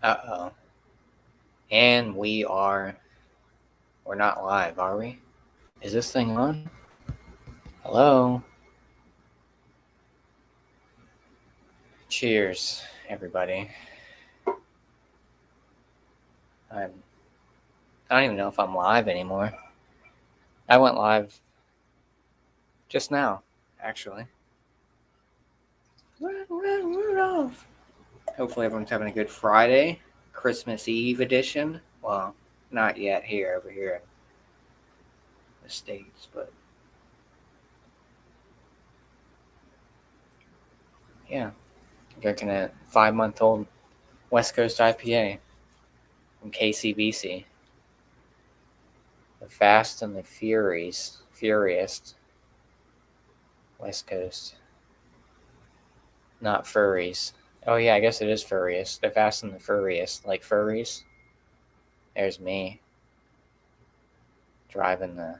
Uh-oh. And we're not live, are we? Is this thing on? Hello? Cheers, everybody. I don't even know if I'm live anymore. I went live just now, actually. Rudolph. Hopefully everyone's having a good Friday. Christmas Eve edition. Well, not yet over here in the States, but yeah. Drinking a 5-month-old West Coast IPA from KCBC. The Fast and the Furious West Coast. Not furries. Oh yeah, I guess it is furious. The Fast and the Furious, like furries. There's me driving the.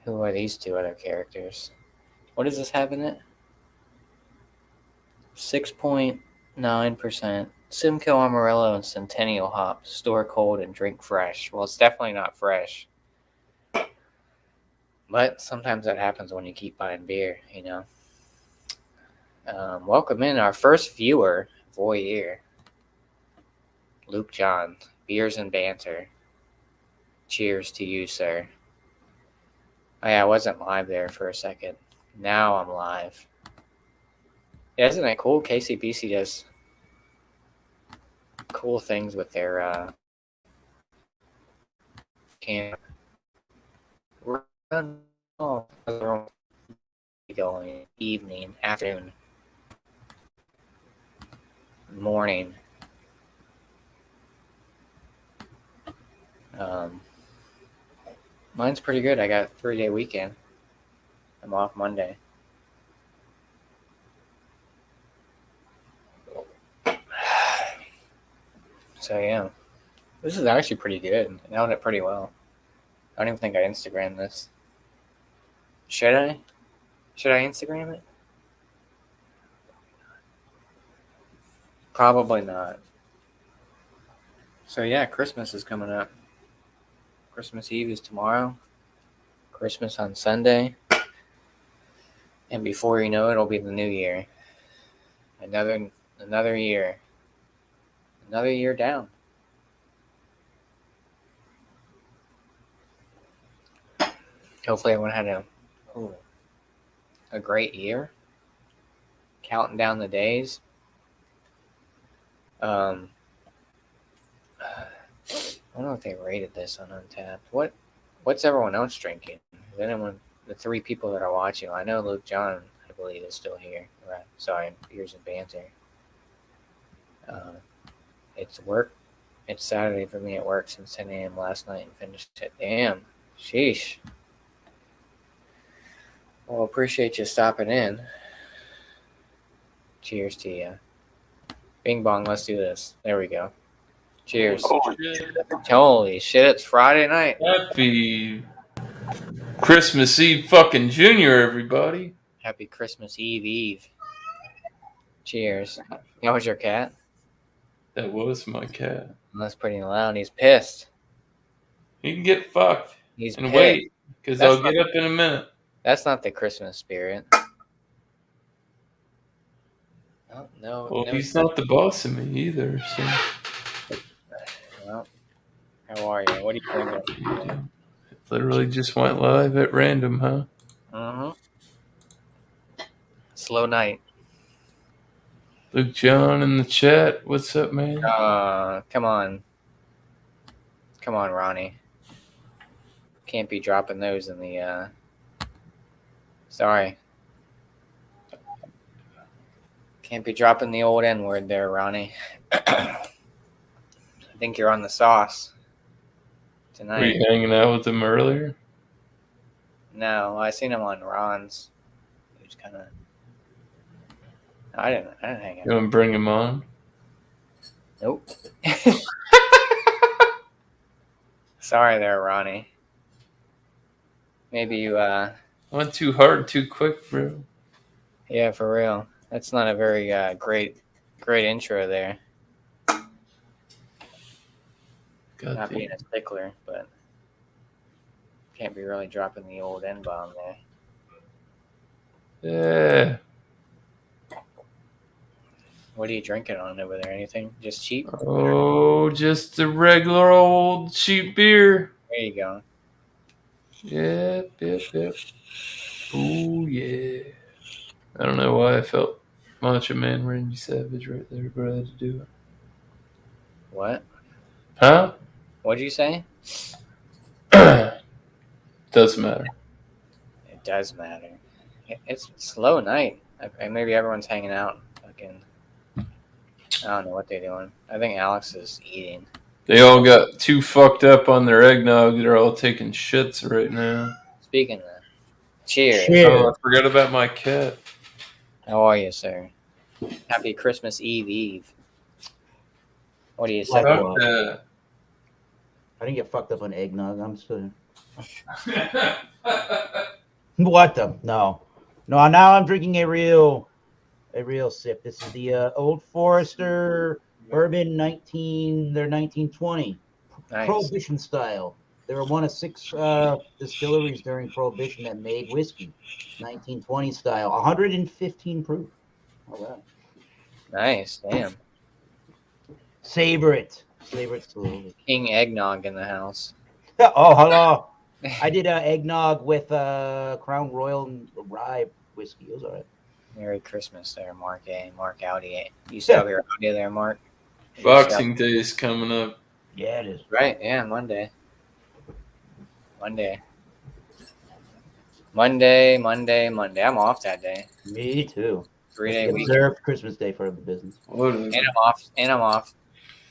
Who are these two other characters? What does this have in it? 6.9% Simcoe Amarillo and Centennial hops. Store cold and drink fresh. Well, it's definitely not fresh. But sometimes that happens when you keep buying beer, you know. Welcome in our first viewer, voyeur, Luke John. Beers and banter. Cheers to you, sir. Oh yeah, I wasn't live there for a second. Now I'm live. Yeah, isn't that cool? KCBC does cool things with their camp. We're going evening, afternoon, morning. Mine's pretty good. I got a 3-day weekend. I'm off Monday. So yeah, this is actually pretty good. I nailed it pretty well. I don't even think I Instagrammed this. Should I? Should I Instagram it? Probably not. So yeah, Christmas is coming up. Christmas Eve is tomorrow. Christmas on Sunday. And before you know it, it'll be the new year. Another year. Another year down. Hopefully everyone had a great year. Counting down the days. I don't know if they rated this on Untappd. What's everyone else drinking? Is anyone, the 3 people that are watching? I know Luke John, I believe, is still here. Right. Sorry, Beers and Banter. It's work. It's Saturday for me at work since 10 a.m. last night and finished it. Damn. Sheesh. Well, appreciate you stopping in. Cheers to you. Bing bong, let's do this. There we go. Cheers. Holy shit, it's Friday night. Happy Christmas Eve fucking Junior, everybody. Happy Christmas Eve. Cheers. That was your cat? That was my cat. That's pretty loud. He's pissed. He can get fucked. He's and pissed. Wait, because I'll get up in a minute. That's not the Christmas spirit. Oh, no. Well, he's not the boss of me either, so. Well, how are you? What are you doing? It literally just went live at random, huh? Uh-huh. Slow night. Luke John in the chat. What's up, man? Come on. Come on, Ronnie. Can't be dropping those in the, Sorry. Can't be dropping the old N-word there, Ronnie. I think you're on the sauce tonight. Were you hanging out with him earlier? No, I seen him on Ron's. He was kind of... I didn't hang out. You want to bring him on? Nope. Sorry there, Ronnie. Maybe you, Went too hard too quick, bro. Yeah, for real. That's not a very great intro there. God Not damn. being a stickler, but can't be really dropping the old N-bomb there. Yeah. What are you drinking on over there? Anything? Just cheap? Oh, just a regular old cheap beer. There you go. Yep. Oh, yeah. I don't know why I felt Macho Man Randy Savage right there, but I had to do it. What? Huh? What'd you say? Doesn't matter. It does matter. It's a slow night. Maybe everyone's hanging out. Fucking, I don't know what they're doing. I think Alex is eating. They all got too fucked up on their eggnog. They're all taking shits right now. Speaking of that, cheers. Oh, I forgot about my cat. How are you, sir? Happy Christmas Eve. What do you say? Like Fuck what? that. I didn't get fucked up on eggnog. I'm still. What the? No. Now I'm drinking a real sip. This is the Old Forester Bourbon 1920 Nice. Prohibition style. They were one of 6 distilleries during Prohibition that made whiskey, 1920 style, 115 proof. All right. Nice. Damn. Savor it slowly. King Eggnog in the house. Oh, hello. I did eggnog with Crown Royal and rye whiskey. It was all right. Merry Christmas there, Mark A. Mark Audi. You still have your Audi there, Mark? Boxing Day is coming up. Yeah, it is. Right, yeah, Monday. I'm off that day. Me too. 3-day week. Reserved Christmas Day for the business. Whatever. And I'm off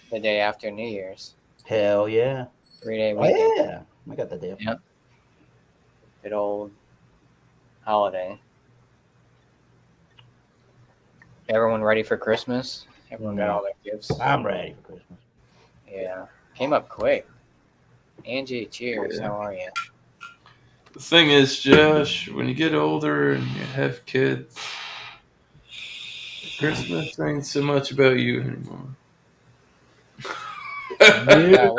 the day after New Year's. Hell yeah. 3-day Oh, weekend. yeah. I got that day off. Yep. Good old holiday. Everyone ready for Christmas? Everyone got all their gifts? I'm ready for Christmas. Yeah. Came up quick. Angie, cheers. Yeah. How are you? The thing is, Josh, when you get older and you have kids, Christmas ain't so much about you anymore. Yeah,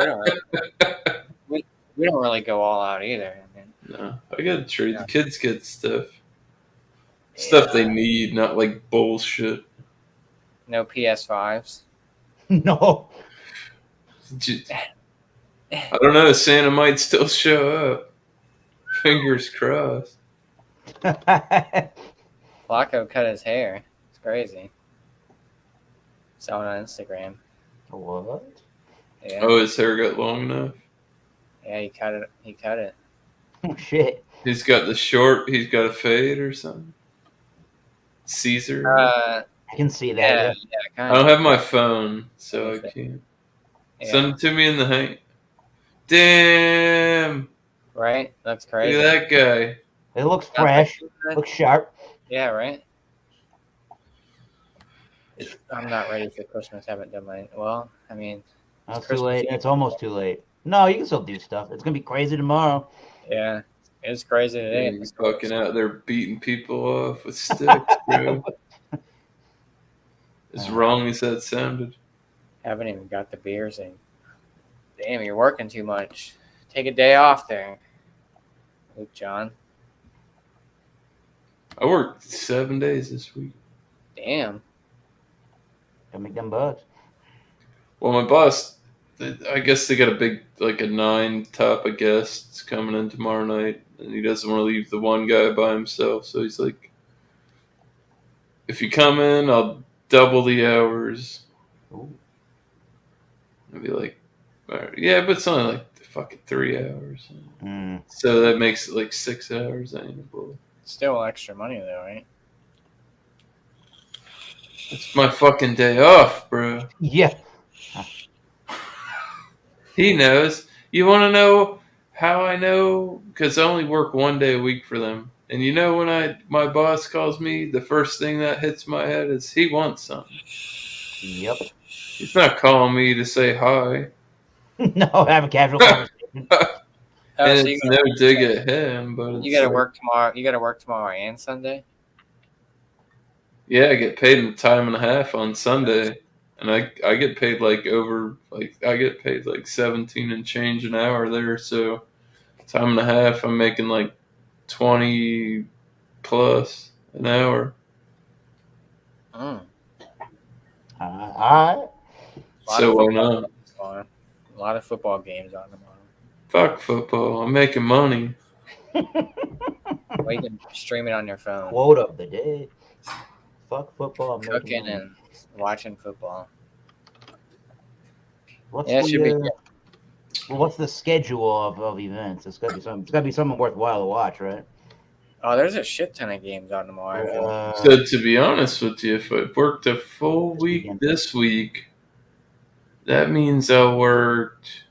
we don't really go all out either. I mean, No, I got a treat. The kids get stuff. Stuff they need, not like bullshit. no PS5s. No. I don't know. Santa might still show up. Fingers crossed. Flacco cut his hair. It's crazy. Saw it on Instagram. What? Yeah. Oh, his hair got long enough. Yeah, he cut it. Oh, shit. He's got the short. He's got a fade or something. Caesar. I can see that. Yeah, I kind don't of. have my phone, so I can't. Send it to me in the hang. Damn! Right? That's crazy. Look at that guy. It looks fresh. Looks sharp. Yeah, right? I'm not ready for Christmas. Haven't done my... Well, I mean... Oh, it's too Christmas late. Eve. It's almost too late. No, you can still do stuff. It's going to be crazy tomorrow. Yeah. It's crazy today. He's fucking out there beating people off with sticks, bro. As wrong as that sounded. Haven't even got the beers in. Damn, you're working too much. Take a day off there. Luke John. I worked 7 days this week. Damn. Gotta make them bucks. Well, my boss, I guess they got a big, like a 9 top of guests coming in tomorrow night, and he doesn't want to leave the one guy by himself. So he's like, if you come in, I'll double the hours. Ooh. I'd be like, all right, yeah, but it's only like fucking 3 hours. Mm. So that makes it like 6 hours. That ain't a bull. Still extra money, though, right? It's my fucking day off, bro. Yeah. He knows. You want to know how I know? Because I only work 1 day a week for them. And you know when my boss calls me, the first thing that hits my head is he wants something. Yep. He's not calling me to say hi. No, have a casual conversation. And so it's no dig at him, but it's you gotta like, work tomorrow. You gotta work tomorrow and Sunday. Yeah, I get paid in time and a half on Sunday, and I get paid like over like I get paid like 17 and change an hour there. So time and a half, I'm making like 20 plus an hour. Mm. All right. A lot So of why football not? games on. A lot of football games on tomorrow. Fuck football. I'm making money. Or you can stream it on your phone. Quote of the day. Fuck football. I'm making Cooking money. and watching football. What's Yeah, it should be. what's the schedule of events? It's gotta be something. It's gotta be something worthwhile to watch, right? Oh, there's a shit ton of games on tomorrow. I feel like. So to be honest with you, if I worked a full This week weekend. this week, that means I worked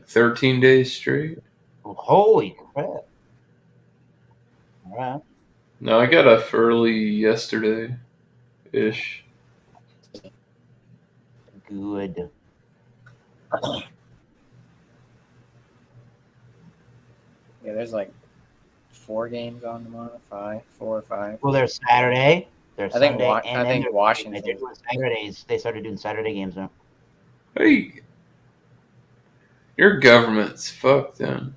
13 days straight. Holy crap! All right. No, I got off early yesterday ish. Good. Yeah, there's like 4 games on tomorrow. 4 or 5. Well, there's Saturday. There's I think Sunday, Wa- and I then think there's Washington- They're doing Saturdays. They started doing Saturday games now. Hey, your government's fucked then.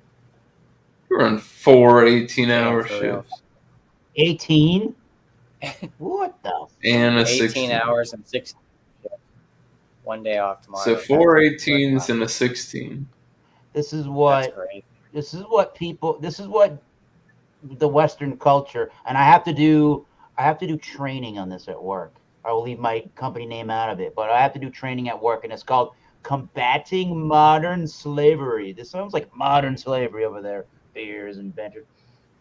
You run 4 18-hour for real. shifts 18. What the? and a 18 16. hours and 16. One day off tomorrow. So 4 18s and a 16. This is That's what. great. This is what people. This is what the Western culture. And I have to do training on this at work. I will leave my company name out of it, but I have to do training at work, and it's called Combating Modern Slavery. This sounds like modern slavery over there. Beers and banter.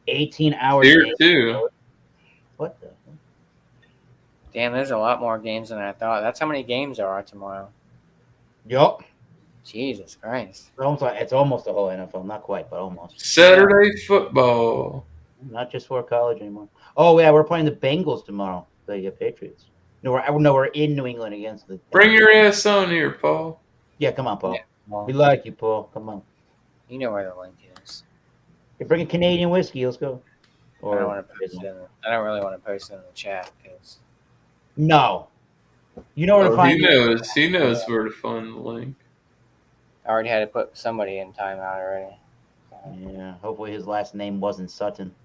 18 hours. Here too. What the? Damn, there's a lot more games than I thought. That's how many games there are tomorrow. Yup. Jesus Christ. It's almost the whole NFL. Not quite, but almost. Saturday football. Not just for college anymore. Oh yeah, we're playing the Bengals tomorrow. The Patriots. No, we're in New England against the. Bring your ass on here, Paul. Yeah, come on, Paul. Yeah, well, We like you, Paul. Come on. you know where the link is. You bring a Canadian whiskey. Let's go. I don't want to post it. I don't really want to post it in the chat because No. You know where to Oh, find he it. knows. He knows where to find the link. I already had to put somebody in timeout already. Yeah. Hopefully his last name wasn't Sutton.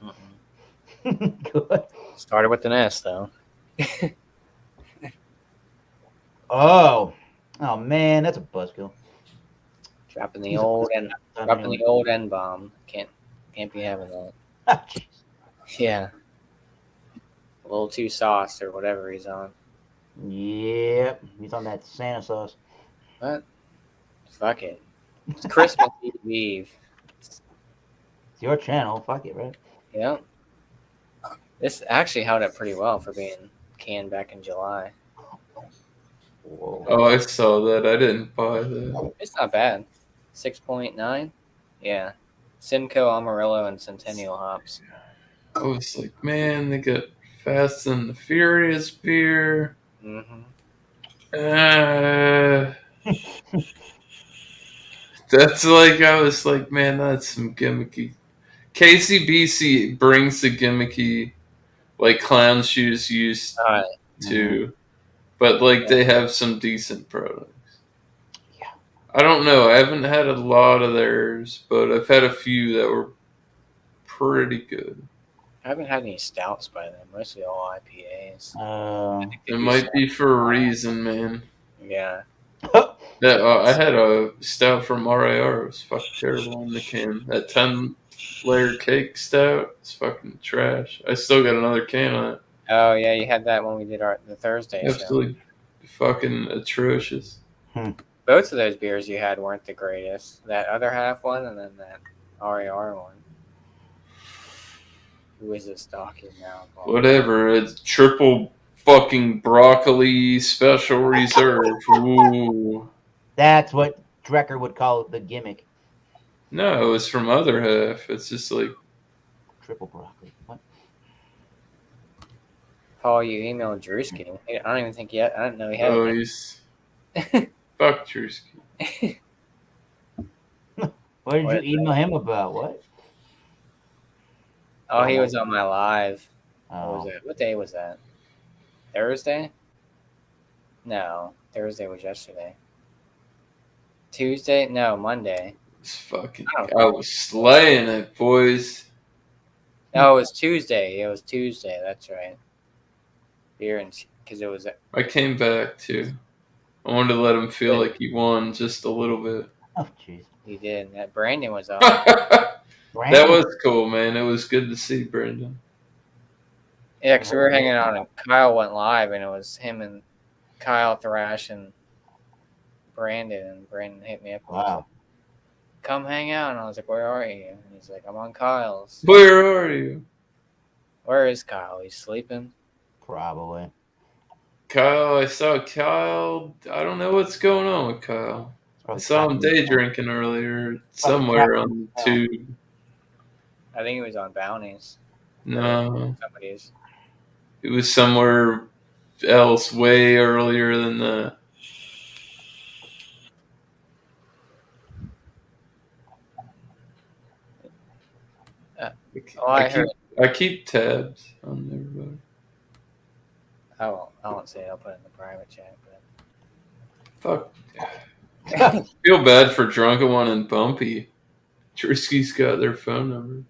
Mm-mm. Good. Started with an S though. Oh. Oh man, that's a buzzkill. Dropping the old N bomb. Can't be having that. Jeez. Yeah. A little too sauce or whatever he's on. Yep. He's on that Santa sauce. But fuck it. It's Christmas Eve. It's your channel. Fuck it, right? Yeah. This actually held up pretty well for being canned back in July. Whoa. Oh, I saw that. I didn't buy that. It's not bad. 6.9? Yeah. Simcoe, Amarillo, and Centennial hops. I was like, man, they got Fast and the Furious beer. Mm-hmm. That's like, I was like, man, that's some gimmicky. KCBC brings the gimmicky, like clown shoes used to, but like they have some decent products. Yeah. I don't know. I haven't had a lot of theirs, but I've had a few that were pretty good. I haven't had any stouts by them. Mostly all IPAs. It might be for a reason, man. Yeah. I had a stout from RAR. It was fucking terrible in the can. That 10-layer cake stout is fucking trash. I still got another can of it. Oh yeah, you had that when we did the Thursday show. Absolutely fucking atrocious. Both of those beers you had weren't the greatest. That other half one and then that RAR one. Who is this talking now? Whatever. It's triple fucking broccoli special reserve. Ooh. That's what Drecker would call the gimmick. No, it was from other half. It's just like, Triple broccoli. What? Paul, you emailed Drewski. I don't even think yet. I didn't know he had oh, it. he's fuck Drewski. What did What? you email him about? What? Oh, he was on my live. What was Oh, it? What day was that? Thursday? No, Thursday was yesterday. Tuesday? No, Monday. This fucking I don't guy know. was slaying it, boys. No, it was Tuesday. It was Tuesday. That's right. Beer and because it was. I came back too. I wanted to let him feel like he won just a little bit. oh, jeez. He did. That Brandon was on. That Brandon. was cool, man. It was good to see Brendan. Yeah, because we were hanging out and Kyle went live, and it was him and Kyle Thrash and Brandon. And Brandon hit me up. And was Wow. like, come hang out. And I was like, where are you? And he's like, I'm on Kyle's. Where are you? Where is Kyle? He's sleeping. Probably. Kyle, I saw Kyle. I don't know what's going on with Kyle. I saw him day drinking earlier somewhere on Tube. I think he was on Bounties. No, Somebody's. it was somewhere else way earlier than that. Oh, I heard. I keep tabs on everybody. I won't say it. I'll put it in the private chat. Fuck. I feel bad for Drunken One and Bumpy. Trisky's got their phone number.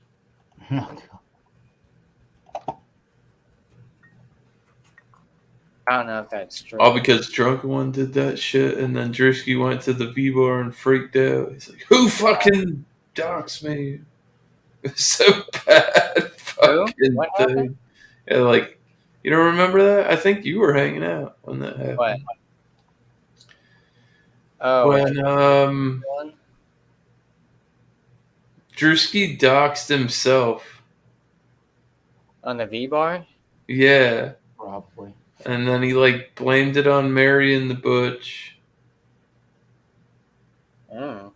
I don't know if that's true. All because Drunken One did that shit, and then Drisky went to the V-bar and freaked out. He's like, who fucking doxed me? It's so bad. Fucking What thing. happened? Yeah, like, you don't remember that? I think you were hanging out when that happened. What? Oh, When one? Drewski doxed himself. On the V bar? Yeah. Probably. And then he like blamed it on Mary and the Butch. Oh.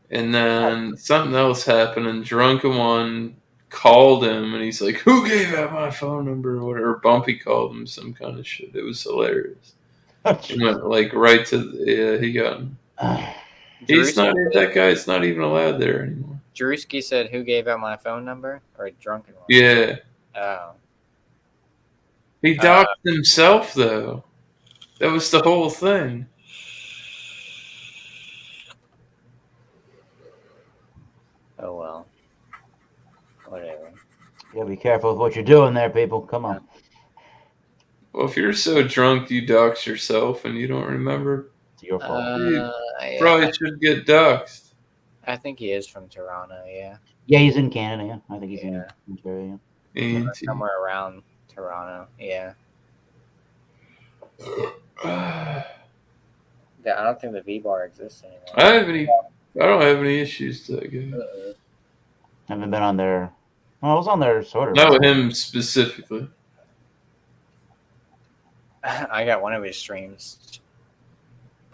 And then something else happened, and Drunken One called him, and he's like, who gave out my phone number or whatever? Bumpy called him some kind of shit. It was hilarious. He went like right to he got him. He's not that guy's not even allowed there anymore. Drewski said, who gave out my phone number? Or a Drunken One? Yeah. Oh. He doxed himself though. That was the whole thing. Oh, well. Whatever. You gotta be careful with what you're doing there, people. Come on. Well, if you're so drunk you dox yourself and you don't remember, It's your fault. Yeah, probably should get doxed. I think he is from Toronto, yeah. Yeah, he's in Canada. Yeah, I think he's Yeah. in Ontario. Ain't he? Somewhere around Toronto, yeah. Yeah, I don't think the V bar exists anymore. I don't have any issues to that guy. Haven't been on there. Well, I was on there sort of. Not with him specifically. I got one of his streams.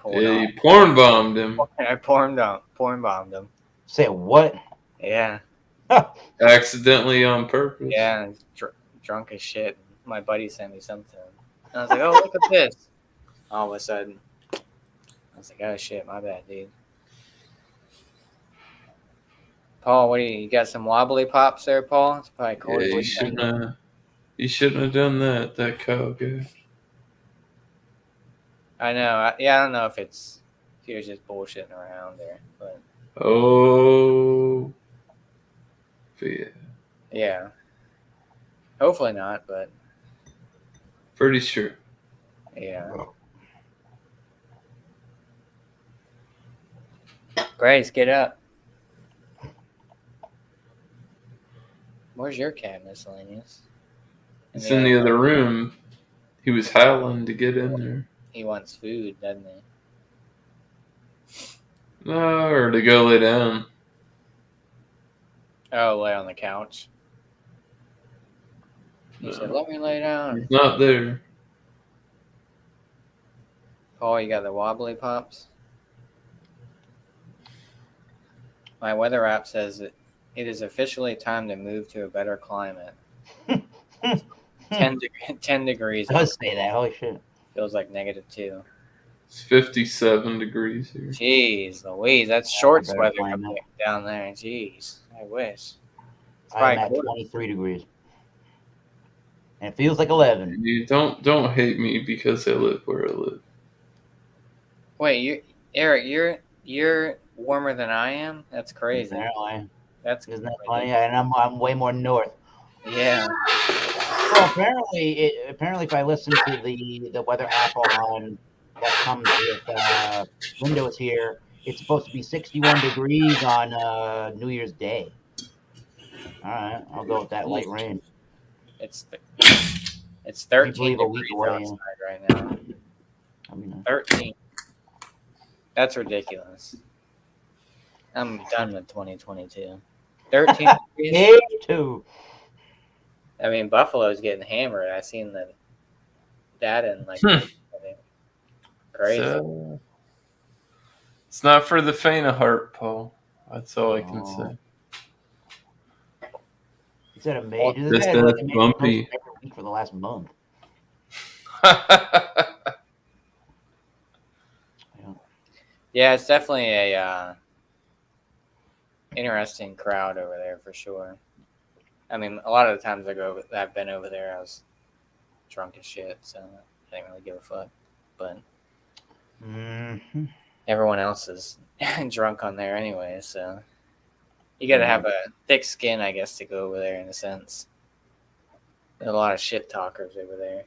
Yeah, you porn bombed him. I porn bombed him. Say what? Yeah, Accidentally on purpose. yeah, drunk as shit. My buddy sent me something. And I was like, oh, look at this. All of a sudden, I was like, oh shit, my bad, dude. Paul, what do you got? Some wobbly pops there, Paul? It's probably cool. Yeah, you shouldn't have done that. That Kyle guy. I know. I don't know if he was just bullshitting around there, but Oh, but yeah, yeah. Hopefully not, but pretty sure. yeah. Grace, get up. Where's your cat, Miscellaneous? It's in the other room. He was howling to get in there. He wants food, doesn't he? No, or to go lay down. Oh, lay on the couch. He No. said, let me lay down. He's not there. Paul, you got the wobbly pops? My weather app says that it is officially time to move to a better climate. 10 degrees. It does say that. Holy shit. Feels like -2. It's 57 degrees here. Jeez Louise, that's shorts better weather climate. down there. Jeez, I wish. It's I'm probably at cold. 23 degrees. And it feels like 11. You don't hate me because I live where I live. Wait, Eric, you're warmer than I am? That's crazy. Apparently. That's Isn't that funny? And I'm way more north. Yeah. Well, apparently, if I listen to the weather app on that comes with Windows here, it's supposed to be 61 degrees on New Year's Day. All right, I'll go with that light rain. It's You 13 believe a week degrees away, outside right now. I mean, 13. That's ridiculous. I'm done with 2022. 13 degrees. Me too. I mean, Buffalo's getting hammered. I seen the data and crazy. So, it's not for the faint of heart, Paul. That's all I can say. He said a major. This This is like a major bumpy. post every week for the last month. Yeah, it's definitely a interesting crowd over there for sure. I mean, a lot of the times I've been over there, I was drunk as shit, so I didn't really give a fuck. But everyone else is drunk on there anyway, so you got to have a thick skin, I guess, to go over there in a sense. There's a lot of shit talkers over there.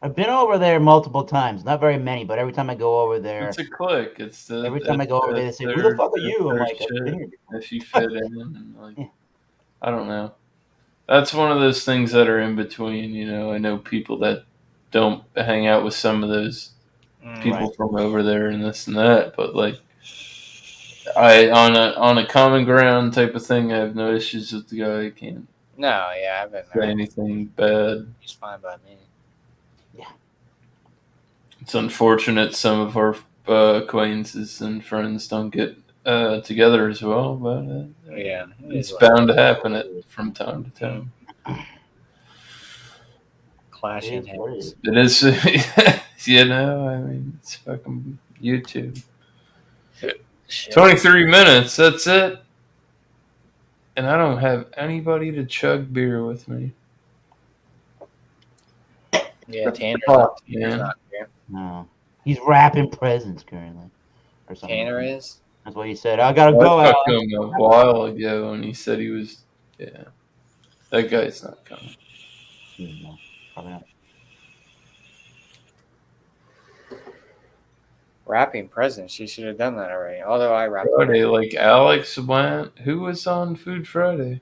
I've been over there multiple times. Not very many, but every time I go over there, It's a clique. every time I go over there, they say, "Who the fuck are you?" I'm like, "I've been here before." if you fit in, and like, I don't know. That's one of those things that are in between. You know, I know people that don't hang out with some of those people Right. from over there and this and that, but like, on a common ground type of thing, I have no issues with the guy. I can't No, yeah, I've been say there. anything bad. He's fine by me. It's unfortunate some of our acquaintances and friends don't get together as well, but Yeah, it's bound to happen from time to time. clashing It is what it heads. is. It is, you know, I mean, it's fucking YouTube. Shit. 23 minutes, that's it. And I don't have anybody to chug beer with me. Yeah, Tanner's Fuck, Tanner's man. not here. No, he's wrapping presents currently, or something. Tanner like that. is? That's what he said. I gotta I go out. talked to him a while ago, and he said he was. Yeah, that guy's not coming. No, probably not. Wrapping presents. She should have done that already. Although I wrapped Friday, like Alex went. Who was on Food Friday?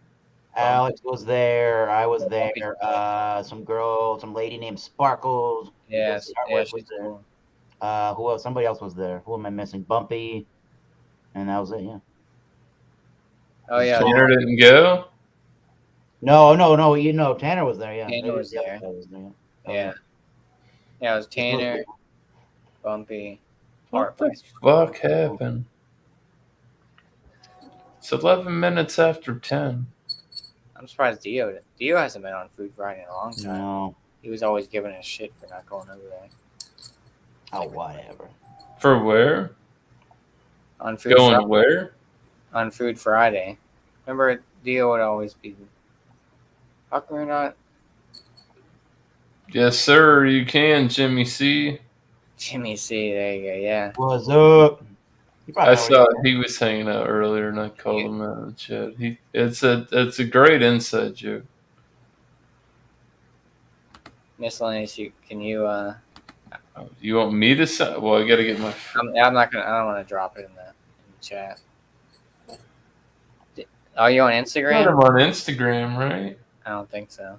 Alex was there. I was there. Some lady named Sparkles. Yes, The yeah, artwork was she's there. cool. Who else? Somebody else was there. Who am I missing? Bumpy, and that was it. Yeah. Oh yeah, Tanner didn't go. No. You know, Tanner was there. Yeah. Tanner was The other there. guy was there. yeah. Yeah, it was Tanner, Bumpy, What the Heartbreak. fuck happened? It's 11 minutes after 10. I'm surprised Dio hasn't been on Food Friday in a long time. No. He was always giving us shit for not going over there. Oh, whatever. For where? On Food Going Friday, where? on Food Friday. Remember, Dio would always be. How come we're not? Yes, sir. You can, Jimmy C. Jimmy C. There you go. Yeah. What's up? You probably I know saw what he was hanging out earlier, and I called him out in the chat. It's a great inside joke. Miscellaneous. Can you? You want me to say? Well, I got to get my. I'm not gonna. I don't want to drop it in the chat. Are you on Got him Instagram? on Instagram, right? I don't think so.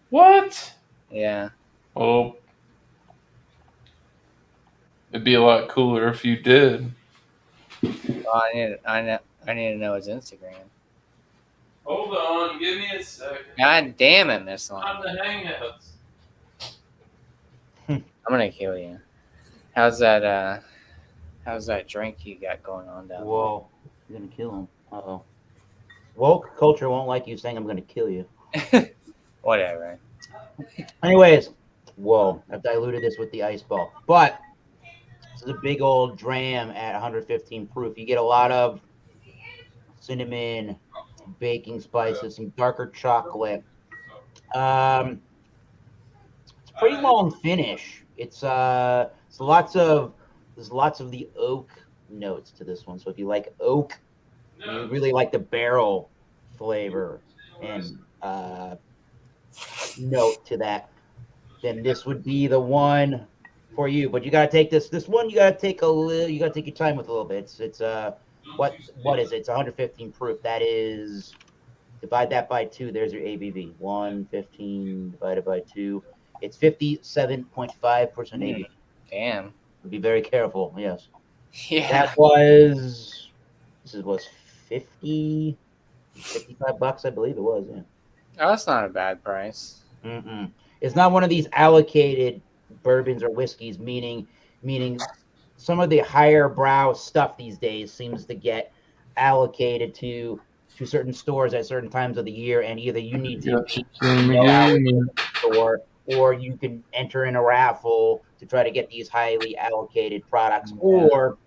What? Yeah. Well, it'd be a lot cooler if you did. Well, I need to know his Instagram. Hold on, give me a second. God damn it, Miss On Line. the Hangouts. I'm gonna kill you. How's that drink you got going on down Whoa. You're going to kill him. Uh-oh. Woke culture won't like you saying I'm going to kill you. there? Whatever. Anyways, whoa. I've diluted this with the ice ball. But is a big old dram at 115 proof. You get a lot of cinnamon, baking spices, some darker chocolate. It's a pretty long finish. There's lots of the oak notes to this one. So if you like oak, you really like the barrel flavor and note to that, then this would be the one for you. But you gotta take this one. You gotta take your time with a little bit. It's what is it? It's 115 proof. That is, divide that by 2. There's your ABV. 115 divided by 2. It's 57.5% ABV. Damn. Be very careful. Yes. Yeah. That was 55 bucks, I believe it was. Yeah. Oh, that's not a bad price. Mm-mm. It's not one of these allocated bourbons or whiskeys, meaning some of the higher brow stuff these days seems to get allocated to certain stores at certain times of the year, and either you need to store or you can enter in a raffle to try to get these highly allocated products, or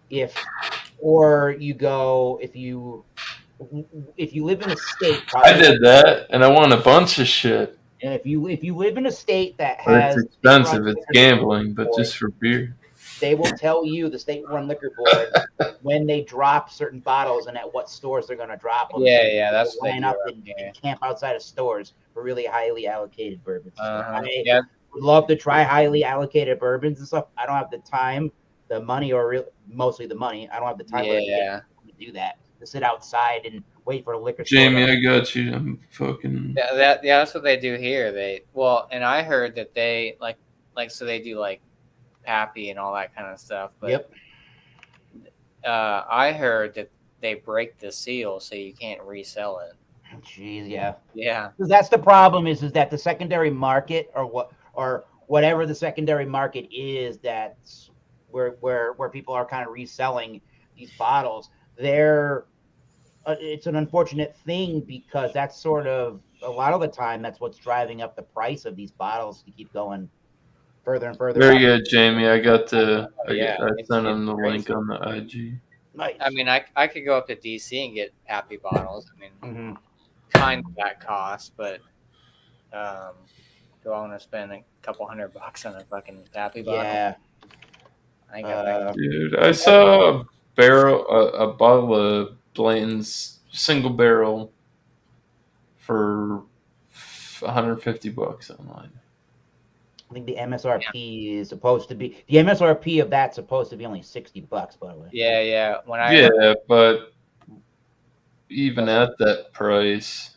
if you live in a state, I did that, and I won a bunch of shit. and if you live in a state that But has it's expensive. It's gambling, but just for beer. they will tell you, the state-run liquor board, when they drop certain bottles and at what stores they're going to drop them. Yeah, that's what they line do up around here. and camp outside of stores for really highly allocated bourbons. Yeah. Would love to try highly allocated bourbons and stuff. I don't have the time, the money, or mostly the money. I don't have the time to do that, to sit outside and wait for a liquor store. Jamie, I got you. I'm fucking. Yeah, that's what they do here. And I heard that they so they do like Pappy and all that kind of stuff. But Yep. I heard that they break the seal so you can't resell it. Jeez, yeah. Yeah. Because that's the problem is that the secondary market or whatever the secondary market is, that's where people are kind of reselling these bottles. It's an unfortunate thing because that's sort of a lot of the time that's what's driving up the price of these bottles to keep going further and further. Very up. good, Jamie. I got I it's sent him the crazy. link on the IG. Nice. I mean, I could go up to DC and get Pappy bottles. I mean, Mhm. kind of that cost, but do I want to spend a couple $100 on a fucking Pappy bottle? Yeah. I ain't got that. Dude, I saw a bottle of Blanton's single barrel for $150 online. I think the MSRP is supposed to be the MSRP of that's supposed to be only $60, by the way. Yeah. Yeah, but even at that price,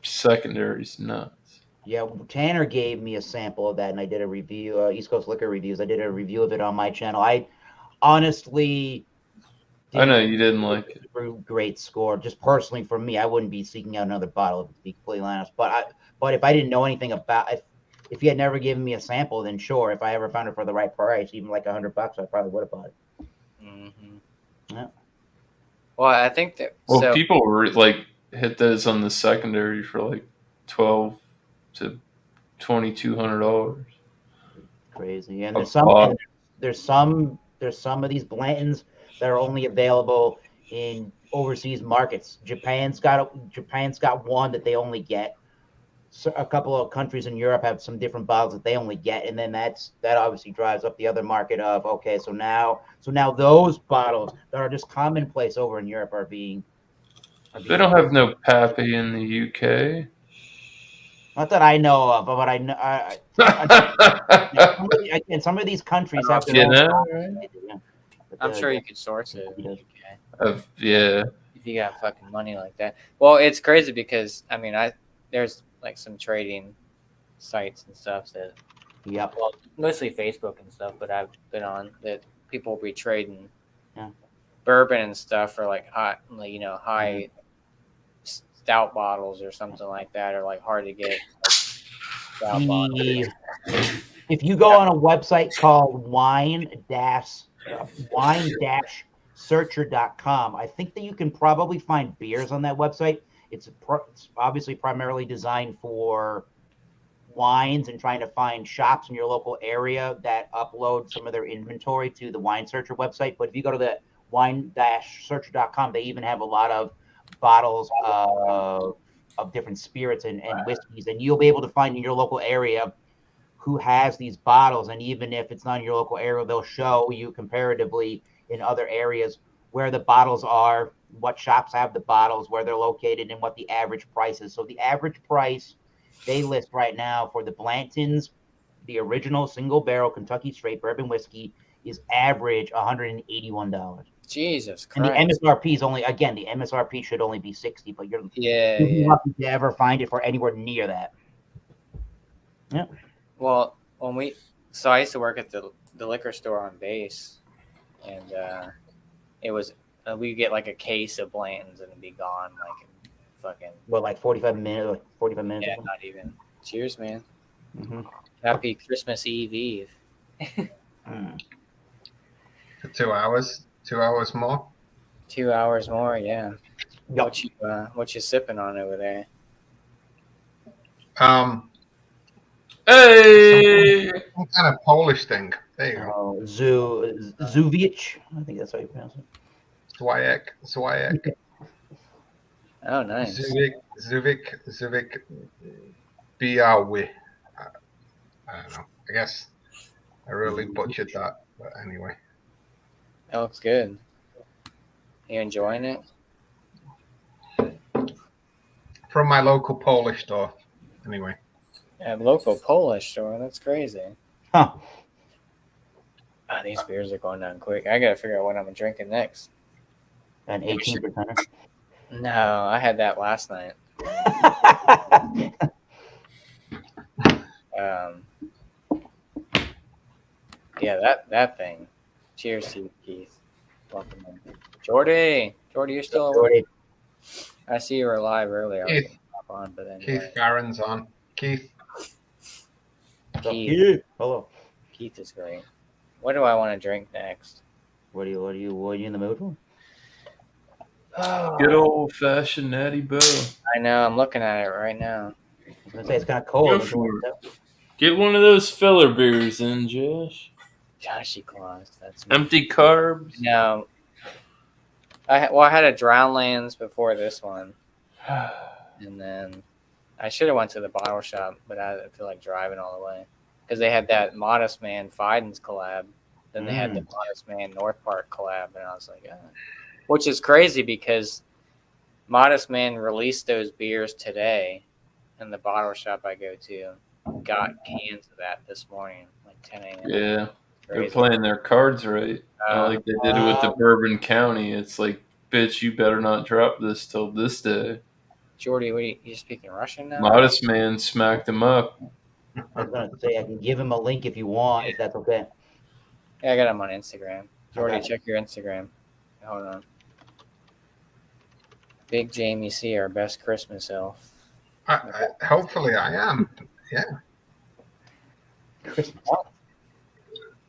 secondary's nuts. Yeah, Tanner gave me a sample of that, and I did a review. East Coast Liquor Reviews. I did a review of it on my channel. I honestly, I know you didn't like it. Great score. Just personally, for me, I wouldn't be seeking out another bottle, to be completely honest. But if I didn't know anything about, if you had never given me a sample, then sure. If I ever found it for the right price, even like $100, I probably would have bought it. Mm-hmm. Yeah. Well, I think that. Well, people were hit those on the secondary for like $1,200 to $2,200. Crazy, and A there's some of these Blantons that are only available in overseas markets. Japan's got one that they only get. So a couple of countries in Europe have some different bottles that they only get, and then that obviously drives up the other market of okay. So now those bottles that are just commonplace over in Europe are being They don't have no Pappy in the UK. not that I know of, but I know. And some of these countries have their own. Right? I'm sure you could source it. Yeah. If you got fucking money like that. Well, it's crazy because I mean, there's like some trading sites and stuff that, Yep. well, mostly Facebook and stuff, but I've been on that people will be trading bourbon and stuff for like hot, high stout bottles or something like that, or like hard to get stout bottles. If you go on a website called wine-searcher.com, I think that you can probably find beers on that website. It's obviously primarily designed for wines and trying to find shops in your local area that upload some of their inventory to the Wine Searcher website. But if you go to the wine-searcher.com, they even have a lot of bottles of different spirits and whiskeys, and you'll be able to find in your local area who has these bottles. And even if it's not in your local area, they'll show you comparatively in other areas where the bottles are, what shops have the bottles, where they're located, and what the average price is. So the average price they list right now for the Blanton's, the original single barrel Kentucky straight bourbon whiskey, is average $181. Jesus And the Christ. MSRP is only, again, the MSRP should only be 60, but you're Yeah. lucky to ever find it for anywhere near that. Yeah. Well, so I used to work at the liquor store on base, and it was we'd get like a case of Blanton's and it'd be gone like in fucking Like 45 minutes. Like 45 minutes. yeah, not even. Cheers, man. Mm-hmm. Happy Christmas Eve. For 2 hours. 2 hours more. 2 hours more, yeah. Yep. What you sipping on over there? Hey! Some kind of Polish thing. There you go. Zuvic. I think that's how you pronounce it. Zwajek. Oh, nice. Zuvik. Biały. I don't know. I guess I really butchered that. But anyway. That looks good. You enjoying it? From my local Polish store. Anyway. At local Polish store, that's crazy. Huh. Oh, these beers are going down quick. I gotta figure out what I'm drinking next. An 18%. No, I had that last night. Yeah, that thing. Cheers to you, Keith. Welcome in. Jordy, you're still awake. I see you were live earlier. I was Keith. gonna hop on, but anyway. Keith Garen's on. Keith. Keith. Hello. Keith is great. What do I want to drink next? What are you in the mood for? Good old fashioned Natty Bow. I know. I'm looking at it right now. I was gonna say it's kind of cold. Go for it. Get one of those filler beers in, Josh. Joshy Claus. That's me. Empty carbs. No. I had a Drownlands before this one, and then I should have went to the bottle shop, but I feel like driving all the way because they had that Modest Man Fiden's collab. Then they had the Modest Man North Park collab, and I was like, which is crazy because Modest Man released those beers today, and the bottle shop I go to got cans of that this morning, like 10 a.m. Yeah. They're Crazy. playing their cards right. Like they did it with the Bourbon County. It's like, bitch, you better not drop this till this day. Jordy, what you speaking Russian now? Modest Man smacked him up. I was gonna say I can give him a link if you want, if that's okay. Yeah, I got him on Instagram. Jordy, Okay. check your Instagram. Hold on. Big Jamie C, our best Christmas elf. Hopefully I am. Yeah. Christmas.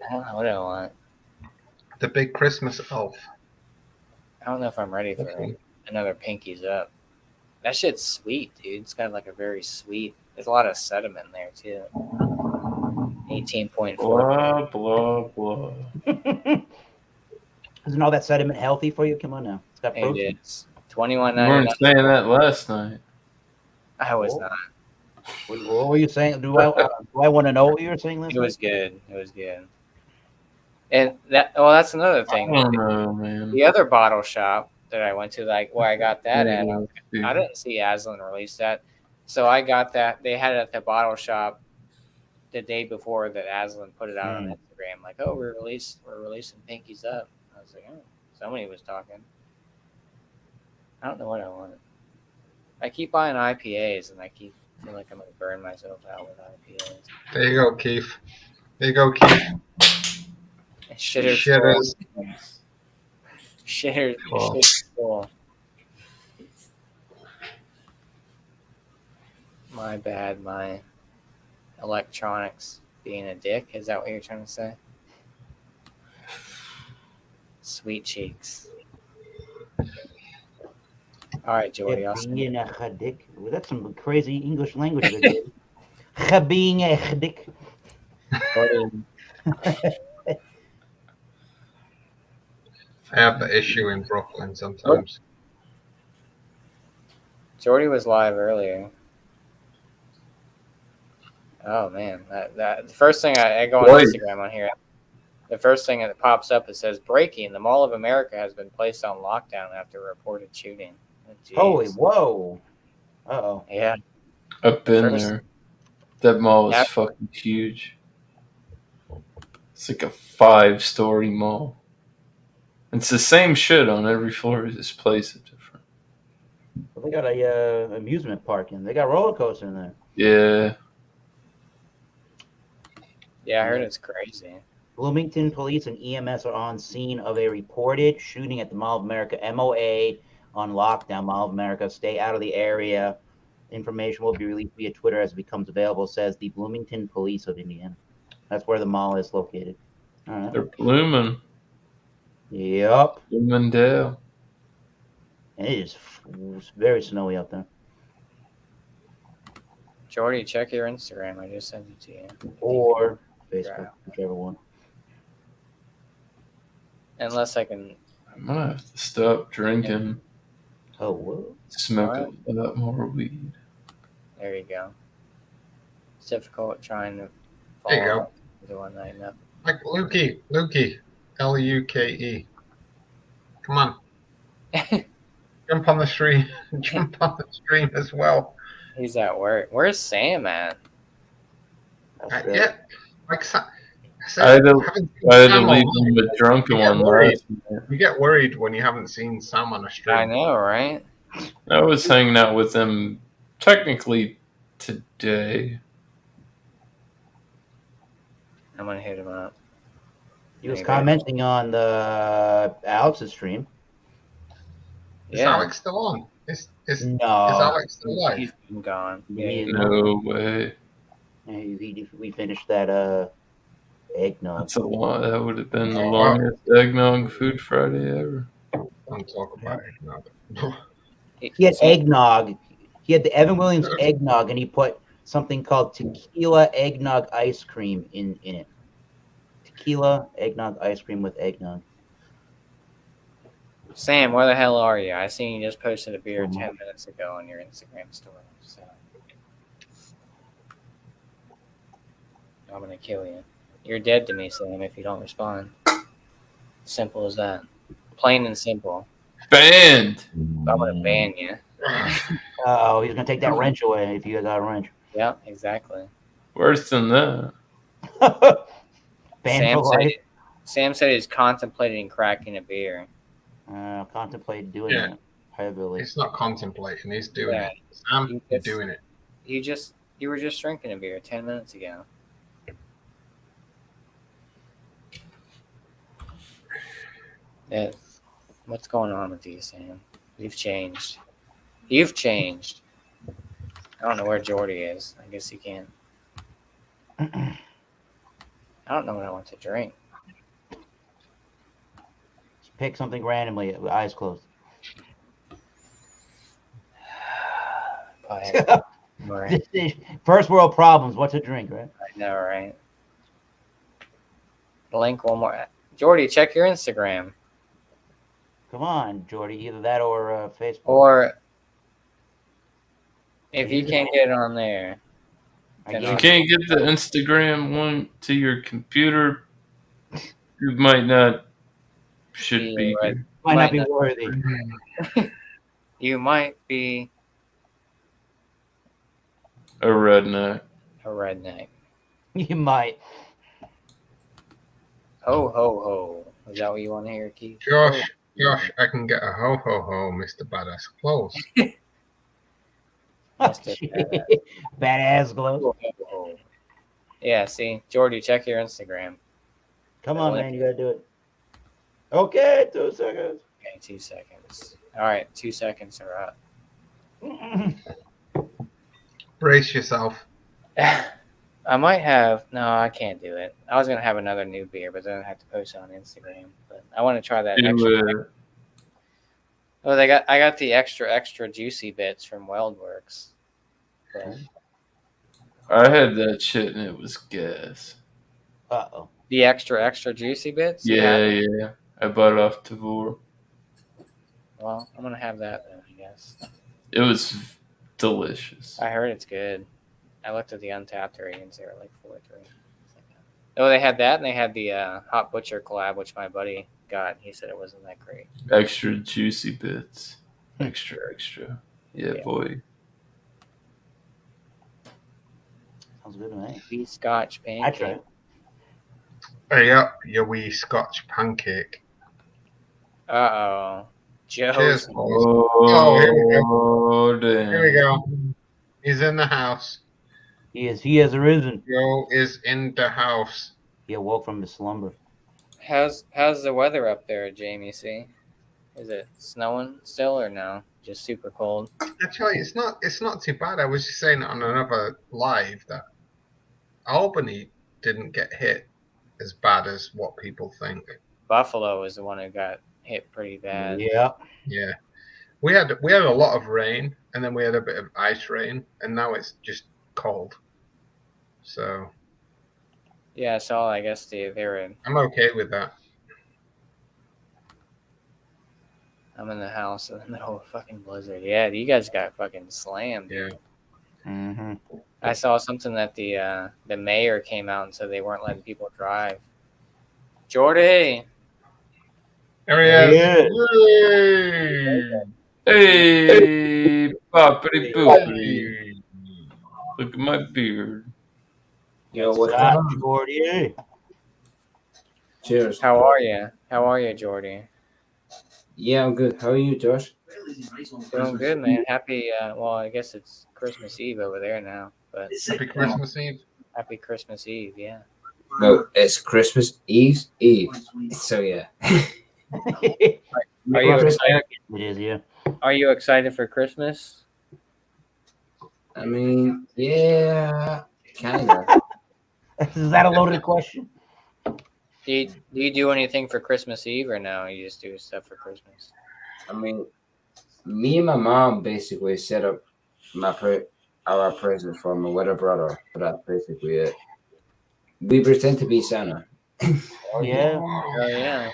I don't know what I want. The big Christmas elf. I don't know if I'm ready for Okay. another Pinkies Up. That shit's sweet, dude. It's got like a very sweet. There's a lot of sediment in there too. 18.4. Blah, blah, blah. Isn't all that sediment healthy for you? Come on now. It's got It protein. is You weren't $21.99. saying that last night. I was Oh. not. What were you saying? Do I want to know what you were saying, Liz? It was good. It was good. And that's another I thing. don't know, man. The other bottle shop that I went to, like where I got that at, Yeah. I didn't see Aslan release that. So I got that. They had it at the bottle shop the day before that Aslan put it out on Instagram. Like, oh, we're releasing Pinkies Up. I was like, oh, somebody was talking. I don't know what I wanted. I keep buying IPAs, and I feel like I'm going to burn myself out with IPAs. There you go, Keith. There you go, Keith. Shitter's full. Shitters. Shitter's full. My bad, my electronics being a dick. Is that what you're trying to say? Sweet cheeks. All right, Jordy. I'll see you. Well, that's some crazy English language. There, dude. Being Dick. Jordy, I have the issue in Brooklyn sometimes. Jordy was live earlier. Oh man, that the first thing I go on Right. Instagram on here, the first thing that pops up, it says breaking: the Mall of America has been placed on lockdown after reported shooting. Oh, jeez. Holy whoa. Uh-oh. Yeah, I've been First- there. That mall is Yeah. fucking huge. It's like a 5-story mall. It's the same shit on every floor. This place is different. Well, they got a amusement park in. They got a roller coaster in there. Yeah. yeah, I heard it's crazy. Bloomington police and EMS are on scene of a reported shooting at the Mall of America. MOA on lockdown. Mall of America, stay out of the area. Information will be released via Twitter as it becomes available, says the Bloomington Police of Indiana. That's where the mall is located. All right. They're blooming. Yep. Bloomingdale. And it is very snowy out there. Jordy, check your Instagram. I just sent it to you. Or Facebook, whichever one. Unless I can. I'm gonna have to stop drinking. Oh, whoa. Smoke Alright. a lot more weed. There you go. It's difficult trying to There you go. follow the one night enough. Like Lukey, Luke. Come on, jump on the stream. Jump on the stream as well. He's at work. Where's Sam at? That's good. Yeah, like I I said, had to- haven't I had seen to Sam leave online. them a drunken Yeah, one worried. last night. You get worried when you haven't seen Sam on a stream. I know, right? I was hanging out with them technically today. I'm gonna hit him up. He was Maybe. commenting on the Alex's stream. Is Yeah. Alex still on? Is No. Alex still alive? He's been gone. Yeah. No way. We finished that eggnog. That's a lot. That would have been the Oh, longest eggnog food Friday ever. Don't talk about it. No. He had eggnog. He had the Evan Williams eggnog, and he put something called tequila eggnog ice cream in it. Tequila eggnog ice cream with eggnog. Sam, where the hell are you? I seen you just posted a beer 10 minutes ago on your Instagram story. So I'm gonna kill you. You're dead to me, Sam, if you don't respond. Simple as that. Plain and simple. Banned. I'm gonna ban you. Oh, he's gonna take that wrench away if you got a wrench. Yeah, exactly. Worse than that. Ban Sam for said, life. Sam said he's contemplating cracking a beer. Contemplate doing Yeah. it. Heavily. He's not contemplating. He's doing Yeah. it. Sam, You you're just- doing it. You were just drinking a beer 10 minutes ago. Yeah. What's going on with you, Sam? You've changed. You've changed. I don't know where Jordy is. I guess he can't. I don't know what I want to drink. Pick something randomly with eyes closed. But, right. First world problems. What's a drink, right? I know, right? Link one more. Jordy, check your Instagram. Come on, Jordy. Either that or Facebook. Or if you can't get it on there, I If If you guess. can't get the Instagram link to your computer, you might not should Yeah, be right. here. Might not be Might not. worthy. you might be A redneck. a redneck. You might. Ho ho ho. Is that what you want to hear, Keith? Josh, I can get a ho ho ho, Mr. Badass Clothes. Mr. Badass glow. Ho, ho, ho. Yeah, see, Jordy, check your Instagram. Come on, man. You gotta do it. Okay, 2 seconds. Okay, 2 seconds. All right, 2 seconds are up. Brace yourself. I might have. No, I can't do it. I was gonna have another new beer, but then I have to post it on Instagram. But I want to try that extra. Do, Oh, I got the extra juicy bits from WeldWorks. But I had that shit and it was gas. Uh-oh. The extra juicy bits? You Yeah, had it? yeah. I bought it off Tavor. Well, I'm gonna have that then, I guess. It was delicious. I heard it's good. I looked at the Untapped ratings; they were like 4.3. Oh, they had that, and they had the Hot Butcher collab, which my buddy got. He said it wasn't that great. Extra juicy bits. Extra. Yeah, Yeah. boy. Sounds good to me. Beef Scotch I pancake. try it. Hurry up, your wee Scotch pancake. Uh-oh. Cheers, Joe's. boys. Oh, here we go. Oh, damn. Here we go. He's in the house. He has arisen. Joe is in the house. He awoke from his slumber. How's the weather up there, Jamie? See, is it snowing still or no? Just super cold. Actually, it's not too bad. I was just saying on another live that Albany didn't get hit as bad as what people think. Buffalo is the one who got hit pretty bad. Yeah. Yeah, we had a lot of rain, and then we had a bit of ice rain, and now it's just cold. So Yeah, so I guess they were in. I'm okay with that. I'm in the house in the middle of a fucking blizzard. Yeah, you guys got fucking slammed, dude. Mm-hmm. I saw something that the mayor came out and said they weren't letting people drive. Jordy, There he Yeah. is. Hey, boppity boopity. Yay. Look at my beard. Yo, what's Ah, up? Jordy. Cheers. how are you? How are you, Jordy? Yeah, I'm good. How are you, Josh? Doing good, man. Happy. Well, I guess it's Christmas Eve over there now, but Happy Christmas Eve. happy Christmas Eve, yeah. No, it's Christmas Eve. So yeah. Are you excited? It is, yeah. Are you excited for Christmas? I mean, yeah, kinda. Is that a loaded question? Do you do anything for Christmas Eve or no? You just do stuff for Christmas. I mean, me and my mom basically set up our presents for my little brother. But that's basically it. We pretend to be Santa. Yeah. Oh yeah.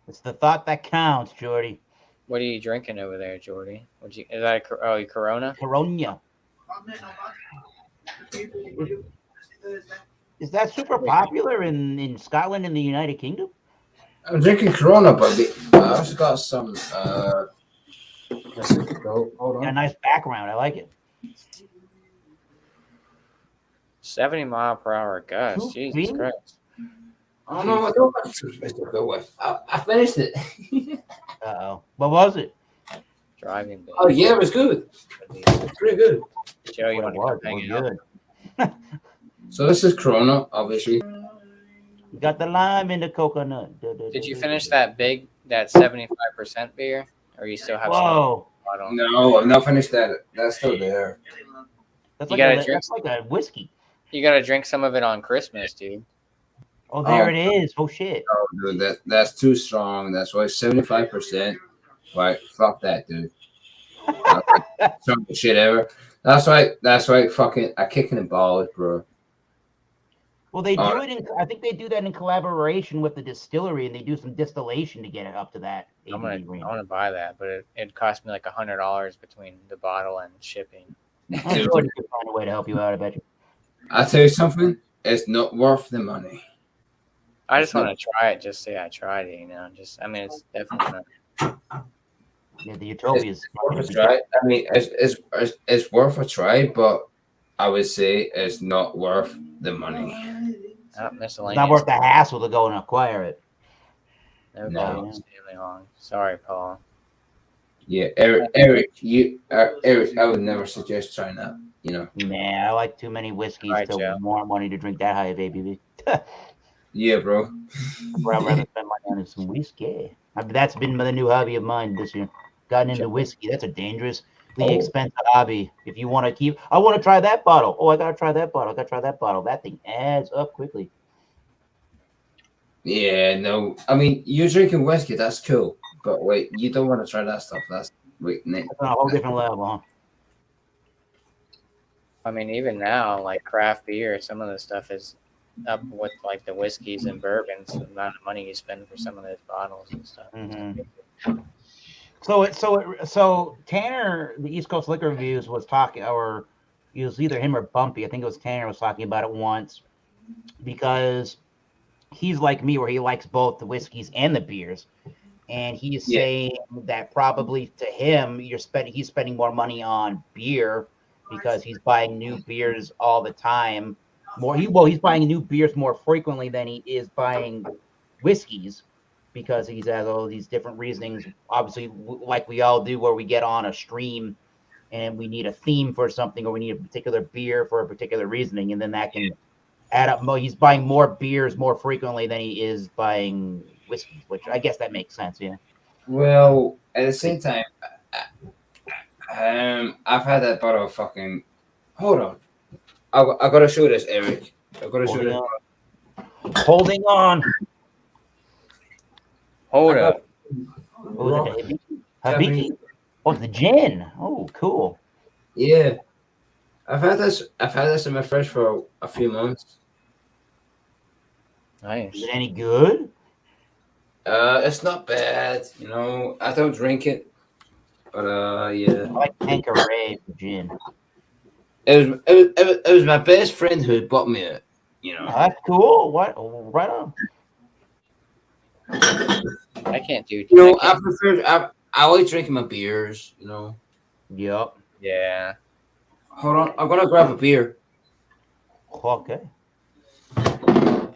It's the thought that counts, Jordy. What are you drinking over there, Jordy? Is that a Corona? Corona. Is that super popular in Scotland and the United Kingdom? I'm drinking Corona, but I also got some. Hold Got a on. nice background. I like it. 70-mile-per-hour gust. Two Jesus feet? Christ. Oh no, I don't have toothpaste to go with. I finished it. Uh-oh. What was it? Driving. Baby. Oh yeah, it was good. It's pretty good. Joe, you What want it to was. come hang It was out? good. So this is Corona, obviously. You got the lime in the coconut. Did you finish that 75% beer, or you still have some Whoa. bottle? No, I've not finished that. That's still there. That's You like, gotta a, drink- that's like a whiskey. You got to drink some of it on Christmas, dude. Oh, there Oh. it is. Oh, shit. Oh, dude, that's too strong. That's why 75%. Right, fuck that, dude. Some shit ever. That's why fucking I kicking the balls, bro. Well, they do Alright. it in. I think they do that in collaboration with the distillery, and they do some distillation to get it up to that I ABV range. want to buy that, but it cost me like $100 between the bottle and shipping. I'm sure they could find a way to help you out. I bet you. I tell you something, it's not worth the money. I just want to try it, just say I tried it, you know. I mean, it's definitely not. Yeah, the Utopia is. Worth a try. I mean, it's worth a try, but I would say it's not worth the money. Miscellaneous. It's not worth the hassle to go and acquire it. Never No. called you Stanley Long. Sorry, Paul. Yeah, Eric, I would never suggest trying that. You know. Nah, I like too many whiskeys Alright, to Joe. more money to drink that high of ABV. Yeah, bro. I'd rather spend money on some whiskey. I mean, that's been the new hobby of mine this year. Gotten into whiskey. That's a dangerously expensive hobby. If you want to keep, I want to try that bottle. Oh, I gotta try that bottle. I gotta try that bottle. That thing adds up quickly. Yeah, no. I mean, you're drinking whiskey. That's cool, but wait, you don't want to try that stuff. That's wait, Nick. That's on a whole different level, huh? I mean, even now, like craft beer, some of the stuff is up with like the whiskeys and bourbons. The amount of money you spend for some of those bottles and stuff. So Tanner, the East Coast Liquor Reviews was talking, or it was either him or Bumpy. I think it was Tanner was talking about it once, because he's like me, where he likes both the whiskeys and the beers, and he's saying that probably to him, he's spending more money on beer because he's buying new beers all the time. He's buying new beers more frequently than he is buying whiskeys, because he has all these different reasonings, obviously, like we all do, where we get on a stream and we need a theme for something, or we need a particular beer for a particular reasoning, and then that can add up. He's buying more beers more frequently than he is buying whiskeys, which I guess that makes sense, yeah. Well, at the same time, I've had that bottle of fucking. Hold on, I gotta show this, Eric. I gotta show this. Holding on. Hold up. Oh, is it Hibiki? Oh, the gin. Oh, cool. Yeah, I've had this in my fridge for a few months. Nice. Is it any good? It's not bad, you know. I don't drink it, but yeah. I like Tanqueray for gin. It was my best friend who bought me it, you know. Oh, that's cool. What? Right on. I can't do. You know, I like drinking my beers, you know. Yep. Yeah. Hold on, I'm gonna grab a beer. Okay. I'm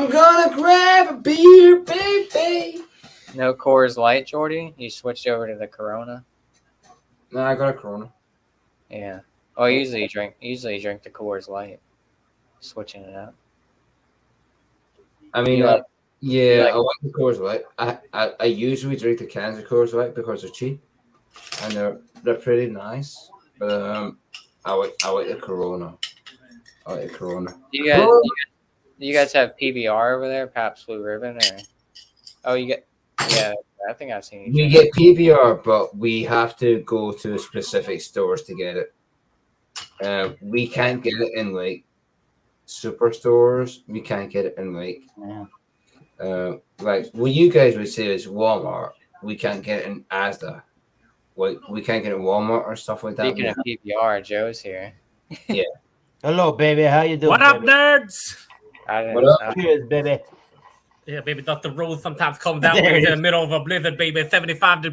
gonna grab a beer, baby. No Coors Light, Jordy. You switched over to the Corona. No, I got a Corona. Yeah. Oh, I usually drink the Coors Light. Switching it up. I mean, You like- yeah, like- I like the Coors Light. I usually drink the cans of Coors Light because they're cheap and they're pretty nice. But I like the Corona. I like the Corona. Do you guys have PBR over there? Pabst Blue Ribbon, or? Oh, you get. Yeah, I think I've seen you. We get PBR, but we have to go to specific stores to get it. We can't get it in like superstores. We can't get it in like like what you guys would say is Walmart. We can't get it in Asda. Like we can't get it in Walmart or stuff like that. Speaking of PBR, Joe's here. Hello, baby. How you doing? What up, baby? nerds? I didn't, What up? Cheers, baby. Yeah, baby, Dr. Rose sometimes comes out There it in the is. middle of a blizzard, baby. 75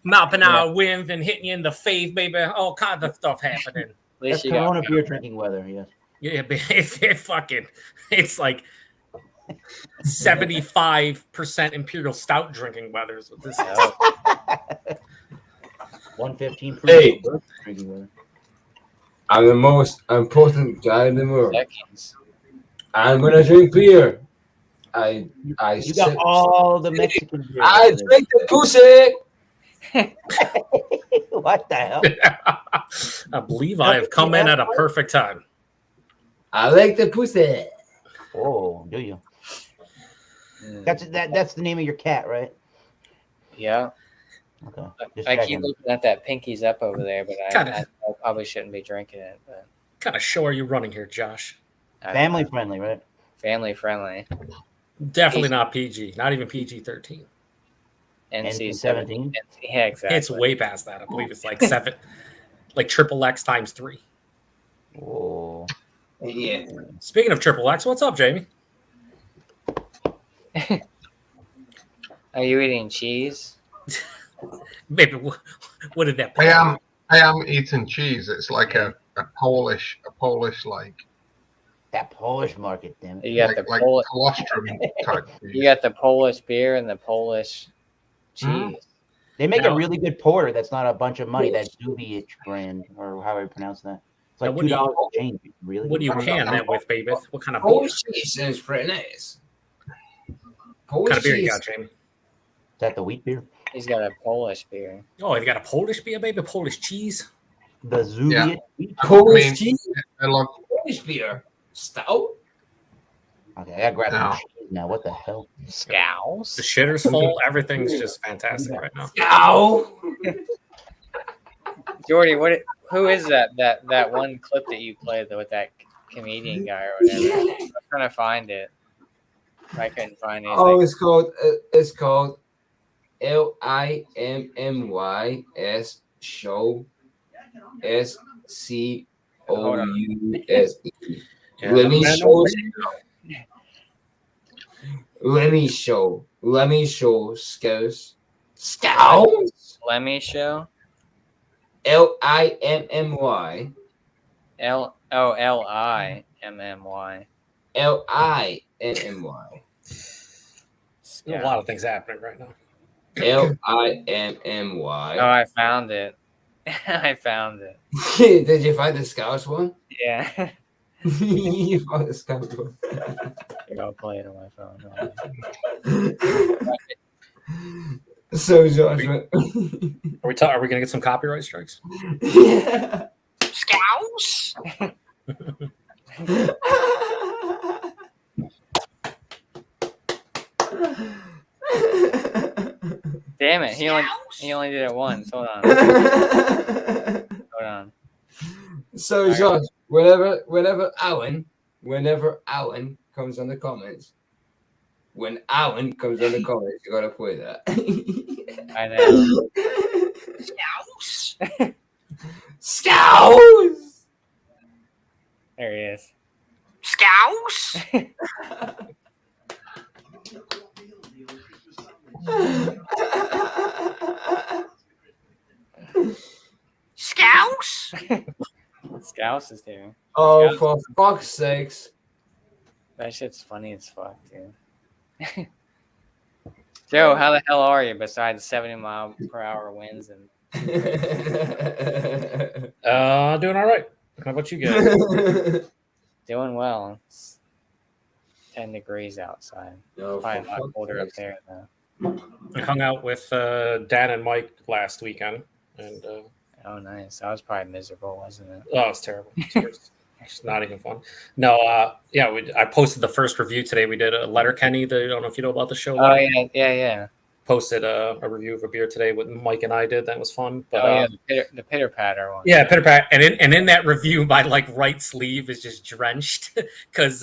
mile per hour winds and hitting you in the face, baby. All kinds of stuff happening. At That's least you got. Corona beer drinking weather, yes. Yeah, but it's like 75% Imperial Stout drinking weather is what this is. Oh, 115 Hey. drinking weather. I'm the most important guy in the world. seconds. I'm gonna drink beer. I You got all the Mexican beer. I over drink the pussy. there. What the hell? I believe I have come in at a perfect time. I like the pussy. Oh, do you? Mm, That's the name of your cat, right? yeah. Okay. Just I keep checking. looking at that pinkies up over there, but Kinda. I probably shouldn't be drinking it. But What kind of show are you running here, Josh? Family friendly, right? family friendly. Definitely not PG. Not even PG-13. NC-17. Yeah, exactly. It's way past that. I believe it's like 7, like triple X times 3. Oh. Yeah. Speaking of triple X, what's up, Jamie? Are you eating cheese? Baby, what did that? I am eating cheese. It's like a Polish like That Polish market, damn it. You got like, the like Polish. colostrum type You cheese. got the Polish beer and the Polish cheese. Mhm. They make Now- a really good porter that's not a bunch of money, that Dubich brand, or how I pronounce that. It's Now, like what do you- $2 a change. Really? What do you good. can that with, baby? What kind of beer? Polish cheese sounds pretty nice. What kind Polish of beer you cheese. got, Jamie? Is that the wheat beer? He's got a Polish beer. Oh, you got a Polish beer, baby? Polish cheese? The Zubiet Yeah. wheat. Polish I mean- cheese. I love Polish beer. Stout. Okay, I gotta grab No. some cheese now. What the hell? Scouse. The shitter's full. Everything's just fantastic right now. Stout. Jordy, Who is that one clip that you played with that comedian guy or whatever? I'm trying to find it. I couldn't find anything. Oh, it's called LIMMYS show SCOUSE. Let me show Scouts. Lemmy Show. LIMMY LIMMY. LIMMY A lot of things happening right now. LIMMY. Oh, I found it. I found it. Did you find the Scouts one? Yeah. You found the Scouts one. I'll play it on my phone. So, Josh, Are we gonna get some copyright strikes? yeah. Scouse. Damn it! He only did it once. Hold on. Hold on. So, Josh, whenever Alan comes on the comments, you gotta play that. I know. Scouse. There he is. Scouse? Scouse? Scouse is here. Oh, for fuck's sakes! That shit's funny as fuck, dude. Joe, how the hell are you besides 70-mile-per-hour winds and Doing all right. How about you guys? doing well? It's 10 degrees outside. No, Probably for a lot fuck's colder up sakes. there though. I hung out with Dan and Mike last weekend, and Oh, nice. That was probably miserable, wasn't it? oh, it's terrible. It's not even fun. No, yeah, I posted the first review today. We did a Letterkenny. I don't know if you know about the show. Oh yeah. Posted a review of a beer today. What Mike and I did. That was fun. But Oh yeah, the pitter patter one. yeah, pitter pat. And in that review, my right sleeve is just drenched because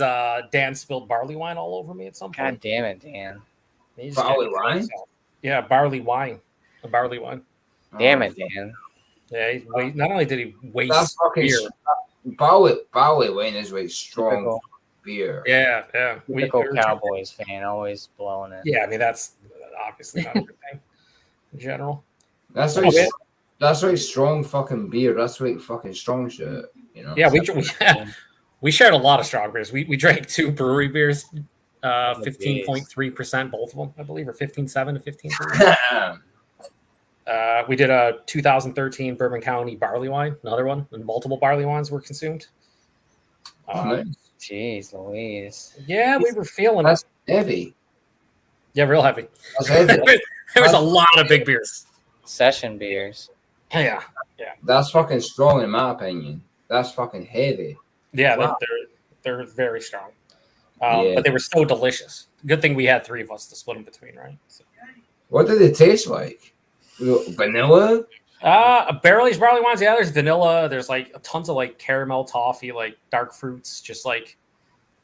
Dan spilled barley wine all over me at some God point. damn it, Dan. He just Barley got wine? Yeah, barley wine. A barley wine. Damn it, Dan. Yeah, not only did he waste That's fucking beer. Barley wine is like strong Typical. beer. Yeah. Typical Cowboys fan, always blowing it. Yeah, I mean that's obviously not a good thing in general. That's Oh, like yeah. that's like strong fucking beer. That's like fucking strong shit. You know. Yeah, we shared a lot of strong beers. We drank 2 brewery beers, 15.3%, both of them, I believe, or 15.7 to 15.3. We did a 2013 Bourbon County barley wine, another one, and multiple barley wines were consumed. Nice. Jeez Louise. Yeah, we were feeling That's it. heavy. Yeah, real heavy. That's heavy. There was a lot of big beers. Session beers. Yeah, That's fucking strong in my opinion. That's fucking heavy. yeah, Wow. they're very strong, Yeah. but they were so delicious. Good thing we had 3 of us to split them between, right? So. What did it taste like? Vanilla? Barrel aged barley wines. Yeah, there's vanilla. There's like tons of like caramel, toffee, like dark fruits. Just like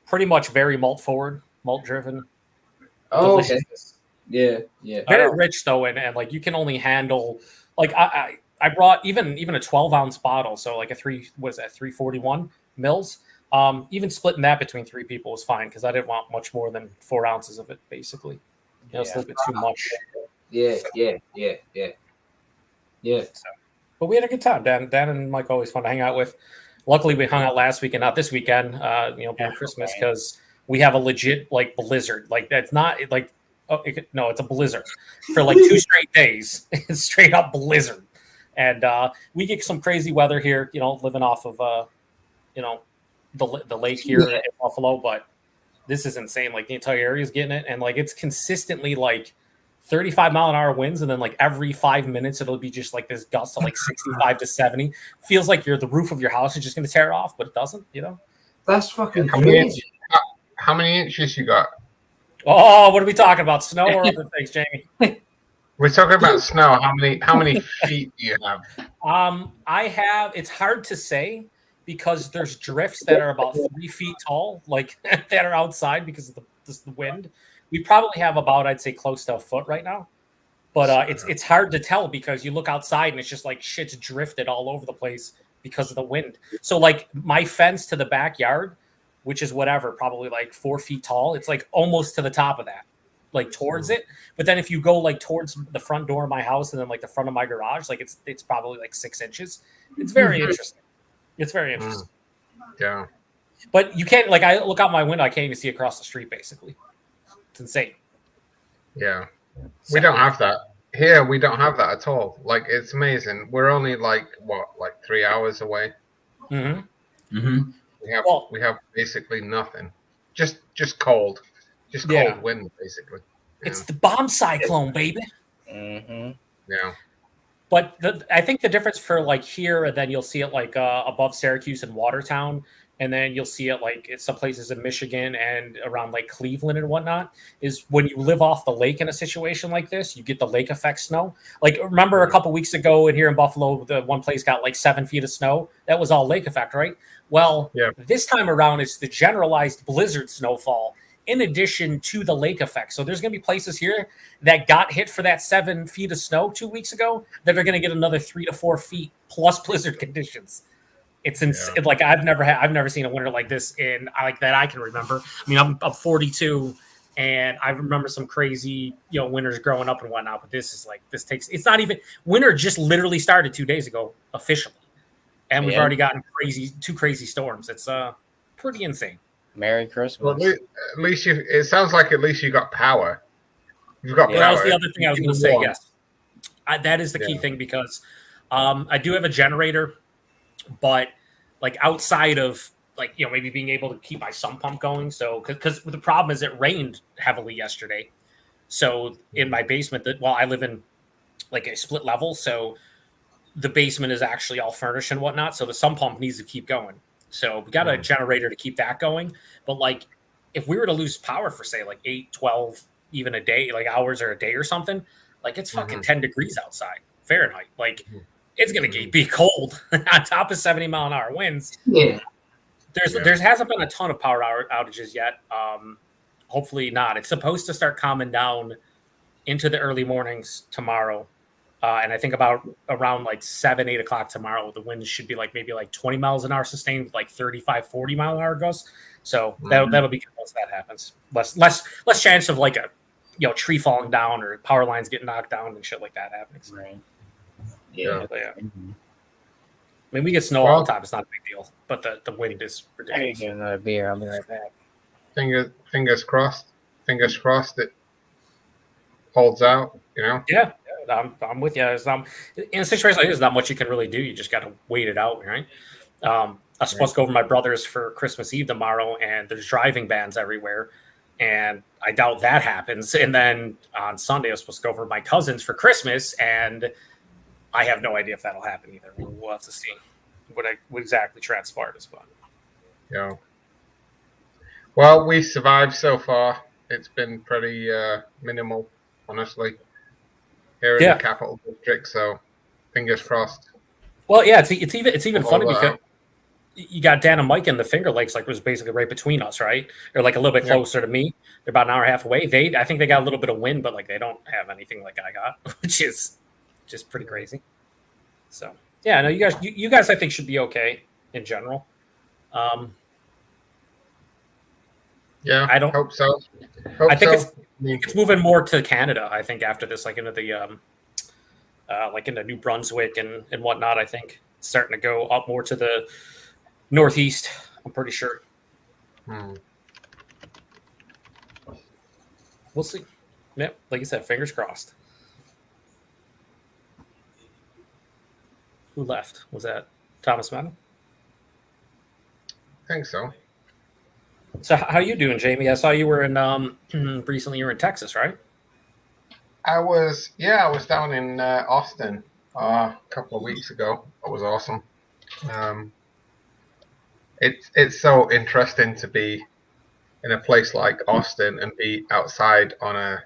pretty much very malt forward, malt driven. Oh, okay. Deliciousness. Yeah. Very rich though, and like you can only handle like I brought even a 12-ounce bottle, so like a 341 mils. Even splitting that between 3 people was fine because I didn't want much more than 4 ounces of it, basically. It's a little bit too much. Yeah. But we had a good time. Dan and Mike always fun to hang out with. Luckily, we hung out last weekend, not this weekend. Being Christmas, because we have a legit like blizzard. Like that's not like it's a blizzard for like 2 straight days. It's straight up blizzard, and we get some crazy weather here. Living off of the lake here in Buffalo, but this is insane. Like the entire area is getting it, and like it's consistently like 35-mile-an-hour winds, and then like every 5 minutes it'll be just like this gust of like 65 to 70. Feels like the roof of your house is just going to tear off, but it doesn't. That's fucking How many, crazy. how many inches you got? Oh, what are we talking about? Snow or other things, Jamie? We're talking about snow. How many feet do you have? I have. It's hard to say because there's drifts that are about 3 feet tall, like that are outside because of the wind. We probably have about, I'd say, close to a foot right now. But it's hard to tell because you look outside and it's just like shit's drifted all over the place because of the wind. So like my fence to the backyard, which is whatever, probably like 4 feet tall, it's like almost to the top of that, like towards it. But then if you go like towards the front door of my house and then like the front of my garage, like it's probably like 6 inches. It's very interesting. It's very interesting. Yeah. But you can't, like, I look out my window, I can't even see across the street basically. It's insane. Yeah. We don't have that. Here we don't have that at all. Like, it's amazing. We're only like 3 hours away. Mm-hmm. We have basically nothing. Just cold. Just cold wind, basically. It's the bomb cyclone, baby. Mm-hmm. Yeah. But I think the difference for like here, and then you'll see it like above Syracuse and Watertown, and then you'll see it like at some places in Michigan and around like Cleveland and whatnot, is when you live off the lake in a situation like this, you get the lake effect snow. Like, remember a couple weeks ago in here in Buffalo, the one place got like 7 feet of snow? That was all lake effect, right? Well, this time around, it's the generalized blizzard snowfall in addition to the lake effect. So there's going to be places here that got hit for that 7 feet of snow 2 weeks ago that are going to get another 3 to 4 feet plus blizzard conditions. It's insane. Yeah. Like I've never seen a winter like this like that I can remember. I mean, I'm 42 and I remember some crazy, winters growing up and whatnot, but this is like, it's not even, winter just literally started 2 days ago officially. And we've already gotten two crazy storms. It's pretty insane. Merry Christmas. Well, at least it sounds like at least you got power. You've got power. That was the other thing I was going to say. Yes, that is the key thing because I do have a generator, but like outside of like maybe being able to keep my sump pump going. So because the problem is it rained heavily yesterday, so in my basement I live in like a split level, so the basement is actually all furnished and whatnot. So the sump pump needs to keep going. So we got a generator to keep that going. But like if we were to lose power for say like 8, 12, even a day, like hours or a day or something, like it's fucking 10 degrees outside Fahrenheit. Like it's going to be cold on top of 70 mile an hour winds. Yeah. There hasn't been a ton of power outages yet. Hopefully not. It's supposed to start calming down into the early mornings tomorrow. And I think about around like 7, 8 o'clock tomorrow, the winds should be like maybe like 20 miles an hour sustained with like 35, 40 mile an hour gusts. So that'll be good once that happens. Less chance of like a tree falling down or power lines getting knocked down and shit like that happening. Right. Yeah. I mean, we get snow all the time. It's not a big deal, but the wind is I need ridiculous. to get another beer. I'll be right back. Fingers crossed. Fingers crossed it holds out. Yeah, I'm with you. In a situation like this, there's not much you can really do. You just got to wait it out, right? I'm supposed to go over to my brother's for Christmas Eve tomorrow, and there's driving bans everywhere, and I doubt that happens. And then on Sunday, I was supposed to go over to my cousin's for Christmas, and I have no idea if that'll happen either. We'll have to see what exactly transpires. But Yeah. Well, we survived so far. It's been pretty minimal, honestly, here in the capital district. So, fingers crossed. Well, yeah, it's even funny because you got Dan and Mike in the Finger Lakes, like was basically right between us, right? They're like a little bit closer to me. They're about an hour and a half away. I think they got a little bit of wind, but like they don't have anything like I got, which is just pretty crazy. So yeah, no, you guys I think should be okay in general. Yeah, I don't hope so. I think it's moving more to Canada. I think after this, like into the like into New Brunswick and whatnot. I think it's starting to go up more to the northeast. I'm pretty sure. We'll see. Yep, like you said, fingers crossed. Who left? Was that Thomas Madden? I think so. So how you doing, Jamie? I saw you were in recently. You were in Texas, right? I was down in Austin a couple of weeks ago. It was awesome. It's so interesting to be in a place like Austin and be outside on a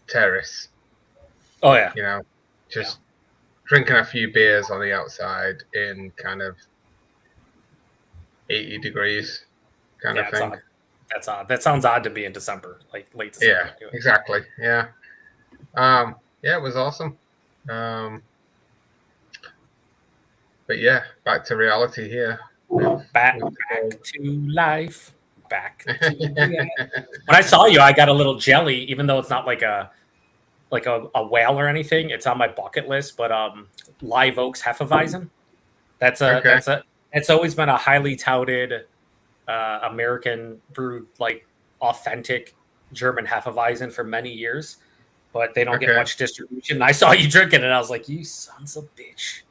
terrace Oh yeah. You know, just drinking a few beers on the outside in kind of 80 degrees kind of That's thing. odd. That's odd. That sounds odd to be in December, like late December. Yeah, exactly. Yeah. Yeah, it was awesome. But yeah, back to reality here. Back to life. Back to reality. When I saw you, I got a little jelly, even though it's not like a whale or anything. It's on my bucket list, but Live Oaks Hefeweizen. It's always been a highly touted American brewed, like authentic German Hefeweizen for many years, but they don't get much distribution. And I saw you drinking it, and I was like, "You sons of bitch!"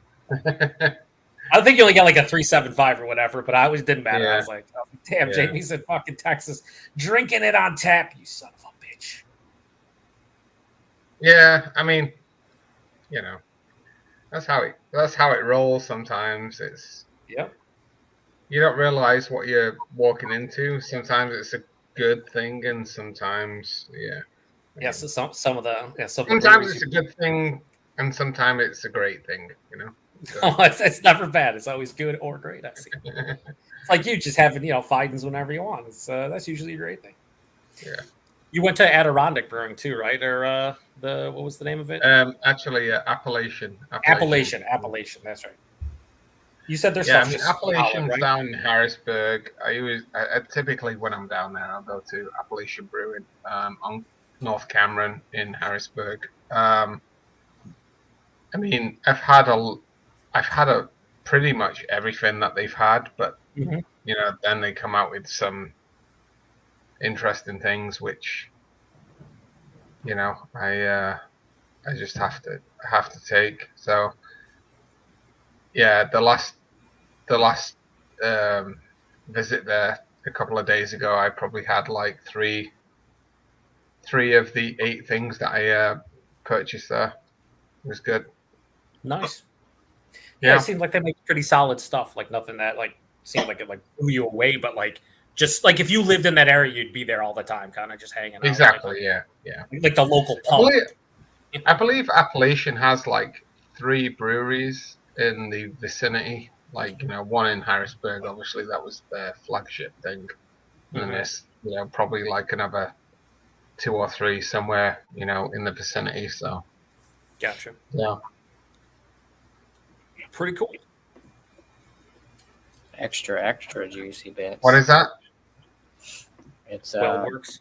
I think you only got like a 3.75 or whatever, but I always didn't matter. Yeah. I was like, oh, "Damn, Jamie's in fucking Texas drinking it on tap, you son of a bitch." Yeah, I mean, you know, that's how it rolls. Sometimes it's you don't realize what you're walking into. Sometimes it's a good thing, and sometimes So sometimes it's a good thing, and sometimes it's a great thing. You know, so. It's never bad. It's always good or great. I see. It's like you just having findings whenever you want. That's usually a great thing. Yeah. You went to Adirondack Brewing too, right? Or what was the name of it? Actually, Appellation. Appellation. That's right. You said there's Appellation's right? down in Harrisburg. I typically when I'm down there, I'll go to Appellation Brewing on North Cameron in Harrisburg. I mean, I've had a pretty much everything that they've had, but then they come out with some interesting things, which I just have to take. So yeah, the last visit there a couple of days ago, I probably had like three of the 8 things that I purchased there. It was good. Nice. Yeah, it seemed like they make pretty solid stuff. Like nothing that seemed like it blew you away, but just like if you lived in that area, you'd be there all the time, kind of just hanging out. Exactly. Yeah. Like the local pub. I believe Appellation has like 3 breweries in the vicinity. Like one in Harrisburg. Obviously, that was their flagship thing. And there's probably like another 2 or 3 somewhere in the vicinity. So. Gotcha. Yeah. Pretty cool. Extra juicy bits. What is that? It's Works.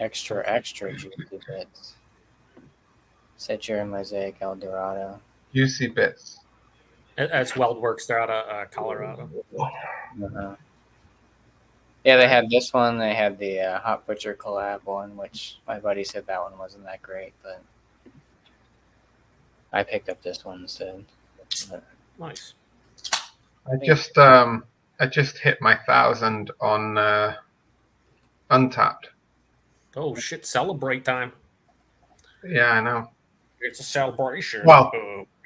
extra juicy bits. Citra, Mosaic, El Dorado. Juicy bits. That's WeldWorks. They're out of Colorado. Uh-huh. Yeah, they had this one. They had the Hot Butcher collab one, which my buddy said that one wasn't that great, but I picked up this one instead. Nice. I just hit my 1,000 on Untapped. Oh shit! Celebrate time. Yeah, I know. It's a celebration. Well,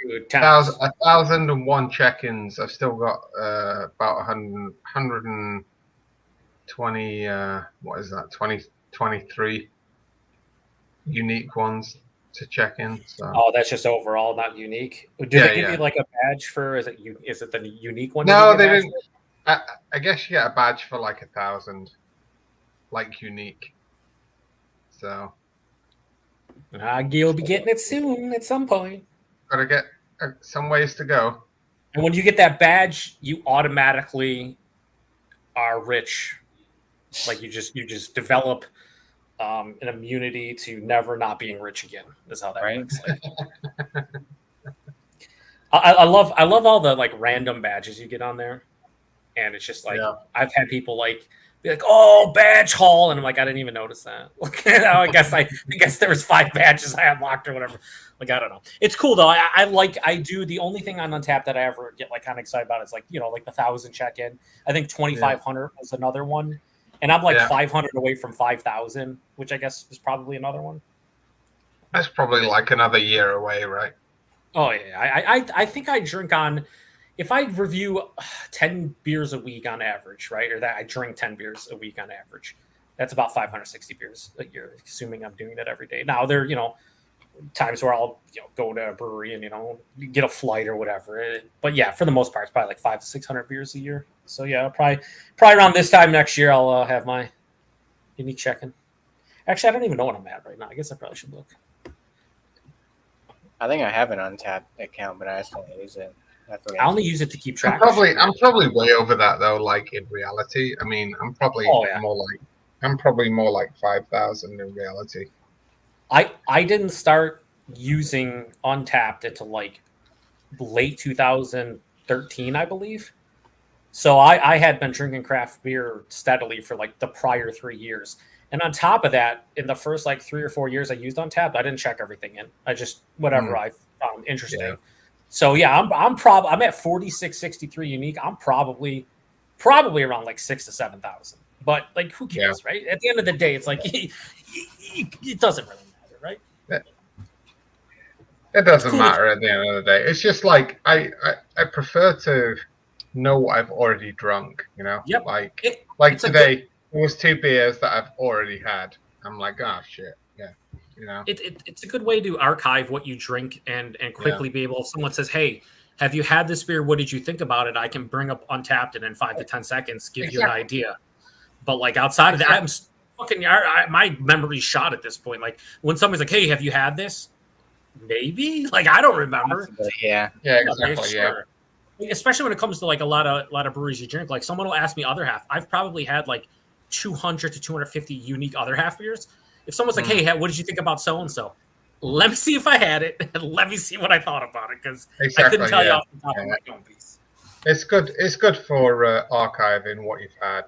good times. 1,001 check-ins. I've still got about 120. What is that? 23 unique ones to check in. So. Oh, that's just overall, not unique. Did they give you like a badge for? Is it the unique one? No, they didn't. I guess you get a badge for like 1,000, like unique. So. You'll be getting it soon at some point. Gotta get some ways to go. And when you get that badge, you automatically are rich. Like you just develop an immunity to never not being rich again. Is how that works. Like, I love all the like random badges you get on there, and it's just like I've had people be like, "Oh, badge haul," and I'm like, I didn't even notice that. I guess there was 5 badges I unlocked or whatever. Like I don't know. It's cool though. I do the only thing on Untapped that I ever get like kind of excited about is like the 1,000 check-in. I think 2,500 was another one, and I'm like 500 away from 5,000, which I guess is probably another one. That's probably like another year away, right? Oh yeah, I think I drink on. If I review 10 beers a week on average, right, or that I drink 10 beers a week on average, That's about 560 beers a year, assuming I'm doing it every day. Now there, times where I'll go to a brewery and get a flight or whatever. But yeah, for the most part, it's probably like 500 to 600 beers a year. So yeah, probably around this time next year, I'll have my unique check-in. Actually, I don't even know what I'm at right now. I guess I probably should look. I think I have an Untapped account, but I just don't use it. I only use it to keep track. I'm probably way over that though. Like in reality, I mean, I'm probably more like 5,000 in reality. I didn't start using Untapped until like late 2013, I believe. So I had been drinking craft beer steadily for like the prior 3 years. And on top of that, in the first like 3 or 4 years I used Untapped, I didn't check everything in. I just whatever I found interesting. Yeah. So yeah, I'm at 4663 unique. I'm probably around like 6,000 to 7,000. But like, who cares, right? At the end of the day, it's like it doesn't really matter, right? It doesn't matter at the end of the day. It's just like I prefer to know what I've already drunk. Yep. Like today, there was 2 beers that I've already had. I'm like, oh shit, yeah. It's a good way to archive what you drink and quickly be able. If someone says, "Hey, have you had this beer? What did you think about it?" I can bring up Untapped and in 5 to 10 seconds give you an idea. But like outside of that, I'm fucking my memory's shot at this point. Like when somebody's like, "Hey, have you had this?" Maybe like I don't remember. Yeah, exactly. Sure. Yeah. Especially when it comes to like a lot of breweries you drink. Like someone will ask me other half. I've probably had like 200 to 250 unique other half beers. If someone's like, "Hey, what did you think about so and so?" Let me see if I had it, and let me see what I thought about it because I couldn't tell you off the top of my own piece. It's good. It's good for archiving what you've had.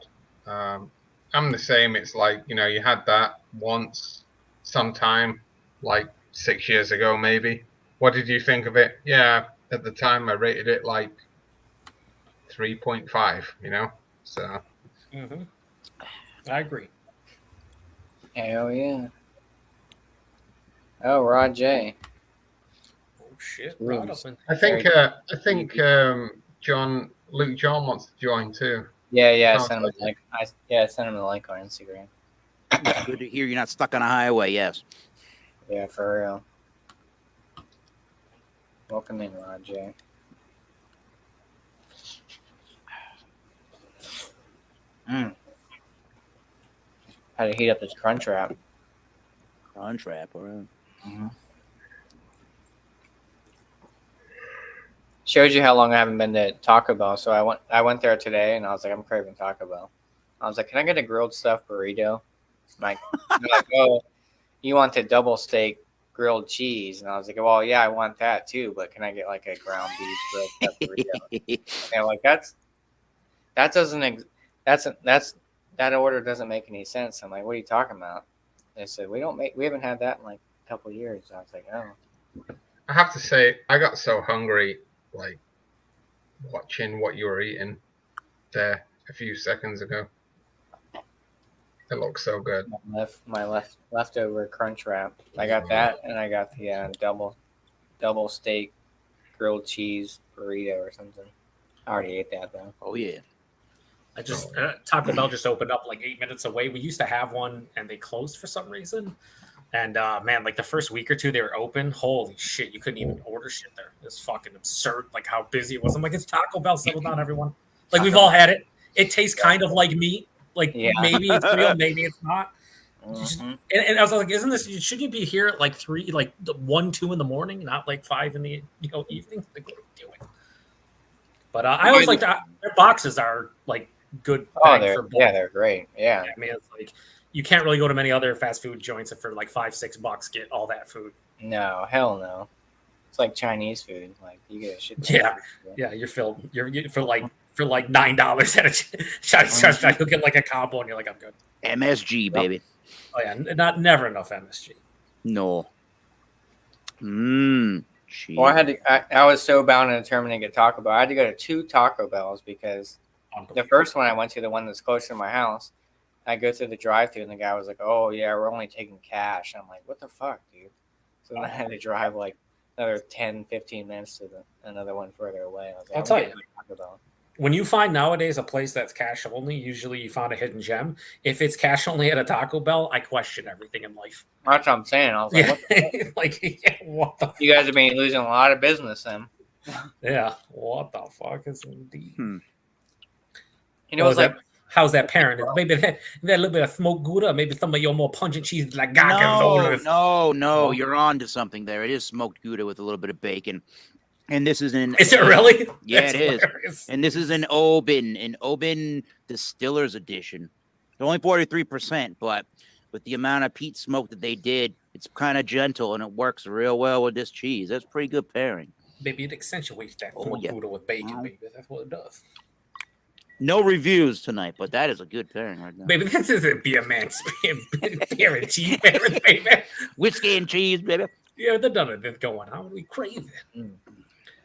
I'm the same. It's like you had that once, sometime, like 6 years ago, maybe. What did you think of it? Yeah, at the time I rated it like 3.5. So. I agree. Hell yeah. Oh, Rod J. Oh shit! I think Luke John wants to join too. Yeah. Send him a link. Send him the link on Instagram. Good to hear you're not stuck on a highway. Yes. Yeah, for real. Welcome in, Rod J. How to heat up this Crunchwrap. Crunchwrap, all right. Shows you how long I haven't been to Taco Bell. So I went there today, and I was like, I'm craving Taco Bell. I was like, can I get a grilled stuffed burrito? Like, oh, you want the double steak grilled cheese? And I was like, well, yeah, I want that too, but can I get like a ground beef grilled stuffed burrito? And they're like, that order doesn't make any sense. I'm like, what are you talking about? They said, we haven't had that in like a couple of years. I was like, oh. I have to say, I got so hungry, like watching what you were eating there a few seconds ago. It looks so good. My leftover Crunchwrap. I got that, and I got the double steak grilled cheese burrito or something. I already ate that though. Oh yeah. I just Taco Bell just opened up like 8 minutes away. We used to have one, and they closed for some reason. And man, like the first week or two they were open. Holy shit, you couldn't even order shit there. It was fucking absurd, like how busy it was. I'm like, it's Taco Bell. Settle down, everyone. Like we've all had it. It tastes kind of like meat. Like maybe it's real, maybe it's not. And I was like, isn't this? Should you be here at like 3, like 1, 2 in the morning, not like 5 in the evening? Like, what are you doing? But I always like that. Their boxes are like good. They're great. Yeah, I mean, it's like you can't really go to many other fast food joints and for like $5-6 get all that food. No, hell no. It's like Chinese food. Like you get a shit. Yeah, you're filled. You're for like $9 at a Chinese restaurant, you'll get like a combo, and you're like, I'm good. MSG, baby. Oh yeah, never enough MSG. No. Well, I was so bound and determined to get Taco Bell. I had to go to 2 Taco Bells because the first one I went to, the one that's closer to my house, I go through the drive-thru and the guy was like, "Oh yeah, we're only taking cash." I'm like, "What the fuck, dude?" So then I had to drive like another 10-15 minutes to another one further away. I was like, I'll tell you. Taco Bell. when you find nowadays a place that's cash only, usually you found a hidden gem. If it's cash only at a Taco Bell, I question everything in life. That's what I'm saying. I was like, Yeah, what the fuck? like yeah, what the You guys have been losing a lot of business then. yeah, what the fuck is indeed? You Oh, know, it's like how's that parent? Maybe that little bit of smoked Gouda, maybe some of your more pungent cheese like No, Gorgonzola. no, you're on to something there. It is smoked Gouda with a little bit of bacon. And this is an Is it really? Yeah, That's it is. hilarious. And this is an Oban Distillers Edition. It's only 43%, but with the amount of peat smoke that they did, it's kind of gentle and it works real well with this cheese. That's pretty good pairing. Maybe it accentuates that Oh, smoked yeah. Gouda with bacon, baby. That's what it does. No reviews tonight, but that is a good pairing right now. Baby, this isn't beer man's beer and cheese pairing, baby. Whiskey and cheese, baby. Yeah, they're done it going on. We crazy.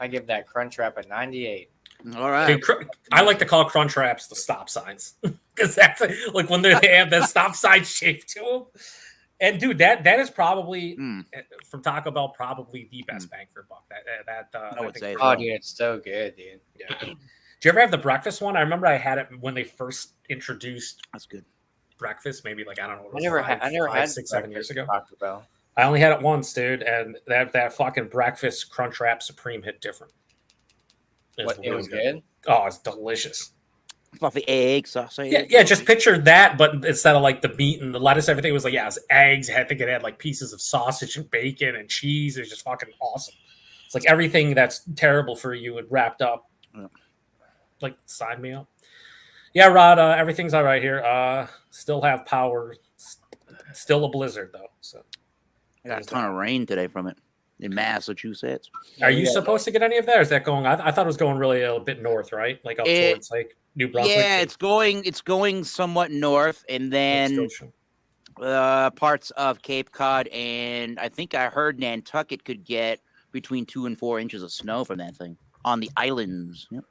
I give that Crunchwrap a 98. All right. I like to call crunch wraps the stop signs because that's like when they have that stop sign shape to them. And dude, that is probably from Taco Bell probably the best bang for buck. I would say Oh, dude, it's so good, dude. Yeah. Do you ever have the breakfast one? I remember I had it when they first introduced That's good. breakfast. Maybe like I don't know. What I it never was, had. I never five, had 6, 7 years ago. Taco Bell. I only had it once, dude, and that fucking breakfast crunch wrap supreme hit different. What, it was good. Oh, it's delicious. Fluffy egg, sausage. Yeah. Just picture that, but instead of like the meat and the lettuce, everything was like, yeah, it was eggs. I think it had like pieces of sausage and bacon and cheese. It was just fucking awesome. It's like everything that's terrible for you and wrapped up. Yeah. Like, sign me up. Yeah, Rod, everything's all right here. Still have power. Still a blizzard, though. So I got a ton of rain today from it in Massachusetts. are you supposed to get any of that? Or is that going? I thought it was going really a bit north, right? Like up towards like New Brunswick. Yeah, it's going somewhat north, and then parts of Cape Cod, and I think I heard Nantucket could get between 2 and 4 inches of snow from that thing on the islands. Yep.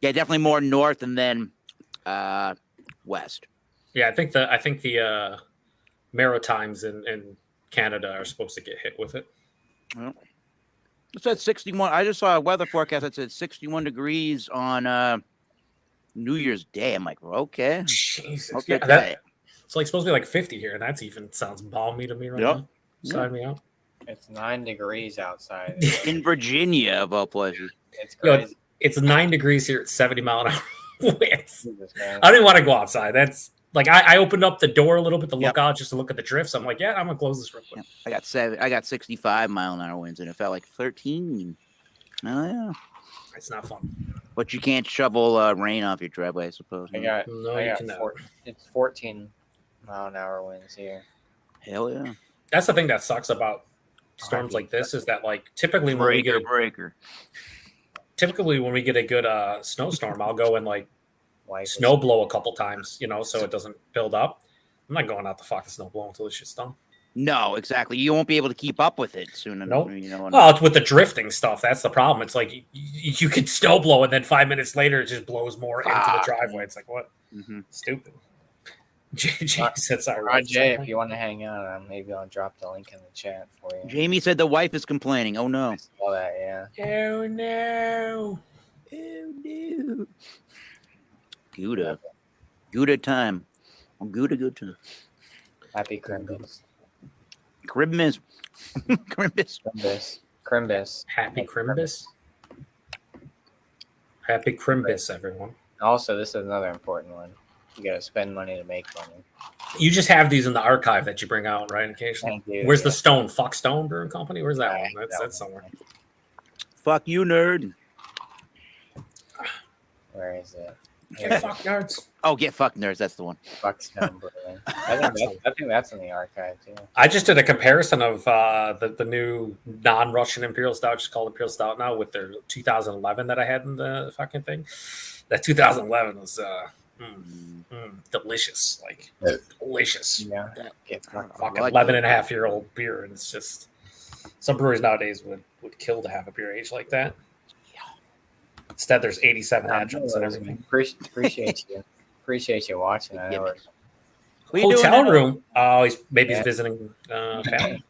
Yeah, definitely more north and then west. Yeah, I think the Maritimes in Canada are supposed to get hit with it. Well, it said 61. I just saw a weather forecast that said 61 degrees on New Year's Day. I'm like, okay. Jesus. Okay, Yeah, it's like supposed to be like 50 here, and that's even sounds balmy to me right Yep. now. Sign me up. It's 9 degrees outside. in Virginia, of all places. It's Yo, crazy. it's 9 degrees here at 70 mile an hour winds. Jesus, man. I didn't want to go outside. That's like I opened up the door a little bit to look out just to look at the drifts. I'm like, yeah, I'm gonna close this real quick. I got 65 mile an hour winds, and it felt like 13. Oh yeah, It's not fun. but you can't shovel rain off your driveway, I suppose. I got, No, I you got cannot. it's 14 mile an hour winds here. Hell yeah. That's the thing that sucks about storms like this is that like typically when we get breaker. a good snowstorm, I'll go and like Life is- snow blow a couple times, so it doesn't build up. I'm not going out to fucking snow blow until this shit's done. No, exactly. You won't be able to keep up with it soon. Nope. And Well, it's with the drifting stuff. That's the problem. It's like you could snow blow, and then 5 minutes later, it just blows more into the Fuck. driveway. It's like, what? Mhm. Stupid. James said sorry. Rod J, if you want to hang out, maybe I'll drop the link in the chat for you. Jamie said the wife is complaining. Oh no. All that, yeah. Oh, no. Oh no. Gouda time. Gouda good time. Happy Crimbus. Crimbus. Crimbus. Crimbus. Crimbus. Happy Crimbus. Happy Crimbus, everyone. Also, this is another important one. You got to spend money to make money. You just have these in the archive that you bring out, right? Occasionally. Thank you. Where's yeah. the Stone? Fuck Stone Brewing Company? Where's that Right, one? that That's one. somewhere. Fuck you, nerd. Where is it? Yeah, fuck nerds. Oh, get fucked, nerds. That's the one. Fuck Stone Brewing. I think that's in the archive too. I just did a comparison of the new non-Russian Imperial Stout, just called Imperial Stout now, with their 2011 that I had in the fucking thing. That 2011 was delicious, like delicious. Yeah. Get fucked. Fucking like 11 that. and a half year old beer, and it's just some breweries nowadays would kill to have a beer age like that. Instead, there's 87 adjuncts and everything. Appreciate you. Appreciate you watching. I know it's What you doing Hotel now? room. Oh, he's Yeah. visiting family.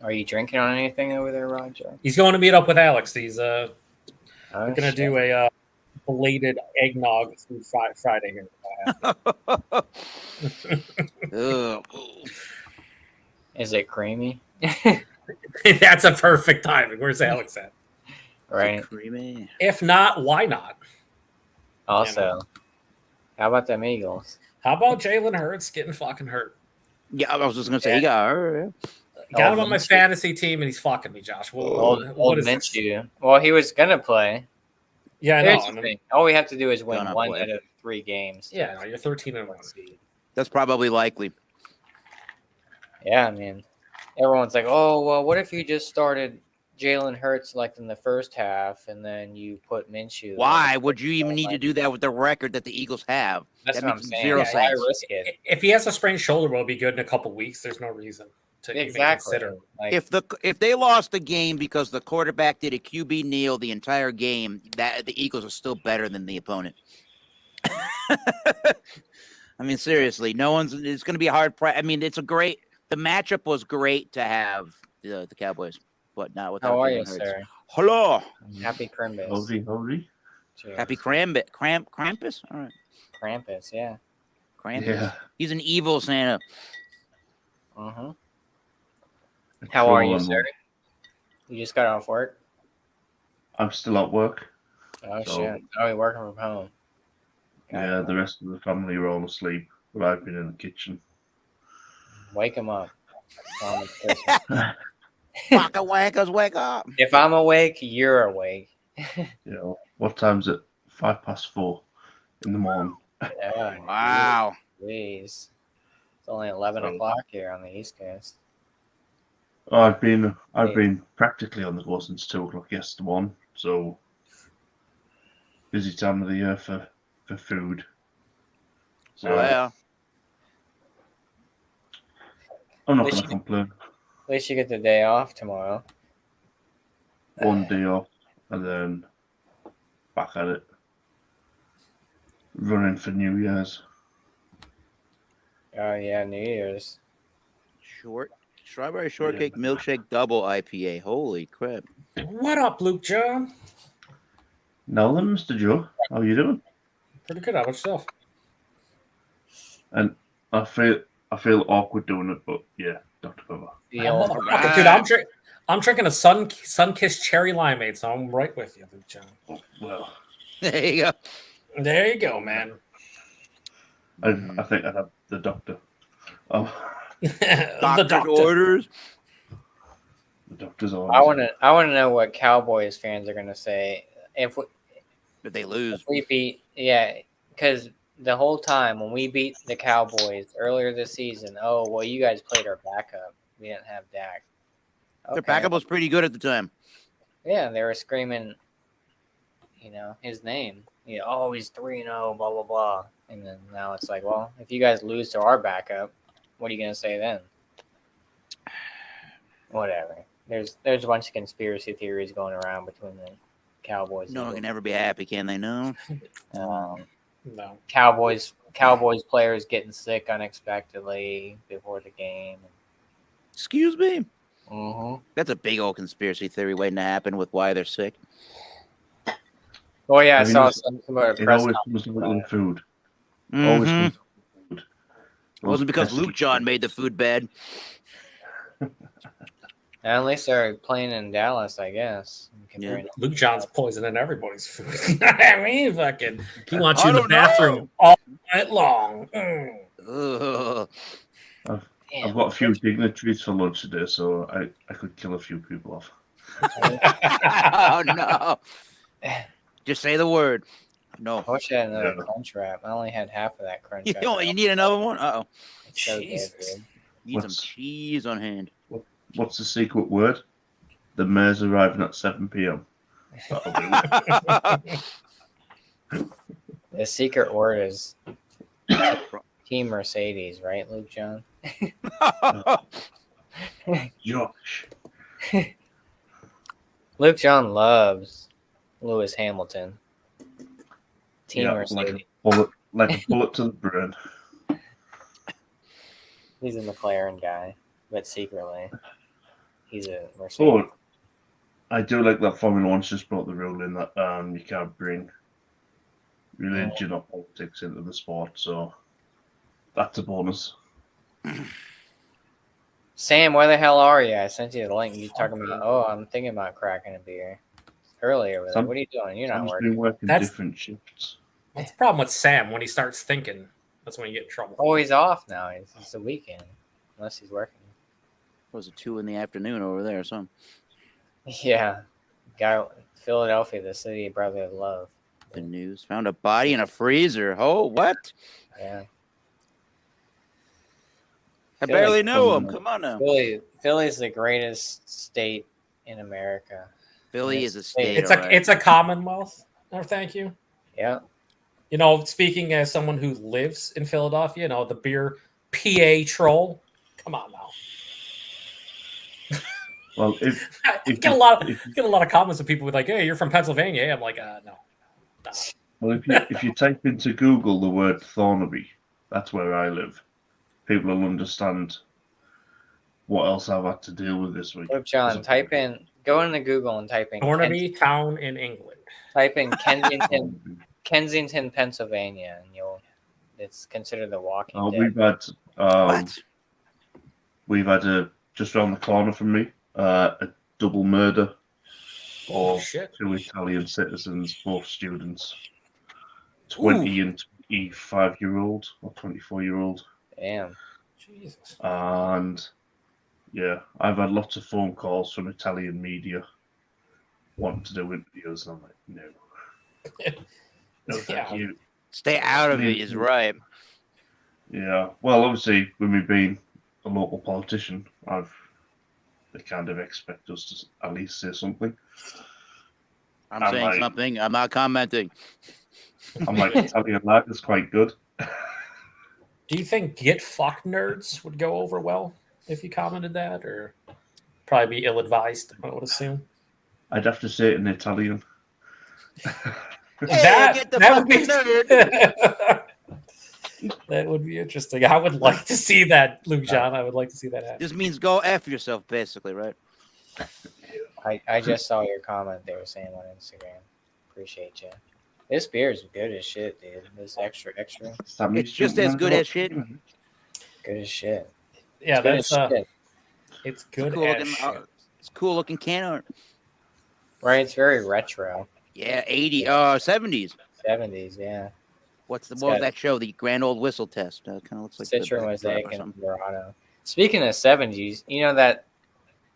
Are you drinking on anything over there, Roger? He's going to meet up with Alex. He's Oh, We're gonna shit. do a belated eggnog through Friday here. Ugh. Is it creamy? That's a perfect timing. Where's Alex at? Right. Creamy. If not, why not? Also, how about them Eagles? How about Jalen Hurts getting fucking hurt? Yeah, I was just gonna say he got her. Got him Old on my Minshew. fantasy team, and he's fucking me, Josh. Old What is this? Minshew. Well, he was gonna play. Yeah, I Here's know. the And then- thing. All we have to do is win Gonna one play. out of 3 games. yeah, no, you're 13-1. That's probably likely. Yeah, I mean, everyone's like, "Oh, well, what if you just started Jalen Hurts like in the first half, and then you put Minshew?" Why would you even need to do that with the record that the Eagles have? That's That what I'm makes saying. zero Why sense. risk it? If he has a sprained shoulder, will be good in a couple weeks. There's no reason to even Exactly. consider. Like, If they lost the game because the quarterback did a QB kneel the entire game, that the Eagles are still better than the opponent. I mean, seriously, no one's. It's going to be a hard. I mean, it's a great. The matchup was great to have the Cowboys, but not without. how are Jalen you, Hurts. sir? Hello, Happy Crimbus. Howdy. Cheers. happy Krampus. All right, Krampus. Yeah. Krampus. Yeah. He's an evil Santa. Mm-hmm. How are you, Trolling sir? one. You just got off work? I'm still at work. Oh So- shit! Oh, you're working from home. Got Yeah, it. the rest of the family are all asleep, but I've been in the kitchen. Wake them up. Tell 'em it's Christmas. Waka wankers, wake up. If I'm awake, you're awake. You know, what time's it? 4:05 in the morning. Yeah, Wow. please. It's only 11 So- o'clock here on the East Coast. Oh, I've been practically on the go since 2 o'clock yesterday morning. So busy time of the year for food. So Well, I'm not Wish going you- to complain. At least you get the day off tomorrow. One day off and then back at it. Running for New Year's. Oh yeah, New Year's. strawberry shortcake milkshake double IPA. Holy crap! What up, Luke John? Now then, Mr. Joe, how you doing? Pretty good. How about yourself? And I feel awkward doing it, but yeah, Dr. Pepper. The old, Motherfucker, dude, I'm drinking a sun-kissed cherry limeade, so I'm right with you, Luke John. Oh, well, There you go. There you go, man. I think I'd have the doctor. Oh, the Doctor's doctor. orders. the doctor's orders. I want to know what Cowboys fans are gonna say if But they lose. we beat. Yeah, because the whole time when we beat the Cowboys earlier this season, oh well, you guys played our backup. We didn't have Dak. Their backup was pretty good at the time. Yeah, they were screaming, his name. Oh, he's 3-0, blah blah blah. And then now it's like, well, if you guys lose to our backup, what are you gonna say then? Whatever. There's a bunch of conspiracy theories going around between the Cowboys. No one and can ever be happy, can they? No. No. Cowboys players getting sick unexpectedly before the game. Excuse me. Mm-hmm. That's a big old conspiracy theory waiting to happen with why they're sick. Oh yeah, I Have you saw noticed- some about a It press always conference. comes down to food. Always Mhm. comes down to food. It wasn't because Those Luke John made the food bad. At least they're playing in Dallas, I guess. Yeah. Luke John's poisoning everybody's food. I mean, fucking, he wants you I in the don't bathroom know. all night long. Mm. Ugh. Damn. I've got a few dignitaries for lunch today, so I could kill a few people off. Oh no! Just say the word. No. I wish I had another Yeah. crunch wrap. I only had half of that crunch You, wrap. you need another one? Uh oh. It's so good, Jesus. dude. Need some What's- cheese on hand. What's the secret word? The mayor's arriving at 7 p.m. The secret word is Team Mercedes, right, Luke John? Josh. Luke John loves Lewis Hamilton. Team Yeah, Mercedes. like a bullet to the brain. He's a McLaren guy, but secretly, he's a Mercedes. Oh, I do like that Formula One's just brought the rule in that you can't bring religion or politics into the sport, so that's a bonus. Sam, where the hell are you? I sent you the link. You talking about? Oh, I'm thinking about cracking a beer. Earlier, with Sam- what are you doing? You're not Sam's working. been working That's- different shifts. That's the problem with Sam. When he starts thinking, that's when you get in trouble. Oh, he's off now. It's the weekend, unless he's working. It was 2 in the afternoon over there, so Yeah, guy, Philadelphia, the city of brotherly love. the news found a body in a freezer. Oh, what? Yeah, I Feel barely like- know him. Come on now. Philly's the greatest state in America. Philly Yes. is a state. It's all a right. it's a commonwealth. Oh, thank you. Yeah, You know, speaking as someone who lives in Philadelphia, you know, the beer PA troll. Come on now. Well, if Get a lot of comments of people with like, "Hey, you're from Pennsylvania." I'm like, no. if you type into Google the word Thornaby, that's where I live. People will understand what else I've had to deal with this week. Look, John, go into Google and type in Thornaby town in England. type in Kensington, Pennsylvania, and it's considered the Walking Oh, Dead. What? we've had just around the corner from me a double murder Oh of shit! 2 Italian citizens, both students, 20 and 25-year-old or 24-year-old. Damn. Jesus. And yeah, I've had lots of phone calls from Italian media wanting to do interviews, and I'm like, no, no, thank Yeah. you. Stay out of it is right. Yeah, well, obviously, with me being a local politician, they kind of expect us to at least say something. I'm I'm saying like- something. I'm not commenting. I'm like, Italian lager's quite good. Do you think "get fucked nerds" would go over well if you commented that, or probably be ill-advised? I would assume. I'd have to say it in Italian. Hey, get the would be fucking that would be interesting. I would like to see that, Luke John. I would like to see that happen. This means go F yourself, basically, right? I just saw your comment they were saying on Instagram. Appreciate you. This beer is good as shit, dude. This extra. It's just as good as shit. Good as shit. Yeah, Good that's as shit. it's good Cool as looking, shit. it's cool looking can art. Right, it's very retro. Yeah, 70s. 70s, yeah. What was got- that show? The Grand Old Whistle Test. Kind of looks like Citron the- Mosaic or and something. Dorado. Speaking of 70s, you know that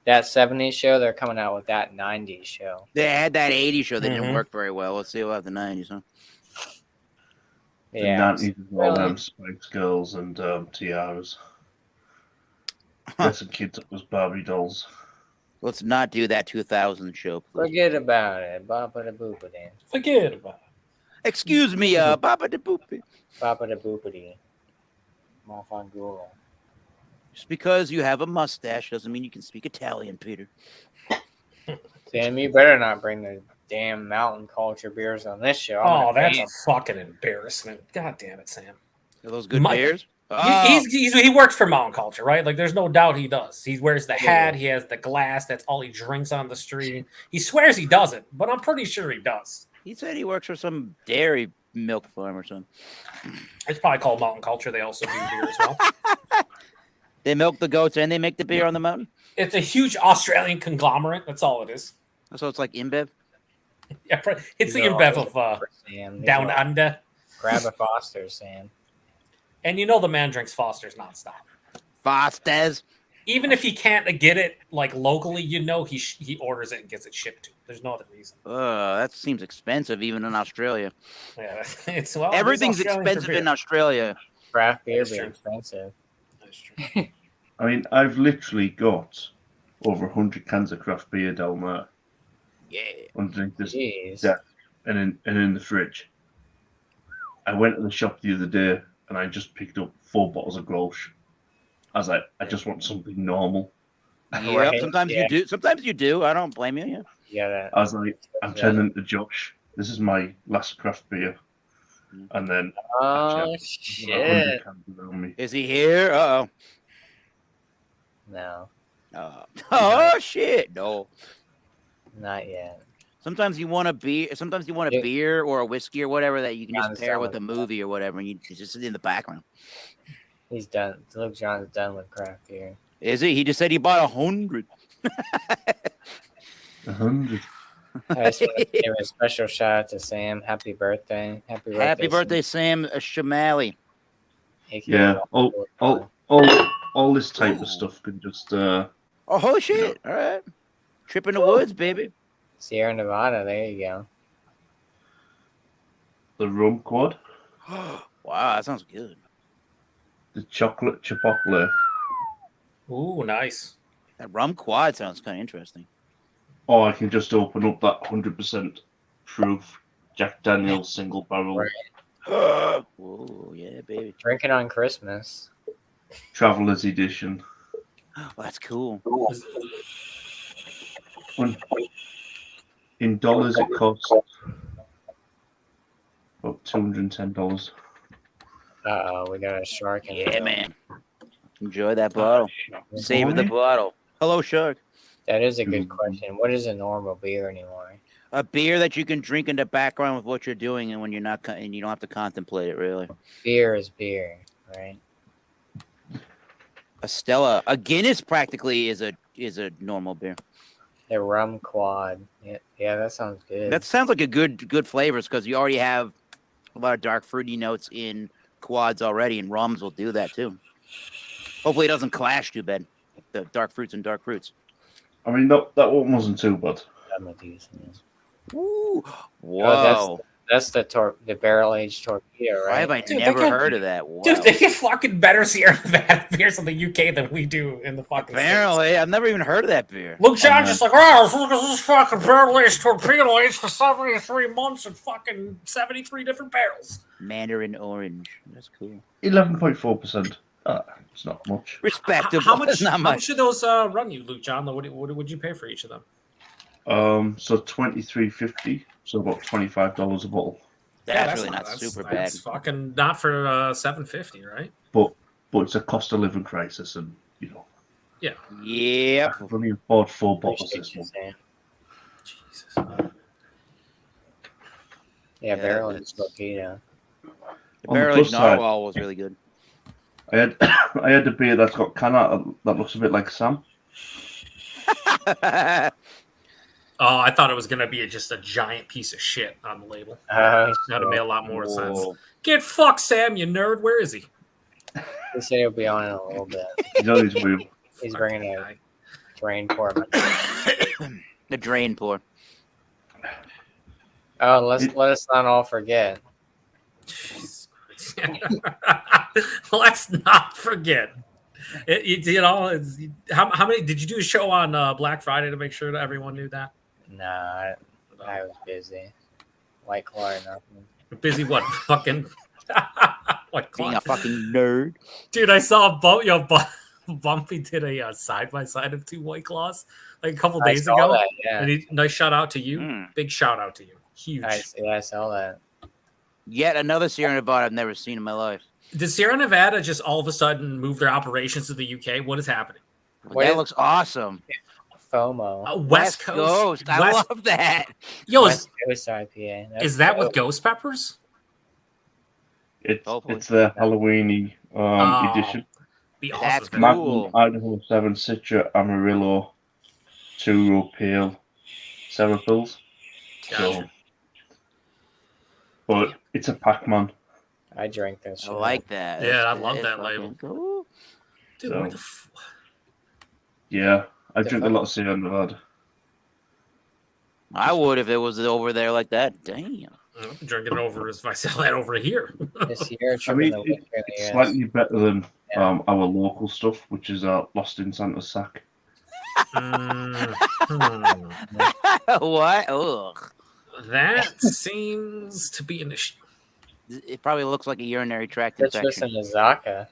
70s show, they're coming out with that 90s show. They had that 80s show that didn't Mhm. work very well. Let's see about the 90s, huh? The Yeah. 90s is all Really? them Spice Girls and tiaras. There's some kids that was Barbie dolls. Let's not do that 2000 show, please. Forget about it. Boppa da boopity. Forget about it. Excuse me, Baba de Boopy. Boppa da boopity. I'm off on Google. Just because you have a mustache doesn't mean you can speak Italian, Peter. Sam, you better not bring the damn mountain culture beers on this show. I'm Oh, gonna that's ban a fucking embarrassment. God damn it, Sam. Are those good Mike- beers? He works for Mountain Culture, right? Like, there's no doubt he does. He wears the hat. He has the glass. That's all he drinks on the street. He swears he doesn't, but I'm pretty sure he does. He said he works for some dairy milk farm or something. It's probably called Mountain Culture. They also do beer as well. They milk the goats and they make the beer on the mountain. It's a huge Australian conglomerate. That's all it is. So it's like InBev. Yeah, it's the These are InBev all of for Sam. These Down are all- Under. Grab a Foster, Sam. And you know the man drinks Foster's nonstop. Fostes. Even if he can't get it like locally, you know he orders it and gets it shipped to. There's no other reason. That seems expensive even in Australia. Yeah, it's well. Everything's there's Australian for expensive in beer. Australia. Craft beer That's be true. expensive. That's true. I mean, I've literally got over 100 cans of craft beer down there Yeah. underneath this Jeez. Yeah. and in the fridge. I went to the shop the other day and I just picked up 4 bottles of Grolsch. I was like, I just want something normal. Yep. Right, Sometimes yeah. you do. Sometimes you do. I don't blame you. Yeah. You gotta. I was like, I'm Yeah. turning to Josh. This is my last craft beer. And then Oh, I've got 100 shit. cans around me. Is he here? No. Oh shit. No. Not yet. Sometimes you want a beer. Sometimes you want a Yeah. beer or a whiskey or whatever that you can just John's pair done with with a movie or whatever, and you it's just in the background. He's done. Luke John's done with craft beer. Is he? He just said he bought 100. 100. I just want to give a special shout out to Sam. Happy birthday. Happy birthday, Sam Shamali. Yeah, all this type of stuff can just Oh, holy shit! All right, trip in the woods, baby. Sierra Nevada. There you go. the rum quad, Wow, that sounds good. the chocolate chipotle. Ooh, nice. That rum quad sounds kind of interesting. Or I can just open up that 100% proof Jack Daniel's single barrel Right. Oh yeah, baby. Drink it on Christmas. Traveler's edition. Oh, that's cool. In dollars, it costs about $210. We got a shark in Yeah, the man. Enjoy that bottle. Savor the bottle. Hello, shark. That is a good question. What is a normal beer anymore? A beer that you can drink in the background with what you're doing, and when you're not, and you don't have to contemplate it really. Beer is beer, right? A Stella, a Guinness practically is a normal beer. The rum quad. Yeah, that sounds good. That sounds like a good flavors because you already have a lot of dark fruity notes in quads already, and rums will do that too. Hopefully, it doesn't clash too bad. The dark fruits and dark fruits. I mean, that one wasn't too bad. I'm a decent. Ooh, whoa! That's the barrel aged torpedo, Why right? have I Dude, never they got- heard of that? Wow. Dude, they get fucking better Sierra Nevada beers in the UK than we do in the fucking States. Apparently, I've never even heard of that beer. Luke John's just like, oh, look at this fucking barrel-aged torpedo aged for 73 months and fucking 73 different barrels. Mandarin orange. That's cool. 11.4%. It's not much. Respectable. How much? Not How much. much do those run you, Luke John? What would you pay for each of them? So $23.50, so about $25 a bottle. That's really not super bad. That's fucking not for $7.50, right? But it's a cost of living crisis, and you know, Yeah. Yeah. I can only afford 4 bottles this month. Jesus. Yeah, barrel aged torpedo. The On the barrel plus aged side- narwhal was really good. I had I had a beer that's got can art that looks a bit like Sam. Oh, I thought it was gonna be just a giant piece of shit on the label. Oh, That'd have made a lot more sense. Whoa. Get fucked, Sam, you nerd. Where is he? he said he'll be on in a little bit. He's on his wheel. He's Fucking bringing a guy. drain pour. The drain pour. Oh, let us not all forget. Jesus Christ. Let's not forget. How many did you do a show on Black Friday to make sure that everyone knew that? Nah, I was busy. White Claw or nothing. Busy what? Fucking what? Being Claw? a fucking nerd. Dude, I saw Bumpy did a side by side of 2 White Claws like a couple I days saw ago. that, yeah. And nice shout out to you. Hmm. Big shout out to you. Huge. I saw that. Yet another Sierra Nevada I've never seen in my life. Did Sierra Nevada just all of a sudden move their operations to the UK? What is happening? What That is- looks awesome. FOMO. West Coast. I West- love that. Yo, West Coast IPA. That's is that with dope. Ghost Peppers? Hopefully. It's the Halloweeny Oh, edition. Be That's awesome. cool. Magnum, Idaho 7, Citra, Amarillo, 2 Pale, Serapils. So, but it's a Pac-Man. I drank this. I shit. like that. Yeah, I That's love good. that Fucking label. cool. Dude, So- where the f- Yeah, I The drink a fuck? lot of Sierra Nevada. I would if it was over there like that. Damn. I'm drinking it over if I sell that over here. This year, I mean, it's it's slightly better than Yeah. our local stuff, which is Lost in Santa's Sack. What? Ugh. That seems to be an issue. It probably looks like a urinary tract That's just infection. an Azaka.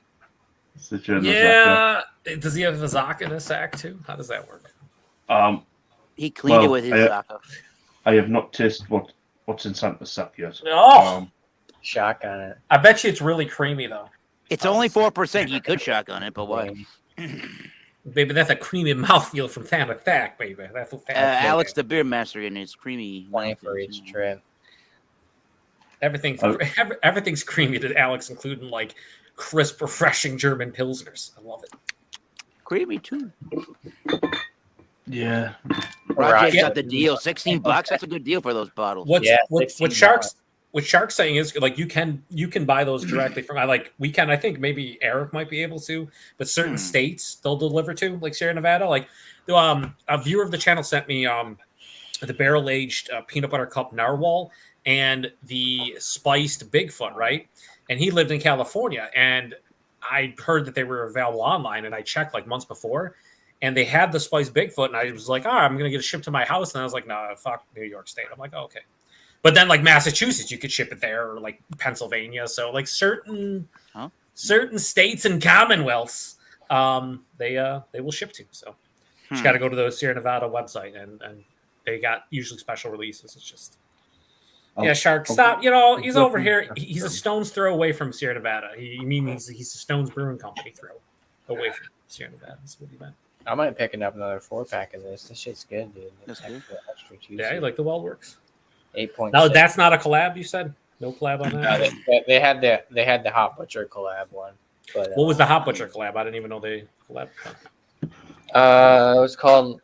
It's the German Yeah. Does he have a Zaka in his sack too? How does that work? Sack. He cleaned it Well, with his I- Zaka. I have not tasted what's in Santa's Sack yet. Oh, Shotgun it. I bet you it's really creamy though. It's only 4%. You could shotgun it, but what? Baby, that's a creamy mouthfeel from Town Attack, baby. That's what Alex the Beer Master and his creamy. 20 for each trip. Everything's everything's creamy to Alex, including like crisp, refreshing German pilsners. I love it. Creamy too. Yeah. Roger's got the deal. $16. That's a good deal for those bottles. What Shark's saying is like you can buy those directly from I think maybe Eric might be able to, but certain states they'll deliver to, like Sierra Nevada. Like a viewer of the channel sent me the barrel aged peanut butter cup narwhal and the spiced Bigfoot, right? And he lived in California, and I heard that they were available online, and I checked like months before, and they had the spiced Bigfoot, and I was like, I'm gonna get it shipped to my house, and I was like, no, fuck New York State. I'm like, okay. But then, like Massachusetts, you could ship it there, or like Pennsylvania. So, like certain states and commonwealths, they will ship to. So, you just got to go to the Sierra Nevada website, and they got usually special releases. It's just, Shark, stop. He's over here. He's a stone's throw away from Sierra Nevada. He means he's a Stone's Brewing Company throw away from Sierra Nevada. That's what he meant. I might picking up another 4-pack of this. This shit's good, dude. That's good. Extra juicy. Yeah, you like the Well Works. 8.6. No, that's not a collab. You said no collab on that. No, they had the Hot Butcher collab one. But, what was the Hot Butcher collab? I didn't even know they collab. It was called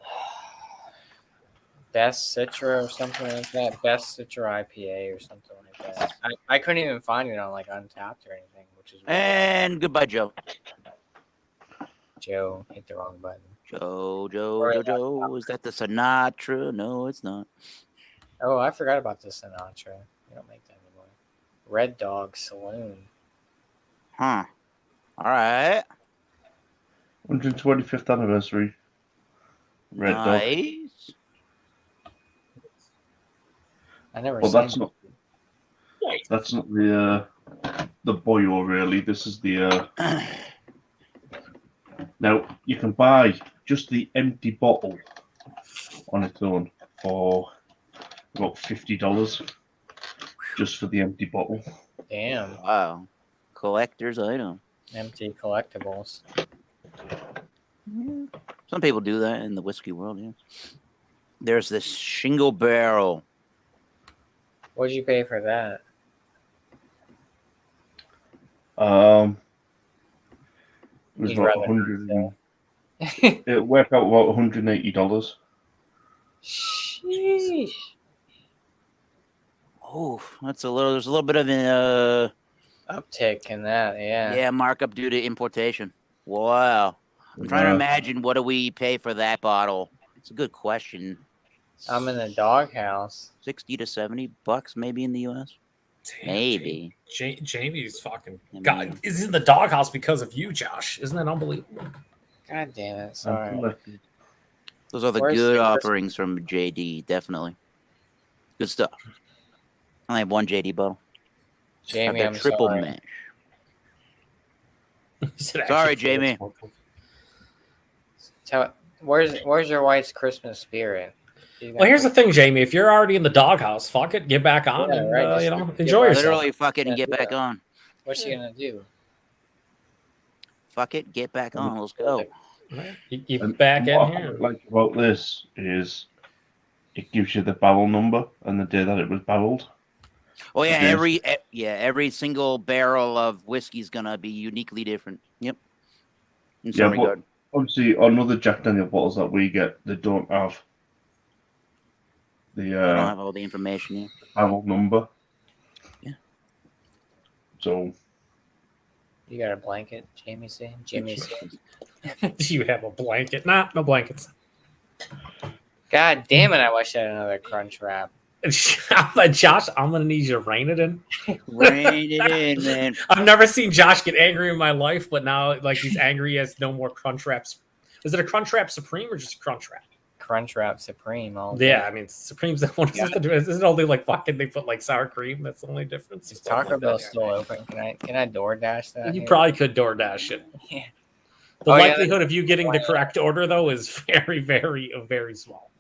Best Citra or something like that. Best Citra IPA or something like that. I couldn't even find it on like Untapped or anything, which is weird. And goodbye, Joe. Joe hit the wrong button. Joe. Is that the Sinatra? No, it's not. Oh, I forgot about the Sinatra. We don't make that anymore. Red Dog Saloon. Huh. All right. 125th anniversary. Red Dog. Nice. I never. Well, that's not the Boyo really. This is the. Now you can buy just the empty bottle on its own for about $50, just for the empty bottle. Damn. Wow. Collector's item. Empty collectibles. Yeah. Some people do that in the whiskey world, yeah. There's this Shingle Barrel. What'd you pay for that? It was about 100. It worked out about $180. Sheesh. Oh, there's a little bit of an uptick in that, yeah. Yeah, markup due to importation. Wow. I'm trying to imagine what do we pay for that bottle. It's a good question. I'm in the doghouse. $60 to $70 maybe in the US. Damn, maybe. Jamie's fucking God is in the doghouse because of you, Josh. Isn't that unbelievable? God damn it! Sorry. Those are the good offerings from JD. Definitely good stuff. I only have one JD bottle. Jamie, I'm triple sorry. mash. Sorry, Jamie. Where's your wife's Christmas spirit? Well, here's the thing, Jamie. If you're already in the doghouse, fuck it, get back on and enjoy yourself. Literally, fuck it and get back on. What's she gonna do? Fuck it, get back on. Let's go. You back in here. What I like about this is it gives you the barrel number and the day that it was barreled. Oh yeah, every single barrel of whiskey is gonna be uniquely different. Yep. In some regard. Obviously, on other Jack Daniel bottles that we get, they don't have the I don't have all the information yet. barrel number. Yeah. So. You got a blanket, Jamie said? Jamie said. Do you have a blanket? Nah, no blankets. God damn it, I wish I had another Crunch Wrap. Josh, I'm going to need you to rein it in. Rein it in, man. I've never seen Josh get angry in my life, but now like he's angry he has no more Crunch Wraps. Is it a Crunch Wrap Supreme or just a Crunch Wrap? Crunch Wrap Supreme. Yeah, I mean, Supreme's the one. Is it only like fucking they put like sour cream? That's the only difference. Is Taco Bell still open? Can I DoorDash that? You probably could DoorDash it. Yeah. The likelihood of you getting the correct order though is very, very, very small.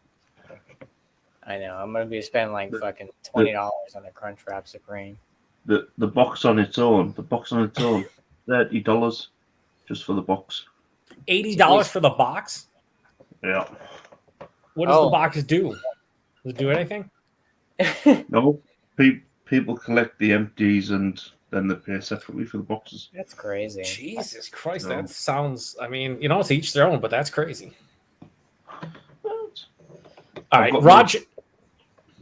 I know. I'm gonna be spending like fucking $20 on a Crunch Wrap Supreme. The box on its own, $30, just for the box. $80 for the box. Yeah. What does the Oh. box do? Does it do anything? No, people collect the empties and then they pay separately for the boxes. That's crazy. Jesus Christ, No. that sounds. I mean, it's each their own, but that's crazy. All right, got Roger.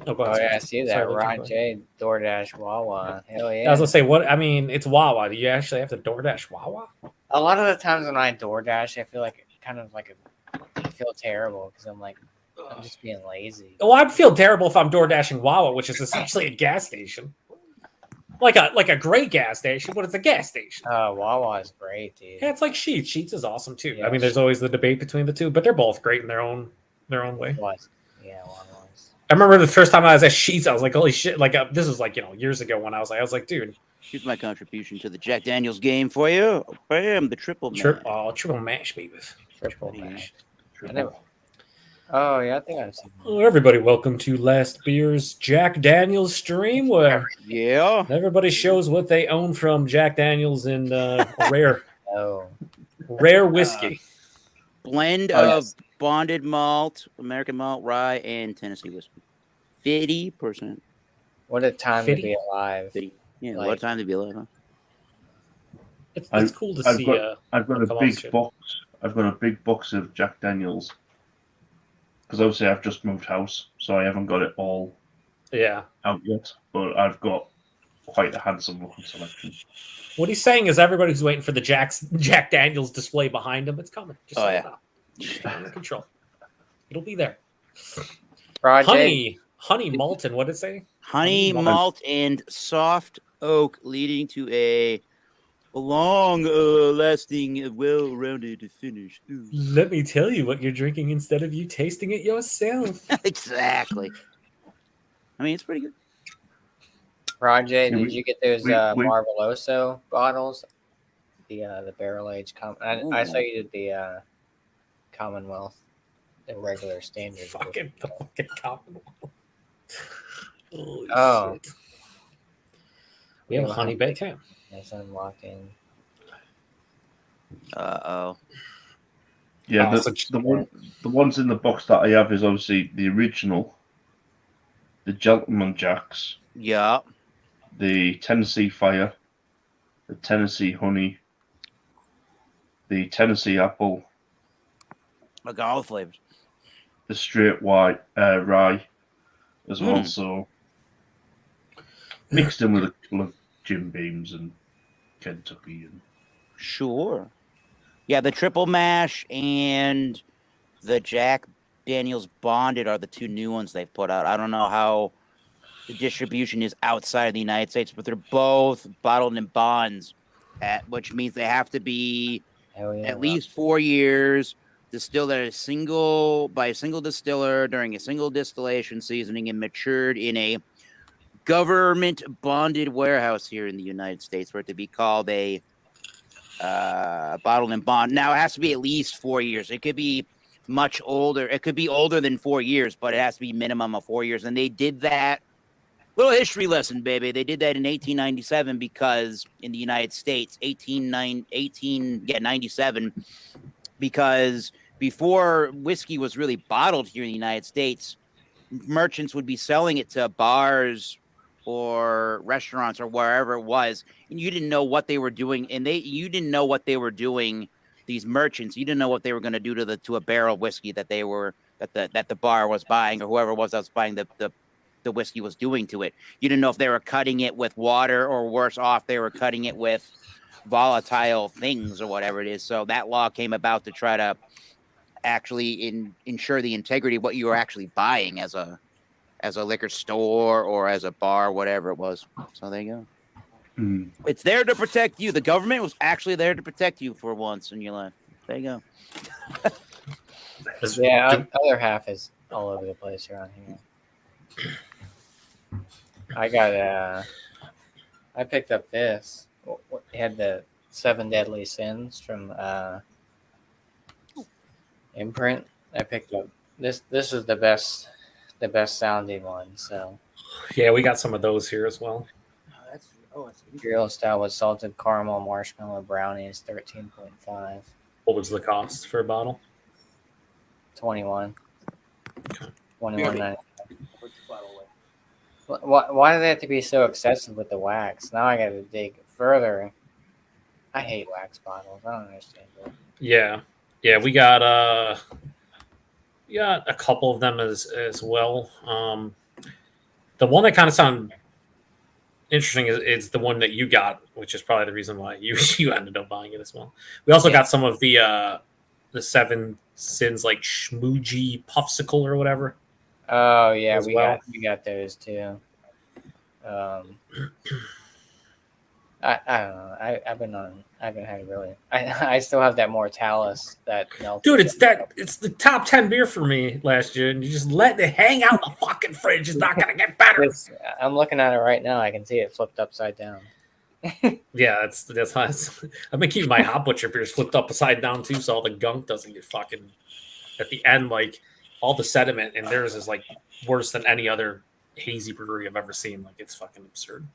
Oh, go Oh ahead. yeah, I see that. Sorry, Luke, Rod go ahead. J, DoorDash, Wawa. Hell yeah. I was gonna say, what? I mean, it's Wawa. Do you actually have to DoorDash Wawa? A lot of the times when I DoorDash, I feel like I feel terrible because I'm like, I'm just being lazy. Well, I'd feel terrible if I'm DoorDashing Wawa, which is essentially a gas station, like a great gas station, but it's a gas station. Wawa is great, dude. Yeah, it's like Sheets. Sheets is awesome too. Yeah, I mean, there's always the debate between the two, but they're both great in their own way. Was. Yeah, Wawa's. I remember the first time I was at Sheets, I was like, holy shit! Like this was like years ago when I was like, dude, Here's my contribution to the Jack Daniels game for you. Bam, the triple mash. triple mash, baby. Triple mash. I never. Oh yeah, I think I've seen that. Hello, everybody. Welcome to Last Beer's Jack Daniels stream, where everybody shows what they own from Jack Daniels and rare whiskey. Blend of bonded malt, American malt, rye, and Tennessee whiskey. 50%. What a time 50? to be alive. 50. Yeah, Like- what a time to be alive, huh? It's cool to see. I've got a big box. I've got a big box of Jack Daniels because obviously I've just moved house, so I haven't got it all out yet. But I've got quite a handsome looking selection. What he's saying is everybody who's waiting for the Jack Daniels display behind him, it's coming. Just under control. It'll be there. Project. Honey malt and what did it say? Honey, malt, and soft oak, leading to a long, lasting, well-rounded finish. Ooh. Let me tell you what you're drinking instead of you tasting it yourself. Exactly. I mean, it's pretty good. Rajay, did you get those Marveloso bottles? The barrel aged. I saw you did the Commonwealth, the regular standard. Fucking Commonwealth. Holy shit. We have a honey baked ham. It's unlocking. Uh-oh. Yeah, the ones in the box that I have is obviously the original, the Gentleman Jacks. Yeah. The Tennessee Fire, the Tennessee Honey, the Tennessee Apple. I got all the flavors. The Straight White Rye as well. So mixed in with a couple of Jim Beams and Kentucky. Sure. Yeah, the triple mash and the Jack Daniels Bonded are the two new ones they've put out. I don't know how the distribution is outside of the United States, but they're both bottled in bonds, which means they have to be at least 4 years, distilled by a single distiller during a single distillation seasoning, and matured in a government bonded warehouse here in the United States for it to be called a bottled in bond. Now it has to be at least 4 years. It could be much older. It could be older than 4 years, but it has to be minimum of 4 years. And they did that. Little history lesson, baby. They did that in 1897 because in the United States, 1897, because before whiskey was really bottled here in the United States, merchants would be selling it to bars or restaurants or wherever it was, and you didn't know what they were doing, and you didn't know what they were doing. These merchants, you didn't know what they were going to do to a barrel of whiskey that the bar was buying, or whoever it was that was buying the whiskey was doing to it. You didn't know if they were cutting it with water, or worse off, they were cutting it with volatile things or whatever it is. So that law came about to try to actually ensure the integrity of what you were actually buying as a liquor store or as a bar, whatever it was. So there you go. It's there to protect you. The government was actually there to protect you for once in your life. There you go. Yeah, other half is all over the place around here. I picked up this. It had the 7 Deadly Sins from Imprint. I picked up this. This is the best sounding one. So yeah, we got some of those here as well. Imperial style with salted caramel, marshmallow brownies, 13.5. What was the cost for a bottle? 21. Okay. 21.99. Why do they have to be so excessive with the wax? Now I got to dig further. I hate wax bottles. I don't understand it. Yeah, we got a couple of them as well. The one that kind of sounded interesting is the one that you got, which is probably the reason why you ended up buying it as well. We also got some of the Seven Sins like Schmoogy Puffsicle or whatever. Oh yeah, we got those too. I don't know. I've been having really. I still have that Mortalis that melted. Dude, it's the top 10 beer for me last year, and you just let it hang out in the fucking fridge. It's not gonna get better. I'm looking at it right now. I can see it flipped upside down. Yeah, that's how I've been keeping my Hot Butcher beers flipped upside down too, so all the gunk doesn't get fucking at the end. Like all the sediment in theirs is like worse than any other hazy brewery I've ever seen. Like it's fucking absurd.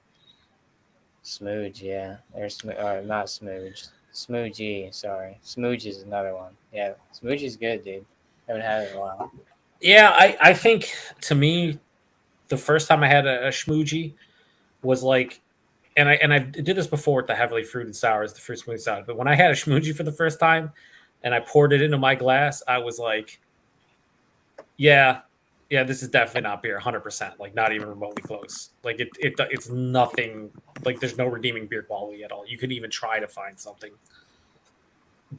Smooge, yeah. There's not Smooge. Smoogie, sorry. Smooge is another one. Yeah, Smooge is good, dude. Haven't had it in a while. Yeah, I think to me, the first time I had a Schmoogie was like, and I did this before with the heavily fruited sours, the fruit smoothie sour. But when I had a Schmoogie for the first time, and I poured it into my glass, I was like, yeah, this is definitely not beer, 100%. Like not even remotely close. Like it's nothing. Like there's no redeeming beer quality at all. You could even try to find something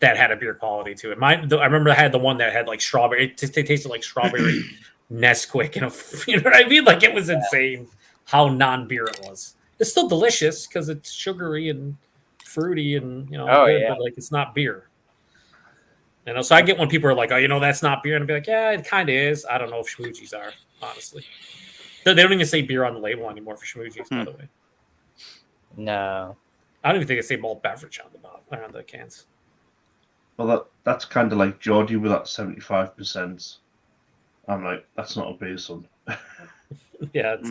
that had a beer quality to it. I remember I had the one that had like strawberry. It tasted like strawberry Nesquik, you know what I mean? Like it was insane how non-beer it was. It's still delicious because it's sugary and fruity and good, but like it's not beer. You know, so I get when people are like, "Oh, that's not beer," and I'd be like, "Yeah, it kind of is." I don't know if Schmoogies are, honestly. They don't even say beer on the label anymore for Schmoogies, by the way. No, I don't even think they say malt beverage on the bottom or on the cans. Well, that's kind of like Geordie with that 75%. I'm like, that's not a beer, son. Yeah, it's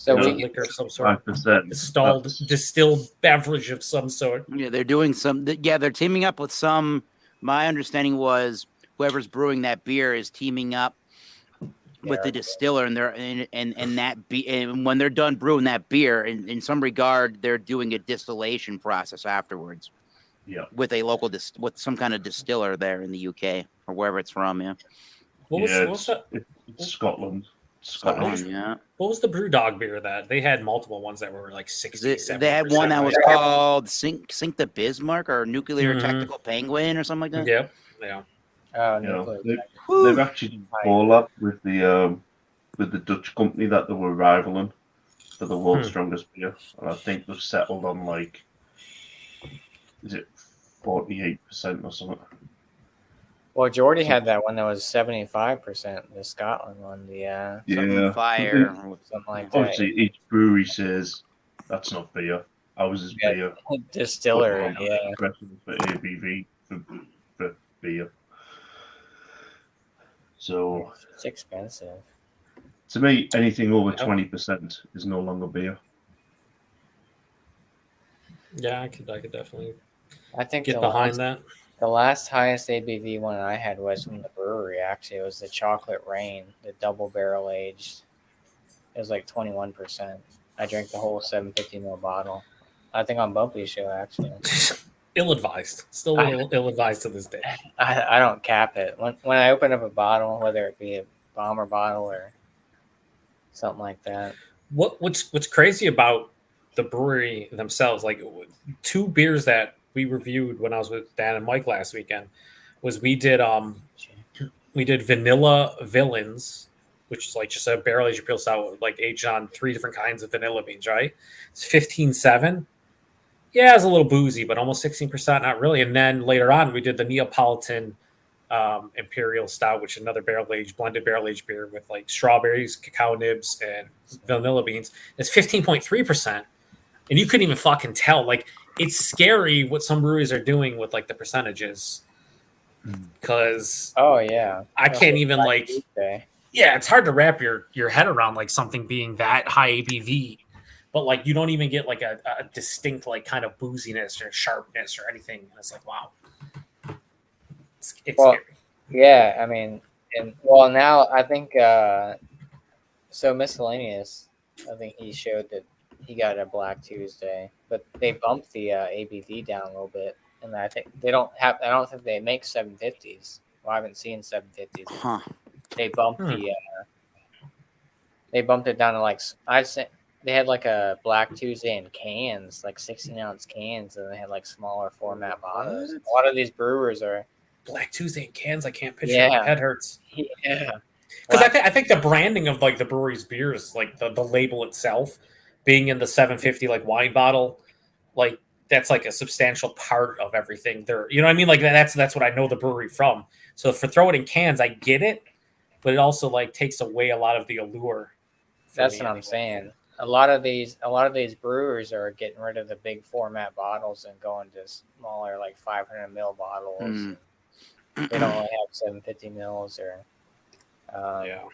a liquor of some sort. 5%. Distilled beverage of some sort. Yeah, they're doing some. Yeah, they're teaming up with some. My understanding was whoever's brewing that beer is teaming up with the distiller, and and when they're done brewing that beer, in some regard, they're doing a distillation process afterwards. Yeah, with a local with some kind of distiller there in the UK or wherever it's from. Yeah. It's Scotland. Yeah. What was the BrewDog beer that they had? Multiple ones that were like 60. They had one that was called Sink the Bismarck or Nuclear Tactical Penguin or something like that. Yeah. They've actually collab with the Dutch company that they were rivaling for the world's strongest beer, and I think they've settled on like, is it 48% or something? Well, Geordie had that one that was 75%. The Scotland one, Fire, something like that. Obviously, each brewery says that's not beer. Ours is beer. Distiller, For ABV for beer. So it's expensive. To me, anything over 20% is no longer beer. Yeah, I could definitely. I think get behind that. The last highest ABV one I had was from the brewery. Actually, it was the Chocolate Rain, the double barrel aged. It was like 21%. I drank the whole 750 ml bottle. I think on Bumpy's show, actually. Ill-advised. Still ill-advised to this day. I don't cap it. When I open up a bottle, whether it be a bomber bottle or something like that. What's crazy about the brewery themselves, like two beers that we reviewed when I was with Dan and Mike last weekend, was we did Vanilla Villains, which is like just a barrel aged pale stout, like aged on 3 different kinds of vanilla beans, right? It's 15.7. Yeah, it's a little boozy, but almost 16%, not really. And then later on, we did the Neapolitan Imperial Stout, which is another blended barrel aged beer with like strawberries, cacao nibs, and vanilla beans. It's 15.3%. And you couldn't even fucking tell. Like, it's scary what some breweries are doing with like the percentages. Because I can't even like it's hard to wrap your head around like something being that high ABV, but like you don't even get like a distinct like kind of booziness or sharpness or anything. And it's like, wow. It's Well, scary. yeah, I mean, and well, now I think so. Miscellaneous, I think he showed that he got a Black Tuesday, but they bumped the ABV down a little bit, and I think they don't have. I don't think they make 750s. Well, I haven't seen 750s. Huh. They bumped the. They bumped it down to like I've seen. They had like a Black Tuesday in cans, like 16-ounce cans, and they had like smaller format bottles. A lot of these brewers are Black Tuesday in cans. I can't picture. Yeah. My head hurts. Yeah. Because I think the branding of like the brewery's beers, like the label itself, being in the 750 like wine bottle, like that's like a substantial part of everything there. You know what I mean? Like that's what I know the brewery from. So for throw it in cans, I get it, but it also like takes away a lot of the allure. That's what I'm saying. A lot of these brewers are getting rid of the big format bottles and going to smaller, like 500 ml bottles. They don't really have 750 mils or. Yeah.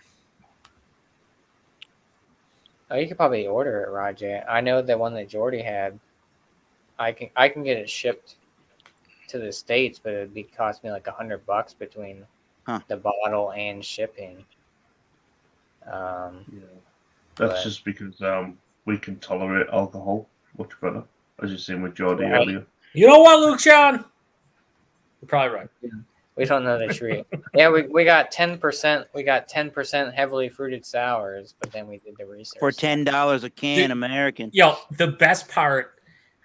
Oh, you could probably order it, Rajay. I know the one that Jordy had. I can get it shipped to the States, but it'd cost me like $100 between the bottle and shipping. That's just because we can tolerate alcohol much better, as you've seen with Jordy earlier. You know what, Luke John? You're probably right. Yeah. We don't know the tree. Yeah, we got 10%. We got 10% heavily fruited sours, but then we did the research for $10 a can, American. Yo, the best part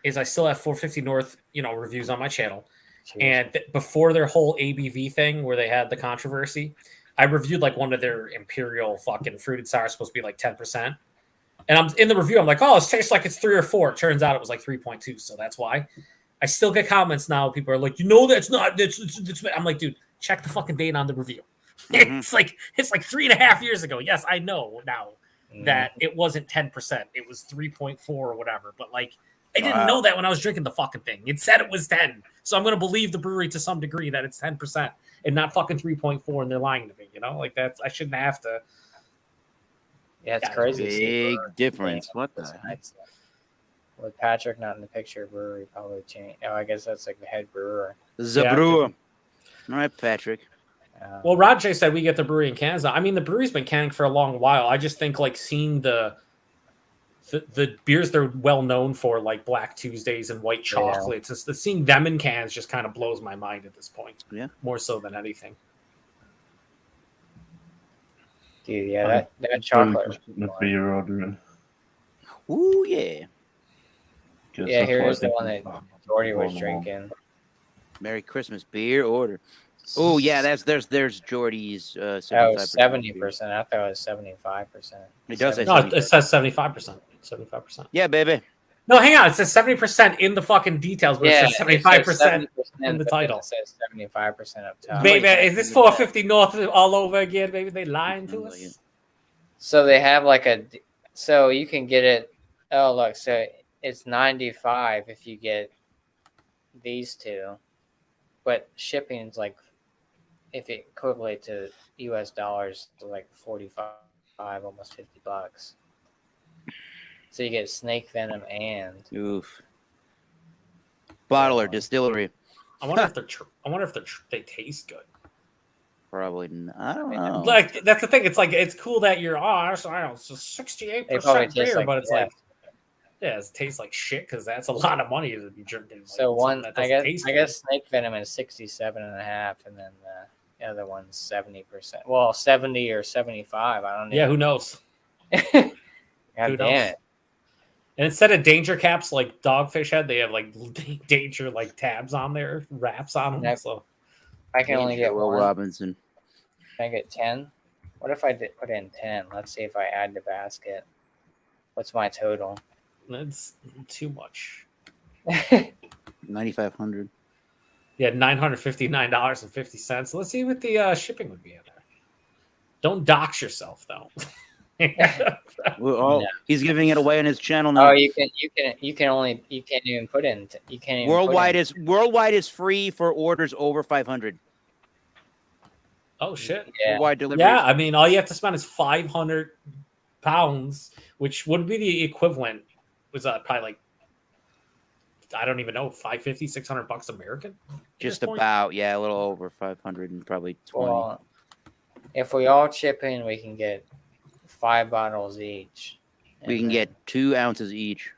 is I still have 450 North, reviews on my channel. Cheers. And before their whole ABV thing, where they had the controversy, I reviewed like one of their Imperial fucking fruited sour supposed to be like 10%. And I'm in the review, I'm like, oh, it tastes like it's 3 or 4. It turns out it was like 3.2. So that's why. I still get comments now. People are like, that's not. It's. I'm like, dude, check the fucking date on the review. It's like 3.5 years ago. Yes, I know now that it wasn't 10%. It was 3.4 or whatever. But like, I didn't know that when I was drinking the fucking thing. It said it was 10. So I'm gonna believe the brewery to some degree that it's 10% and not fucking 3.4, and they're lying to me. Like that's I shouldn't have to. Yeah, it's crazy. Big difference. What the heck? With Patrick not in the picture, brewery probably changed. Oh, I guess that's like the head brewer. The brewer. All right, Patrick. Well, Rajay said we get the brewery in Kansas. I mean, the brewery's been canning for a long while. I just think like seeing the beers they're well known for, like Black Tuesdays and White Chocolates, just seeing them in cans just kind of blows my mind at this point. Yeah, more so than anything. Dude, yeah, that chocolate. The beer ordering. Ooh, yeah. Yeah, here's the one that Jordy was drinking. Merry Christmas beer order. Oh yeah, there's Jordy's 70%. I thought it was 75%. It does say 70%. No, it says 75%. 75%. Yeah, baby. No, hang on. It says 70% in the fucking details, but it says 75% in the title. It says 75% up top. Baby, is this 450 North all over again, baby? They lying to us? So they have like so you can get it. Oh, look. So it's 95 if you get these two, but shipping's like, if it equivalent to US dollars, to like 45, almost $50. So you get snake venom and bottle or distillery. I wonder if they taste good. Probably not. I don't know. Like that's the thing. It's like it's cool that you're I don't know, it's 68% beer, but it's like it tastes like shit because that's a lot of money to be drinking. Like, so one, I guess snake venom is 67.5, and then the other one's 70%. Well, 70 or 75. I don't know. Yeah, who knows? God damn it. And instead of danger caps like Dogfish had, they have like danger like tabs on there, wraps on them. So I can only get Will one. Robinson. Can I get 10? What if I did put in 10? Let's see if I add to basket. What's my total? That's too much. 9,500. Yeah, $959.50. Let's see what the shipping would be in there. Don't dox yourself though. He's giving it away on his channel now. Oh, you can't even put in. You can't even worldwide is free for orders over 500. Oh shit! Yeah. Worldwide delivery. Yeah, I mean, all you have to spend is 500 pounds, which would be the equivalent. Was probably like, I don't even know, $550, $600 American. Just this point? about, yeah, a little over 500 and probably 20. Well, if we all chip in, we can get 5 bottles each. We can get 2 ounces each.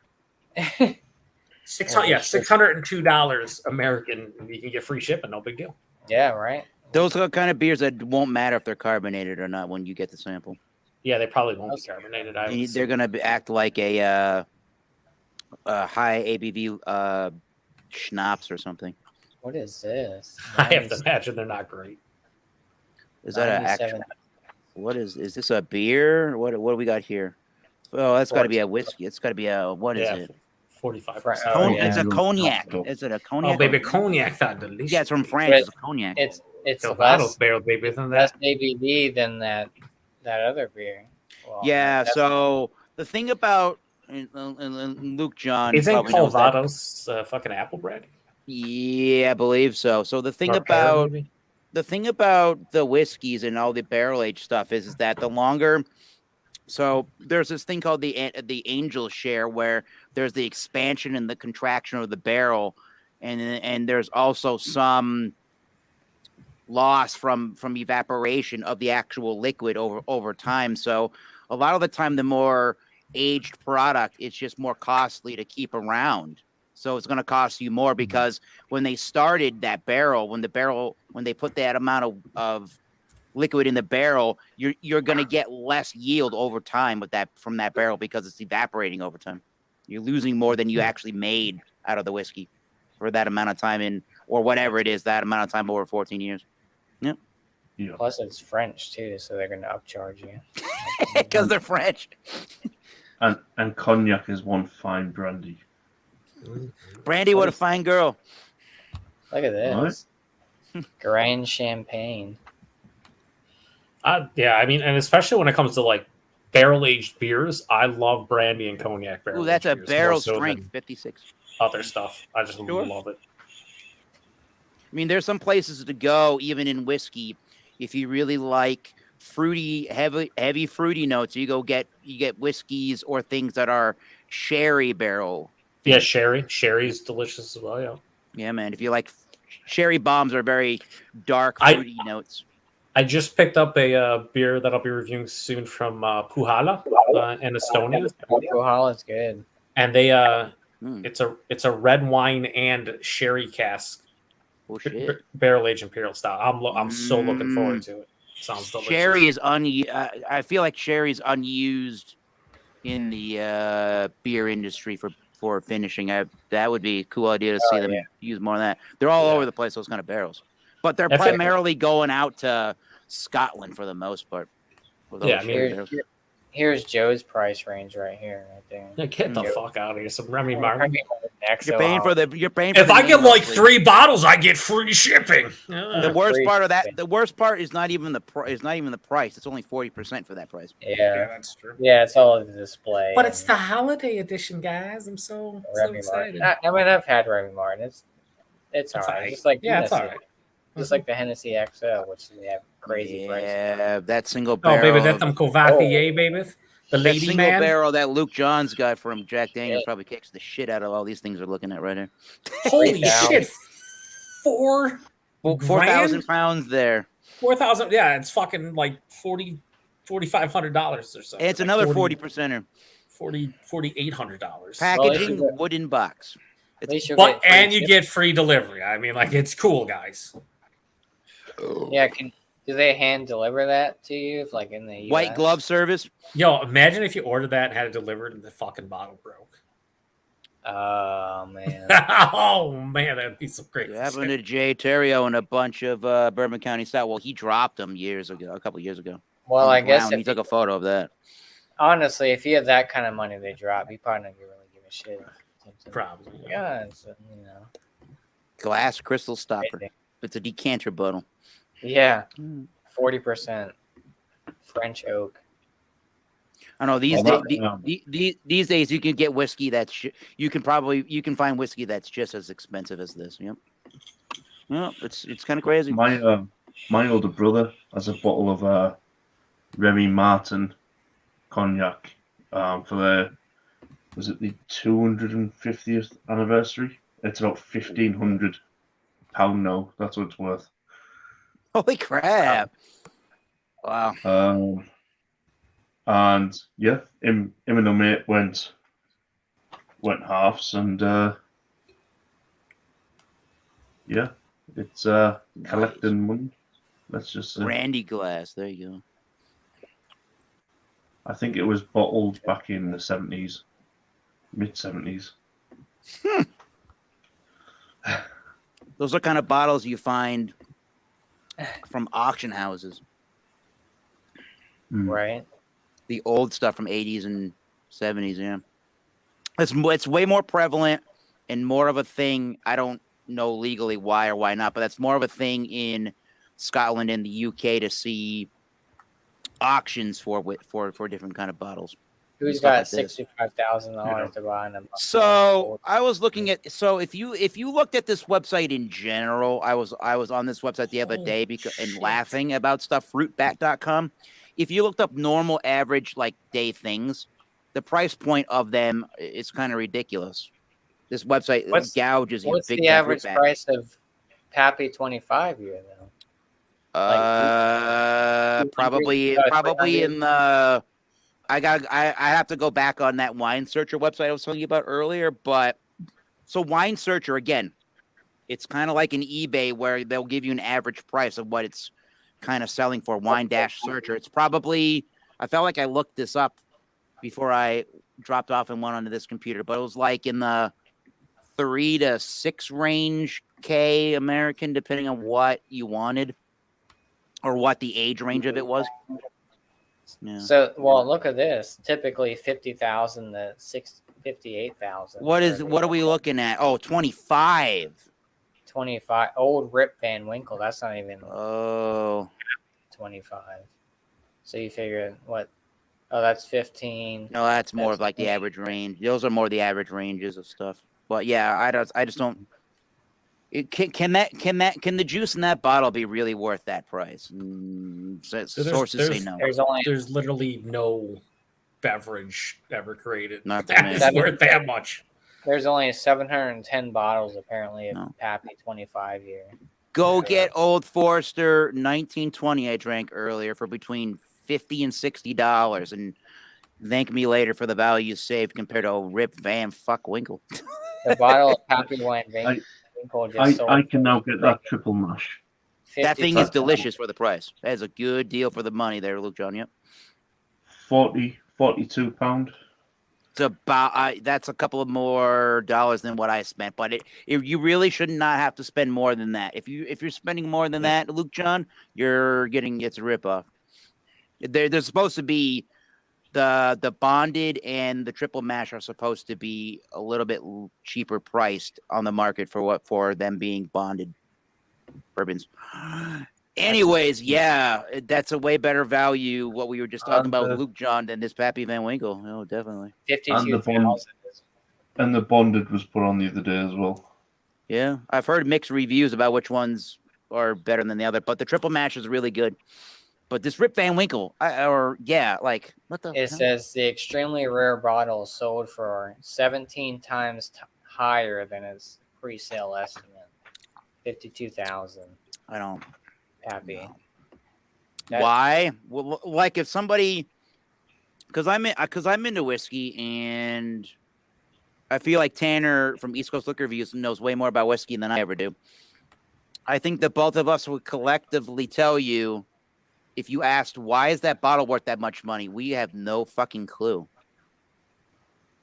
$602 American. You can get free shipping. No big deal. Yeah, right. Those are the kind of beers that won't matter if they're carbonated or not when you get the sample. Yeah, they probably won't be carbonated. They're gonna act like a high ABV schnapps or something. What is this? I have to imagine they're not great. Is that an actual? What is this a beer? What do we got here? Oh, that's got to be a whiskey. It's got to be a what is it? 45%. It's a cognac. Is it a cognac? Oh, baby, cognac. That delicious. Yeah, it's from France. It's a cognac. It's less barrel, baby, isn't less that? ABV than that other beer. Well, Yeah. So the thing about Luke John Isn't probably knows that. Calvados fucking apple bread? Yeah, I believe so. So the thing Or pear, about maybe? the whiskeys and all the barrel aged stuff is that the longer. So there's this thing called the angel share where there's the expansion and the contraction of the barrel, and there's also some loss from evaporation of the actual liquid over time. So a lot of the time, the more aged product, it's just more costly to keep around. So it's going to cost you more because when they started that barrel, when they put that amount of liquid in the barrel, you're going to get less yield over time from that barrel because it's evaporating over time. You're losing more than you actually made out of the whiskey for that amount of time or whatever it is, that amount of time over 14 years. Yep. Yeah. Plus, it's French too, so they're gonna upcharge you because they're French. And cognac is one fine brandy. Brandy, what a fine girl. Look at this. Grand Champagne. Yeah, I mean, and especially when it comes to like barrel aged beers, I love brandy and cognac barrel. Ooh, that's a beers, barrel more so strength, than 56. Other stuff, I just Sure. love it. I mean, there's some places to go, even in whiskey, if you really like fruity, heavy fruity notes. You get whiskeys or things that are sherry barrel. Yeah, sherry's delicious as well. Yeah. Yeah, man. If you like sherry bombs, are very dark fruity notes. I just picked up a beer that I'll be reviewing soon from Puhala in Estonia. Puhala's good. And they it's a red wine and sherry cask. Oh, shit. Barrel aged imperial style. I'm so looking forward to it. Sounds delicious. Sherry is I feel like sherry's unused in the beer industry for finishing. That would be a cool idea to see them use more of that. They're all over the place, those kind of barrels. But they're primarily going out to Scotland for the most part. Yeah, I mean, here's Joe's price range right here, right there. Yeah, get the fuck out of here. Some Remy Martin. You're paying for the. If I get like 3 bottles, I get free shipping. The worst part of that, the worst part is not even the price. It's only 40% for that price. Yeah, that's true. Yeah, it's all in the display. But it's the holiday edition, guys. I'm so excited. I mean, I've had Remy Martin. It's all right. Just like it's all right. Just like the Hennessy XL, which they have crazy prices. Yeah, that single barrel. Oh, baby, that's some Courvoisier, baby. The lady single man barrel that Luke John's got from Jack Daniels probably kicks the shit out of all these things we're looking at right here. Holy shit! 4,000 pounds there. 4,000. Yeah, it's fucking like $4,500 or something. It's another 40%er. $4,800. Packaging, wooden box. And you get free delivery. I mean, like, it's cool, guys. Yeah, do they hand deliver that to you? If like in the US? White glove service? Yo, imagine if you ordered that and had it delivered and the fucking bottle broke. Oh man. Oh man, that'd be some great. It happened to Jay Terrio and a bunch of Bourbon County style. Well, he dropped them a couple years ago. Well, I guess he took a photo of that. Honestly, if you have that kind of money they drop, you probably don't really give a shit. Probably. Yeah, it's, you know. Glass crystal stopper. It's a decanter bottle. Yeah, 40% French oak. I know these days you can get whiskey that's you can find whiskey that's just as expensive as this. Yep. Yeah, it's kind of crazy. My older brother has a bottle of Remy Martin cognac for the 250th anniversary. It's about 1,500 pound now. That's what it's worth. Holy crap! Wow. And yeah, him and the mate went halves, and yeah, it's collecting money. Let's just say. Randy Glass. There you go. I think it was bottled back in the 70s, mid-70s. Those are kind of bottles you find from auction houses. Right. The old stuff from 80s and 70s, yeah. It's way more prevalent and more of a thing. I don't know legally why or why not, but that's more of a thing in Scotland and the UK to see auctions for different kind of bottles. Who's got $65,000 to buy them? So I was looking at if you looked at this website in general, I was on this website the other day and laughing about stuff, fruitbat.com. If you looked up normal average like day things, the price point of them is kind of ridiculous. This website gouges you. What's the average price of Pappy 25 year though? Probably in the. I have to go back on that Wine Searcher website I was telling you about earlier, but so Wine Searcher again, it's kind of like an eBay where they'll give you an average price of what it's kind of selling for. Wine-Searcher. It's probably. I felt like I looked this up before I dropped off and went onto this computer, but it was like in the 3 to 6 range K American, depending on what you wanted. Or what the age range of it was. Yeah. So, well, look at this. Typically 50,000 to 58,000. What are we looking at? Oh, 25. 25. Old Rip Van Winkle. That's not even 25. So you figure what? Oh, that's 15. No, that's more of like the average range. Those are more the average ranges of stuff. But yeah, I just don't. Can the juice in that bottle be really worth that price? Sources say no. There's literally no beverage ever created that's worth that much. There's only 710 bottles apparently of Pappy 25 year. Go get Old Forester 1920 I drank earlier for between $50 and $60, and thank me later for the value you saved compared to old Rip Van Winkle. The bottle of Pappy Wine Van. I can now get that triple mash. That thing is delicious for the price. That is a good deal for the money there, Luke John. Yep. 42 pound. It's about that's a couple of more dollars than what I spent, but you really should not have to spend more than that. If you're spending more than that, Luke John, it's a ripoff. There's supposed to be the bonded and the triple mash are supposed to be a little bit cheaper priced on the market for them being bonded bourbons. Anyways, yeah, that's a way better value. What we were just talking about with Luke John than this Pappy Van Winkle. Oh, definitely. 52,000. And the bonded was put on the other day as well. Yeah, I've heard mixed reviews about which ones are better than the other, but the triple mash is really good. But this Rip Van Winkle, what the? It says the extremely rare bottle sold for 17 times higher than its pre-sale estimate, 52,000. I don't. Happy. No. Why? Well, like if somebody, because I'm into whiskey, and I feel like Tanner from East Coast Liquor Reviews knows way more about whiskey than I ever do. I think that both of us would collectively tell you. If you asked, why is that bottle worth that much money? We have no fucking clue.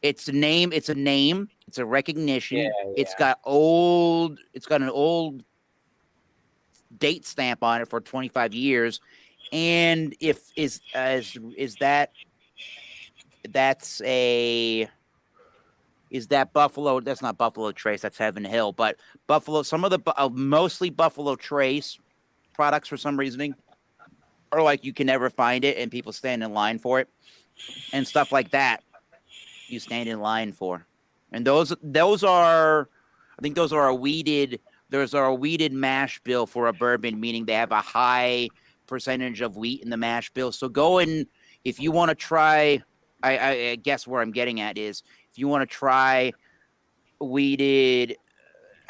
It's a name. It's a recognition. Yeah. It's got an old date stamp on it for 25 years. And is that Buffalo? That's not Buffalo Trace. That's Heaven Hill. But Buffalo, some of the mostly Buffalo Trace products for some reasoning. Or like you can never find it and people stand in line for it and stuff like that. You stand in line for, and those are, I think those are a weeded. There's a weeded mash bill for a bourbon, meaning they have a high percentage of wheat in the mash bill. So go and if you want to try, I guess where I'm getting at is if you want to try weeded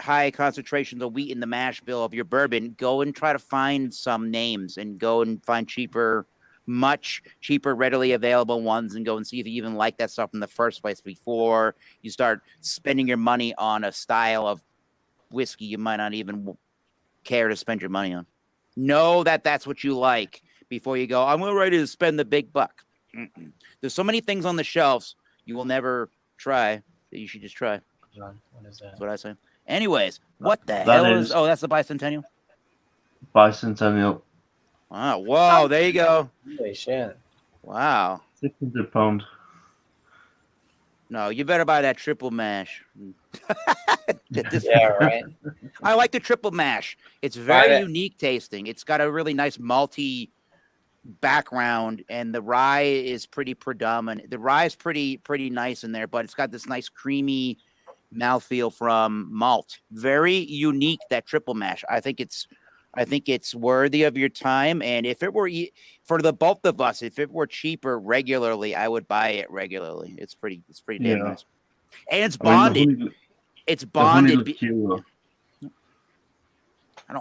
high concentrations of wheat in the mash bill of your bourbon, go and try to find some names and go and find much cheaper, readily available ones, and go and see if you even like that stuff in the first place before you start spending your money on a style of whiskey you might not even care to spend your money on. Know that that's what you like before you go, I'm ready to spend the big buck. There's so many things on the shelves you will never try that you should just try. What is that? That's what I say. Anyways, what the That hell is- is... Oh, that's the Bicentennial? Bicentennial, Wow. Whoa, there you go. Holy shit. Wow. £600. No, you better buy that triple mash. Yeah, right. I like the triple mash. It's very Buy it. unique tasting. It's got a really nice malty background, and the rye is pretty predominant. The rye is pretty nice in there, but it's got this nice creamy mouthfeel from malt. Very unique, that triple mash. I think it's worthy of your time. And if it were for the both of us, if it were cheaper regularly, I would buy it regularly. It's pretty damn Yeah. nice. And it's I mean, bonded. It's the honey bonded. liqueur,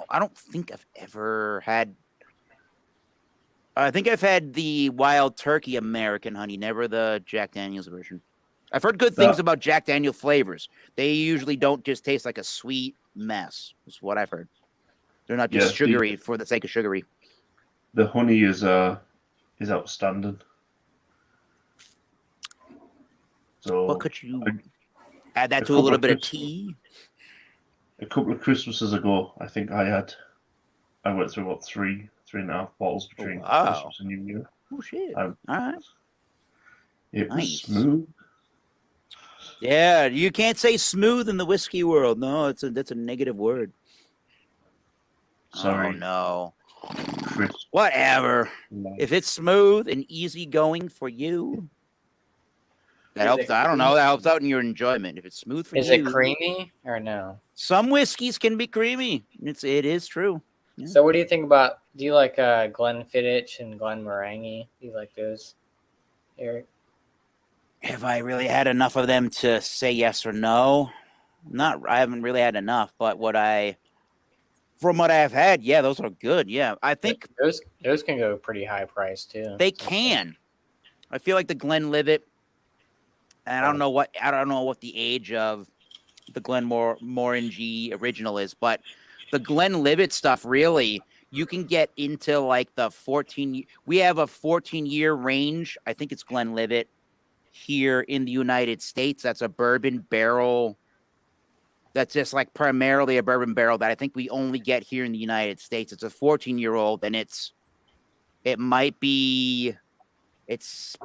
I don't think I've ever had. I think I've had the Wild Turkey American honey, never the Jack Daniel's version. I've heard good things about Jack Daniel flavors. They usually don't just taste like a sweet mess. Is what I've heard. They're not just Yeah, sugary for the sake of sugary. the honey is outstanding. So What could you I- add that a to a little couple bit of of tea? a couple of Christmases ago, I think I went through about 3.5 bottles between wow. Christmas and New Year. Oh shit! I- All right. It was Nice. smooth. Yeah, you can't say smooth in the whiskey world. No, that's a negative word. Sorry, Oh no. crisp. Whatever. light. If it's smooth and easygoing for you, that Is helps. it I don't know. That helps out in your enjoyment. If it's smooth for Is you, it creamy or no? some whiskeys can be creamy. It is true. Yeah. So what do you think about, do you like Glenfiddich and Glenmorangie? Do you like those, Eric? Have I really had enough of them to say yes or no? Not. I haven't really had enough, but from what I've had, yeah, those are good. Yeah, I think Those can go pretty high price too. they can. I feel like the Glenlivet, and I don't know what the age of the Glenmorangie original is, but the Glenlivet stuff, really, you can get into like the 14. We have a 14-year range. I think it's Glenlivet here in the United States. That's a bourbon barrel. That's just like primarily a bourbon barrel that I think we only get here in the United States. It's a 14-year-old, and it's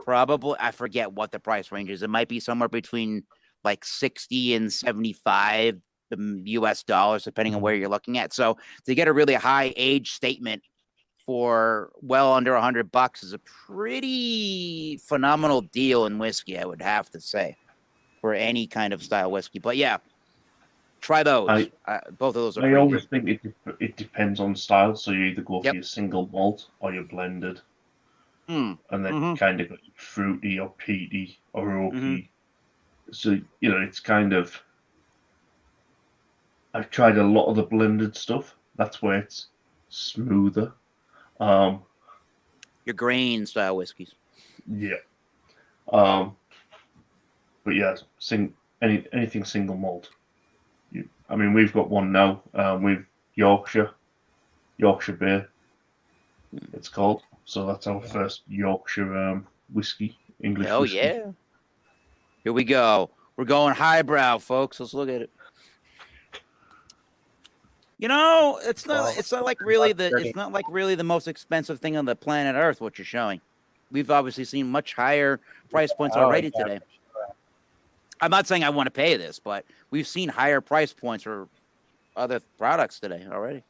probably, I forget what the price range is. It might be somewhere between like 60 and 75 US dollars, depending on where you're looking at. So to get a really high age statement for well under $100 is a pretty phenomenal deal in whiskey, I would have to say, for any kind of style whiskey. But yeah, try those. Both of those are I pretty always good. think it depends on style. So you either go for Yep. your single malt or your blended, Mm. and then Mhm. you kind of got fruity or peaty or oaky. Mhm. So it's kind of. I've tried a lot of the blended stuff. That's where it's smoother. Your grain style whiskeys. Yeah. But yeah, anything single malt. We've got one now. With Yorkshire Beer. It's called. So that's our first Yorkshire whiskey. English. Oh whiskey. yeah. Here we go. We're going highbrow, folks. Let's look at it. It's not like really the most expensive thing on the planet Earth what you're showing. We've obviously seen much higher price points already today. I'm not saying I want to pay this, but we've seen higher price points for other products today already.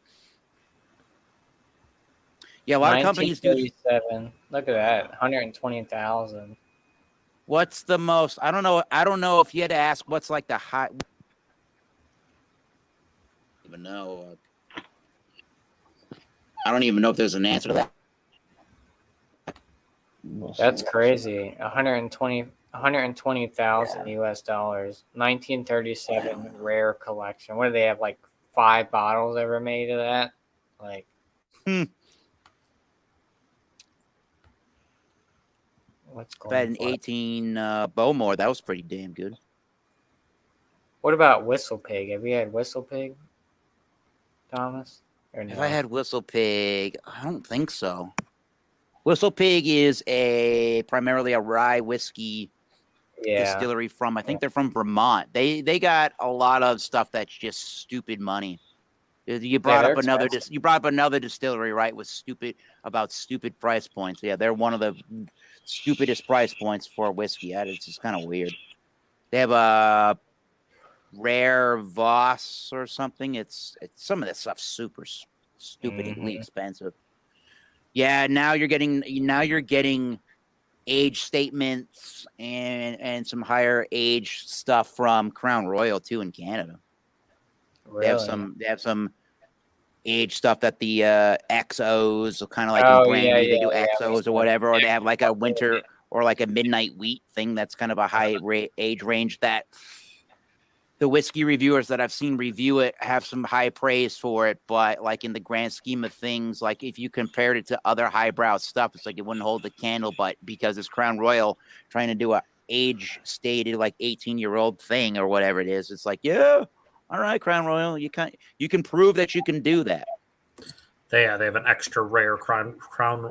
Yeah, a lot of companies do. 1937. Look at that, 120,000. What's the most? I don't know if you had to ask what's like the high. Even know. I don't even know if there's an answer to that. That's crazy. 120. $120,000 US dollars. 1937 rare collection. What do they have? Like 5 bottles ever made of that? Like. What's If I had an going on? 18 Bowmore, that was pretty damn good. What about Whistle Pig? Have you had Whistle Pig, Thomas? Or no? If I had Whistle Pig, I don't think so. Whistle Pig is primarily a rye whiskey distillery from, I think they're from Vermont. They got a lot of stuff that's just stupid money. You brought up another distillery, right? With stupid price points. Yeah, they're one of the stupidest price points for whiskey. It's just kind of weird. They have a rare Voss or something. It's some of this stuff's super stupidly expensive. Yeah, now you're getting age statements and some higher age stuff from Crown Royal too in Canada. Really? They have some age stuff that the XOs, kind of like in brandy, they do XOs or whatever, or they have like a winter or like a midnight wheat thing that's kind of a high age range that the whiskey reviewers that I've seen review it have some high praise for it, but like in the grand scheme of things, like if you compared it to other highbrow stuff, it's like it wouldn't hold the candle. But because it's Crown Royal trying to do a age stated like 18-year-old thing or whatever it is, it's like, yeah, all right, Crown Royal, you can prove that you can do that. They have an extra rare Crown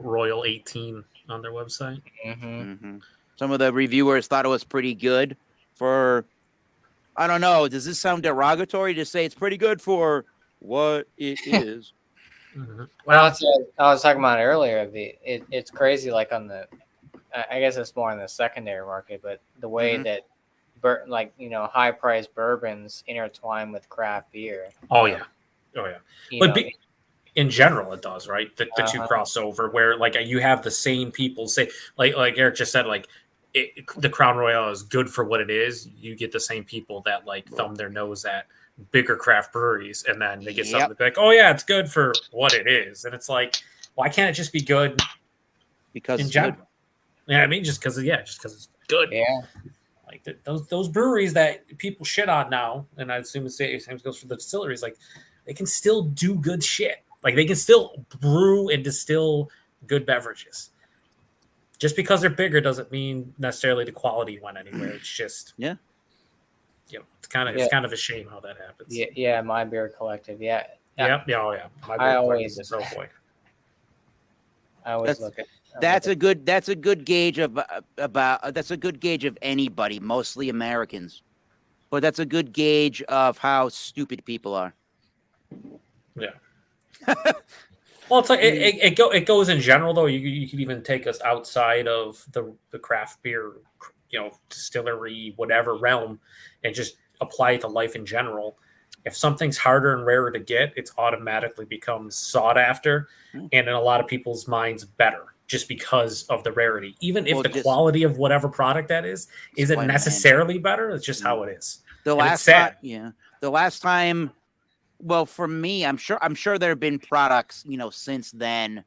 Royal 18 on their website. Some of the reviewers thought it was pretty good for. I don't know. Does this sound derogatory to say it's pretty good for what it is? Well, I was talking about it earlier. It's crazy. Like on the, I guess it's more in the secondary market, but the way that, high priced bourbons intertwine with craft beer. Oh yeah. In general, it does, right? The two crossover where like you have the same people say, like Eric just said, like. The Crown Royal is good for what it is. You get the same people that like thumb their nose at bigger craft breweries, and then they get something like, "Oh yeah, it's good for what it is," and it's like, why can't it just be good? Because in general, yeah, I mean, just because it's good. Yeah, like those breweries that people shit on now, and I assume the same goes for the distilleries. Like they can still do good shit. Like they can still brew and distill good beverages. Just because they're bigger doesn't mean necessarily the quality went anywhere. It's just it's kind of a shame how that happens. Yeah, My Beer Collective. Yeah. My Beer Collective is boy. I always look at. That's a good gauge of anybody, mostly Americans, but that's a good gauge of how stupid people are. Yeah. Well, it's like it goes in general though. You could even take us outside of the craft beer, distillery, whatever realm, and just apply it to life in general. If something's harder and rarer to get, it's automatically becomes sought after, and in a lot of people's minds, better just because of the rarity. Even if the quality of whatever product that isn't necessarily better, it's just how it is. The last time. Well, for me, I'm sure there have been products, since then,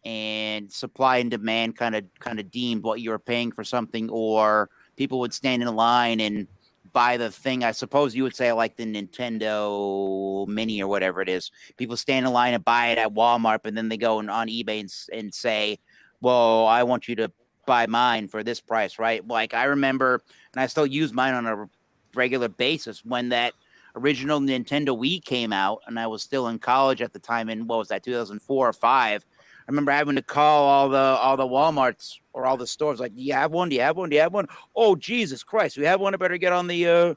and supply and demand kind of deemed what you were paying for something, or people would stand in line and buy the thing. I suppose you would say like the Nintendo Mini or whatever it is. People stand in line and buy it at Walmart, and then they go on eBay and say, "Well, I want you to buy mine for this price," right? Like I remember, and I still use mine on a regular basis when that original Nintendo Wii came out, and I was still in college at the time. In what was that, 2004 or 5? I remember having to call all the Walmarts or all the stores, like, "Do you have one? Do you have one? Do you have one? Oh, Jesus Christ, we have one. I better get on the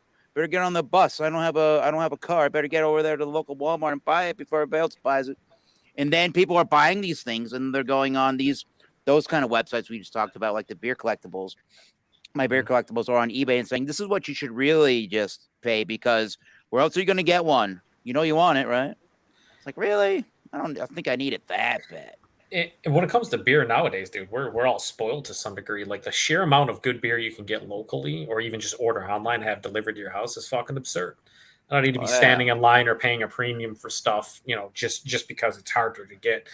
bus. I don't have a car. I better get over there to the local Walmart and buy it before everybody else buys it." And then people are buying these things, and they're going on those kind of websites we just talked about, like the beer collectibles. My Beer Collectibles are on eBay and saying, "This is what you should really just pay, because where else are you going to get one? You know you want it, right?" It's like, really? I think I need it that bad. When it comes to beer nowadays, dude, we're all spoiled to some degree. Like the sheer amount of good beer you can get locally, or even just order online, have delivered to your house, is fucking absurd. I don't need to be standing in line or paying a premium for stuff, just because it's harder to get.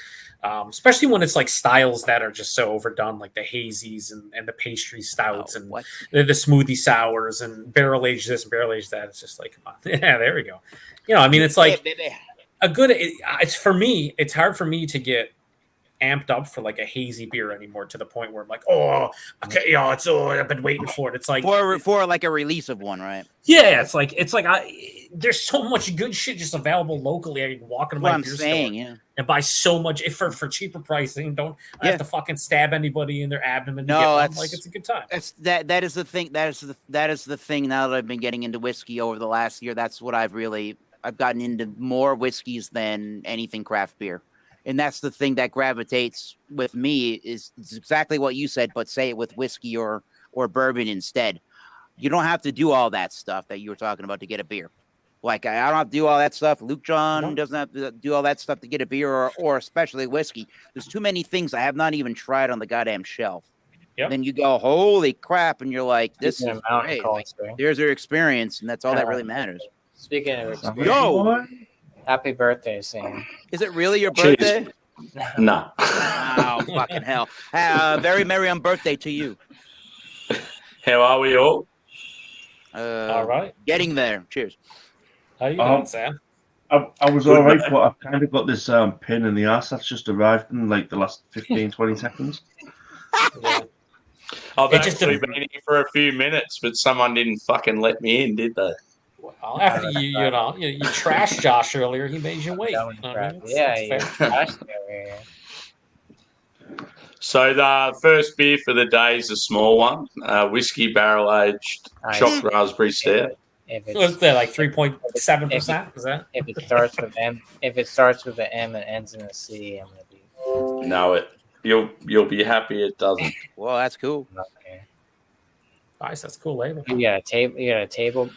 Especially when it's like styles that are just so overdone, like the hazies and the pastry stouts and the smoothie sours and barrel aged this and barrel aged that. It's just like, come on. Yeah, there we go. It's like it's for me, it's hard for me to get amped up for like a hazy beer anymore to the point where I'm like, oh, okay, I've been waiting for it. It's like for like a release of one, right? Yeah, it's like there's so much good shit just available locally. I can walk into my beer store and buy so much for cheaper pricing. I have to fucking stab anybody in their abdomen. No, it's a good time. That is the thing. That is the thing. Now that I've been getting into whiskey over the last year, that's what I've gotten into more whiskeys than anything craft beer. And that's the thing that gravitates with me is exactly what you said, but say it with whiskey or bourbon instead. You don't have to do all that stuff that you were talking about to get a beer. Like, I don't have to do all that stuff. Luke John doesn't have to do all that stuff to get a beer or especially whiskey. There's too many things I have not even tried on the goddamn shelf. Yep. Then you go, holy crap, and you're like, this is great. Like, there's your experience, and that's all that really matters. Speaking of experience, happy birthday, Sam. Is it really your birthday? No. Oh, fucking hell. Very merry on birthday to you. How are we all? All right. Getting there. Cheers. How you doing, Sam? I was all right, but I've kind of got this pin in the ass that's just arrived in like the last 15, 20 seconds. Yeah. I've actually been here for a few minutes, but someone didn't fucking let me in, did they? Well, after you trashed Josh earlier, he made you wait. So the first beer for the day is a small one, whiskey barrel aged chopped raspberry stout. What's that, like 3.7%? Is that? If it starts with M, if it starts with an M and ends in a C, I'm gonna be. No, you'll be happy it doesn't. Well, that's cool. Okay. Nice, that's a cool label. You got a table.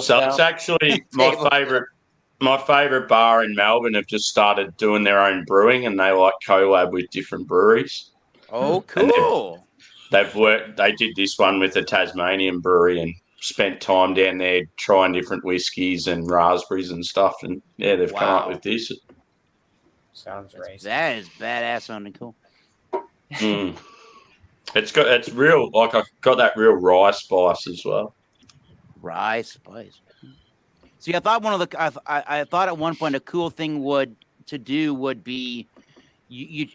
So it's actually my favorite bar in Melbourne have just started doing their own brewing, and they like collab with different breweries. Oh, cool! They did this one with a Tasmanian brewery and spent time down there trying different whiskies and raspberries and stuff, and they've come up with this. Sounds racist. That is badass sounding cool. It's real, like I've got that real rye spice as well. Rye spice. See, I thought I thought at one point a cool thing would be you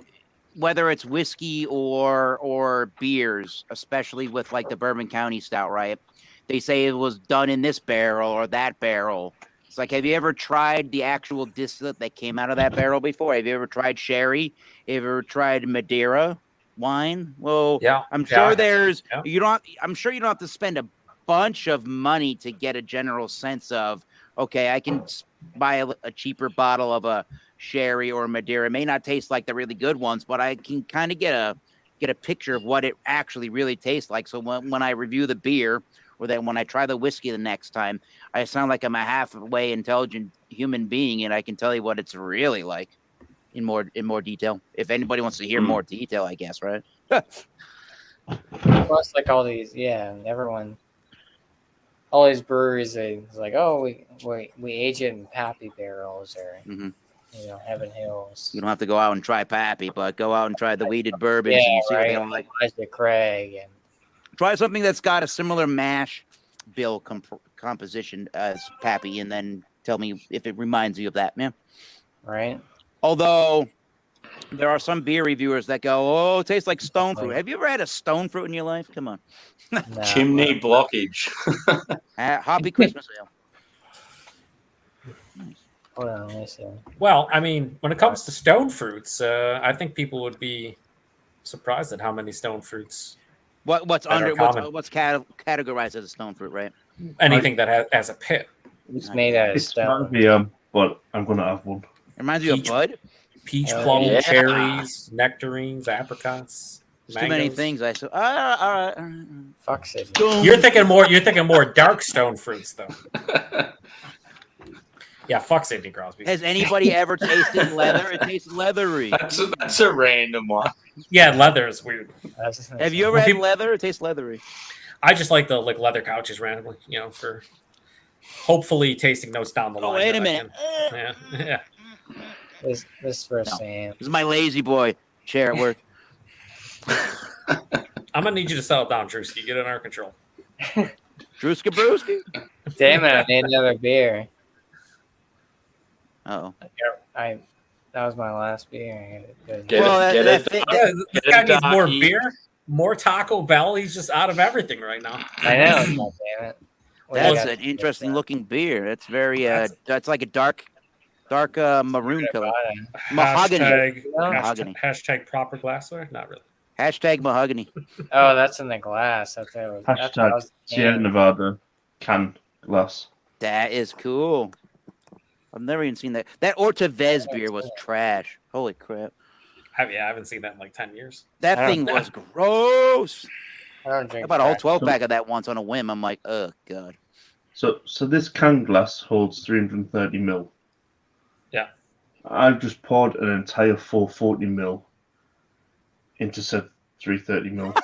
whether it's whiskey or beers, especially with like the Bourbon County Stout, right? They say it was done in this barrel or that barrel. It's like, have you ever tried the actual distillate that came out of that barrel before? Have you ever tried sherry? Have you ever tried Madeira wine? Well, I'm sure I'm sure you don't have to spend a bunch of money to get a general sense of, okay, I can buy a cheaper bottle of a sherry or Madeira. It may not taste like the really good ones, but I can kind of get a picture of what it actually really tastes like. So when I review the beer, or then when I try the whiskey the next time, I sound like I'm a halfway intelligent human being, and I can tell you what it's really like in more detail. If anybody wants to hear more detail, I guess, right? Plus, like all these, all these breweries, it's like, oh, we age it in Pappy barrels or Heaven Hills. You don't have to go out and try Pappy, but go out and try the weeded bourbons and see what they like. Craig and try something that's got a similar mash bill composition as Pappy, and then tell me if it reminds you of that, man. Right. Although there are some beer reviewers that go, "Oh, it tastes like stone fruit." Have you ever had a stone fruit in your life? Come on. No, chimney blockage. Hoppy Christmas ale. Hold on, let me see. Well, I mean, when it comes to stone fruits, I think people would be surprised at how many stone fruits. What's categorized as a stone fruit, right? Anything that has a pit. It's made out of stone. But I'm gonna have one. It reminds you of bud. Peach, plum, cherries, nectarines, apricots. Too many things. I said. Fuck it. You're thinking more dark stone fruits, though. Yeah, fuck Sidney Crosby. Has anybody ever tasted leather? It tastes leathery. That's a random one. Yeah, leather is weird. Have you ever had leather? It tastes leathery. I just like the leather couches randomly, for hopefully tasting notes down the line. Oh, wait a that I minute. can- yeah. This for No. Sam. This is my lazy boy chair at work. I'm gonna need you to settle down, Drewski. Get it under control. Drewski Brewski. Damn it! I need another beer. Oh. That was my last beer. This guy needs more beer, more Taco Bell. He's just out of everything right now. I know. God damn it. That's an interesting looking beer. It's very that's like a dark maroon color. Mahogany. Hashtag proper glassware? Not really. Hashtag mahogany. Oh, that's in the glass. That's it. Hashtag Sierra Nevada can glass. That is cool. I've never even seen that. That Ortavez beer was trash. Holy crap. I haven't seen that in like 10 years. That thing was gross. I don't drink I bought a whole 12 pack of that once on a whim. I'm like, oh god. So this can glass holds 330 ml. Yeah. I've just poured an entire 440 ml into said 330 ml.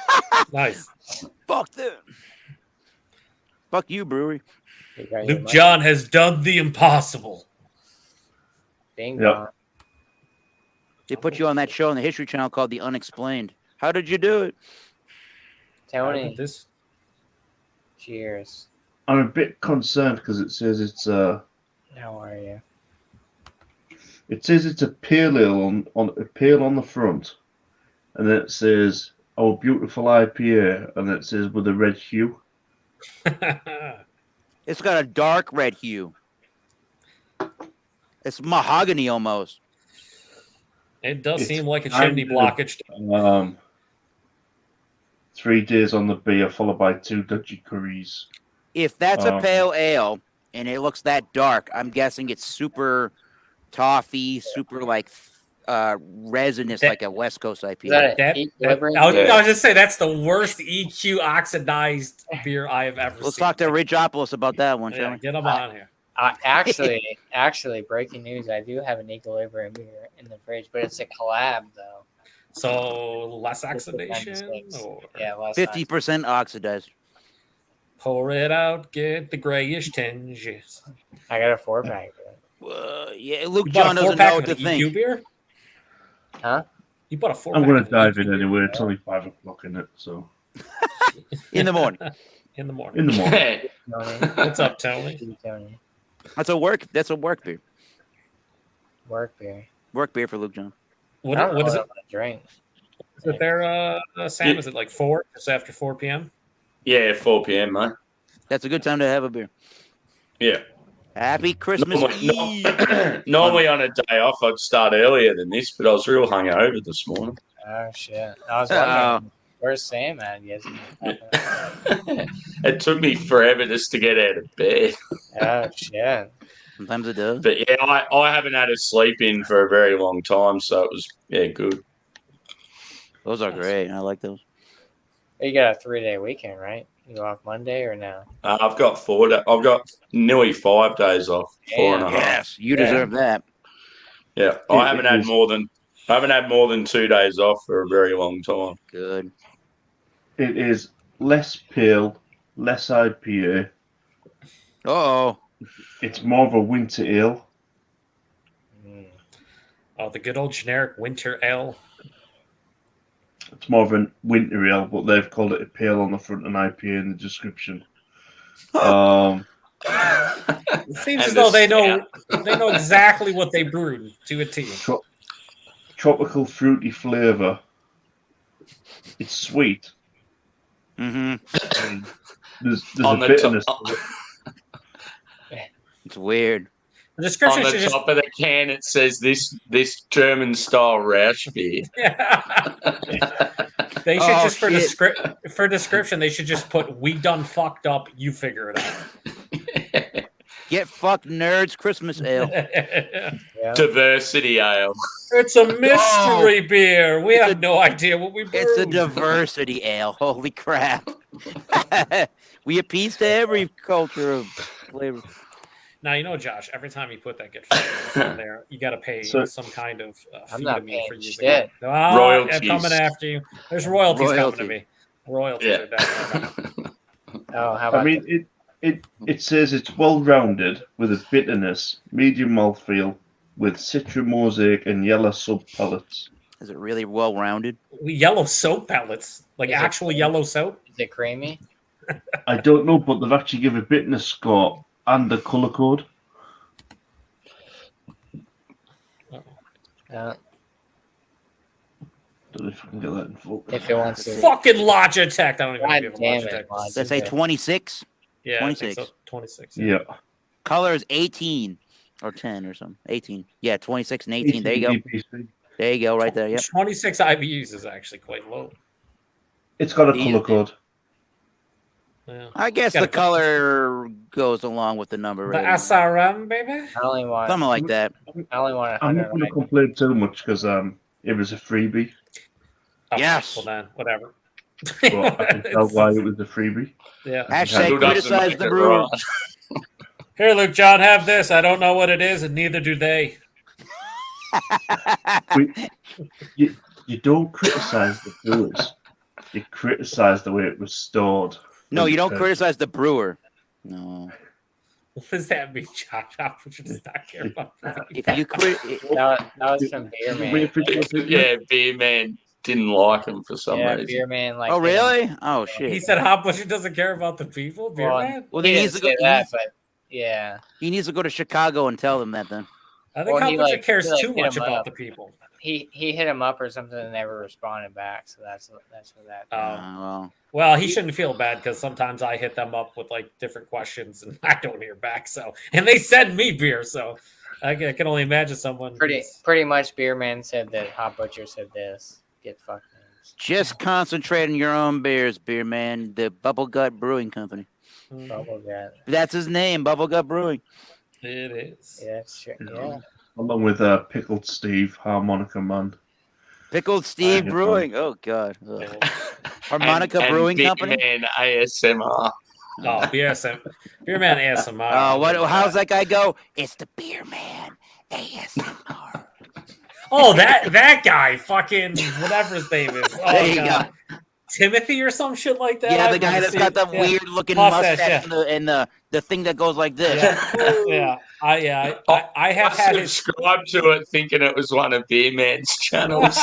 Nice. Fuck them. Fuck you, brewery. Luke John has done the impossible. Bing Yep. They put you on that show on the History Channel called The Unexplained. How did you do it? Tony. This. Cheers. I'm a bit concerned because it says it's How are you? It says it's a pale ale on a pale on the front, and then it says "Oh, beautiful IPA," and then it says with a red hue. It's got a dark red hue. It's mahogany almost. It does It's seem like a kind chimney of, blockage. 3 days on the beer, followed by 2 Dutchy curries. If that's a pale ale and it looks that dark, I'm guessing it's super toffee, super like resinous, like a West Coast IPA. I was just say that's the worst EQ oxidized beer I have ever Let's seen. talk to Ridgeopolis about that one, shall Yeah, we? get him on here. Actually, breaking news. I do have an Equilibrium beer in the fridge, but it's a collab though. So less oxidation? Or Yeah, less 50% oxidized. pour it out, get the grayish tinges. I got a 4-pack. Yeah, Luke You bought John a doesn't 4-pack know what to of the think. EQ beer? Huh? You bought a 4-pack. I'm going of to the dive EQ in beer? anyway. It's only 5 o'clock in it, so In the morning. In the morning. in the morning. Tony. What's up, Tony? Tony. That's a work beer. Work beer. Work beer for Luke John. What I don't is know it? what I drink. Is it there, Sam? Is it like 4? Just after 4 p.m.? Yeah, 4 p.m., mate. That's a good time to have a beer. Yeah. Happy Christmas Eve. Normally on a day off, I'd start earlier than this, but I was real hungover this morning. Oh shit! I was wondering where's Sam at? Yes. It took me forever just to get out of bed. Oh shit! Sometimes it does. But yeah, I haven't had a sleep in for a very long time, so it was good. Those are great. I like those. You got a 3-day weekend, right? You off Monday or no? I've got 4 days. I've got nearly 5 days off. 4.5. Yes, you deserve that. Yeah, I haven't had more than 2 days off for a very long time. Good. It is less pale, less IPA. Oh. It's more of a winter ale. Oh, the good old generic winter ale. It's more of a winter ale, but they've called it a pale on the front and IPA in the description. It seems as though they know exactly what they brewed to a T. Tropical fruity flavor. It's sweet. Mm-hmm. There's a bitterness. It's weird. The description on the should top of the can, it says this German style Rausch beer. They should just for description. They should just put "We done fucked up. You figure it out." Get fucked, nerds. Christmas ale. Diversity ale. It's a mystery beer. We have no idea what we brewed. It's a diversity ale. Holy crap! We appease to every culture of flavor. Now you know, Josh. Every time you put that "get fucked" on there, you got to pay some kind of fee to me for using it. Royalties. I'm coming after you. There's royalties coming to me. Royalties. Yeah. Are definitely coming. Oh, how about? I mean, It says it's well rounded with a bitterness, medium mouthfeel, with Citra mosaic and yellow sub pellets. Is it really well rounded? Yellow soap pellets, like actual yellow soap. Is it creamy? I don't know, but they've actually given a bitterness score and a color code. Uh, Don't know if I can get that in focus. if it wants to. Fucking Logitech. I don't even know God if you have a damn Logitech. it, Logitech. Does it say 26? Yeah, 26. 26. Yeah. Color is 18 or 10 or something. 18. Yeah, 26 and 18. There you go. EPC. There you go, right there. Yep. 26 IBUs is actually quite low. It's got a Easy. color code. Yeah. I guess Got the a- color goes along with the number. The Really. SRM, baby. I only want. Something like that. I only want I'm not 100. going to complain too much because it was a freebie, Oh, Yes. Well, then, whatever. but I can tell why it was a freebie. Yeah. Hashtag Still doesn't criticize make the it brewer. right. Here, Luke John, have this. I don't know what it is, and neither do they. You don't criticize the brewers. You criticize the way it was stored. No, you don't Because- criticize the brewer. No. What does that mean, Josh? How would you just not care about that? If you That was from Beer Man. Yeah, Beer Man didn't like him for some Yeah, reason. Beer Man. Like. Oh, really? Oh, He shit. said Hot Butcher doesn't care about the people. Beer Well, Man. Well, he then he didn't needs to say go. that, but yeah. He needs to go to Chicago and tell them that then. I think Well, Hot he, Butcher like- cares he, like, too hit much him about up. the people. He hit him up or something and never responded back. So that's what that. Well, Well, he shouldn't feel bad because sometimes I hit them up with like different questions and I don't hear back. So, and they send me beer, so I can only imagine someone. Pretty much, Beer Man said that Hot Butcher said this. Get fucked. just concentrate on your own beers, beer man. The Bubble Gut Brewing Company. Bubble Gut. That's his name, Bubble Gut Brewing. It is. Yeah, that's true. Yeah. Along with Pickled Steve, Harmonica Man. Pickled Steve Harmonica Brewing. Oh God. Ugh. Harmonica And Brewing Beer Company. Man ASMR. Oh, Beer Man ASMR. Oh, what? How's that guy go? It's the Beer Man ASMR. Oh, that guy, fucking whatever his name is. Oh, There you God. Timothy or some shit like that. Yeah, I the guy remember that's seeing- got the yeah. weird looking Mustache, mustache and the thing that goes like this. Yeah, I have had his. Subscribed to it thinking it was one of Beer Man's channels.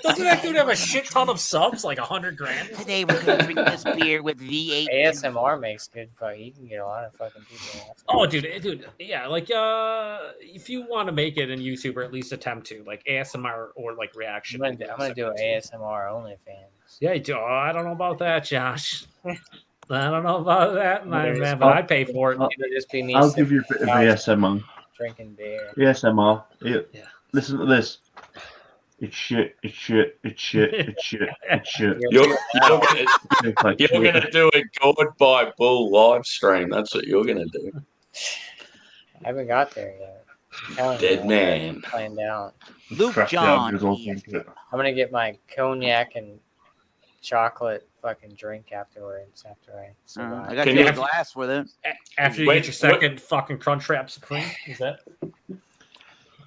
Doesn't that dude have a shit ton of subs, like 100 grand? Today we're gonna drink this beer with V8. ASMR makes good fuck. You can get a lot of fucking people. Oh, dude, yeah, like if you want to make it in YouTube or at least attempt to, like ASMR or like reaction. I'm gonna do an ASMR OnlyFans. Yeah, you do. Oh, I don't know about that, Josh. I don't know about that, my man, but I pay for it. It'll just be me. I'll sitting give you a bit of on the couch ASMR. drinking beer. ASMR. Yeah. Yeah. Listen to this. It's shit. It's shit. It's shit. It's shit. It's shit. You're It's like you're shit. gonna do a Goodbye Bull live stream. That's what you're gonna do. I haven't got there yet. I'm telling Dead you, man. Planned out. Luke Craft John. beers all into it. I'm gonna get my cognac and chocolate fucking drink afterwards. After I I survive. got Can you you- a glass with it. After you Wait, get your second fucking Crunchwrap Supreme, is that?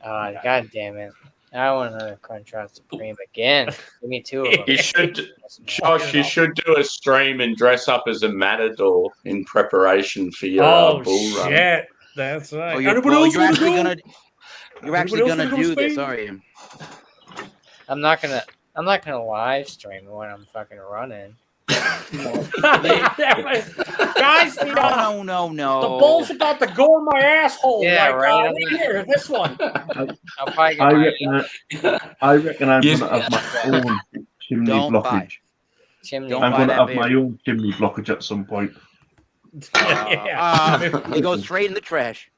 God damn it! I want another Crunchwrap Supreme again. Give me two of them. You should, Josh. You should do a stream and dress up as a matador in preparation for your Oh bull run. shit, that's right. Oh, you're, Anybody well, else you're wanna actually go? gonna you're actually Anybody else gonna wanna go do this, Spain? are you? I'm not gonna live stream when I'm fucking running. Guys, No. the ball's about to go in my asshole. Yeah, like, right. right here, this one. I'll probably I get reckon I'm Yes. going to have my own chimney Don't buy. blockage. chimney. Don't I'm buy going to that have beer. my own chimney blockage at some point. Yeah. It goes straight in the trash.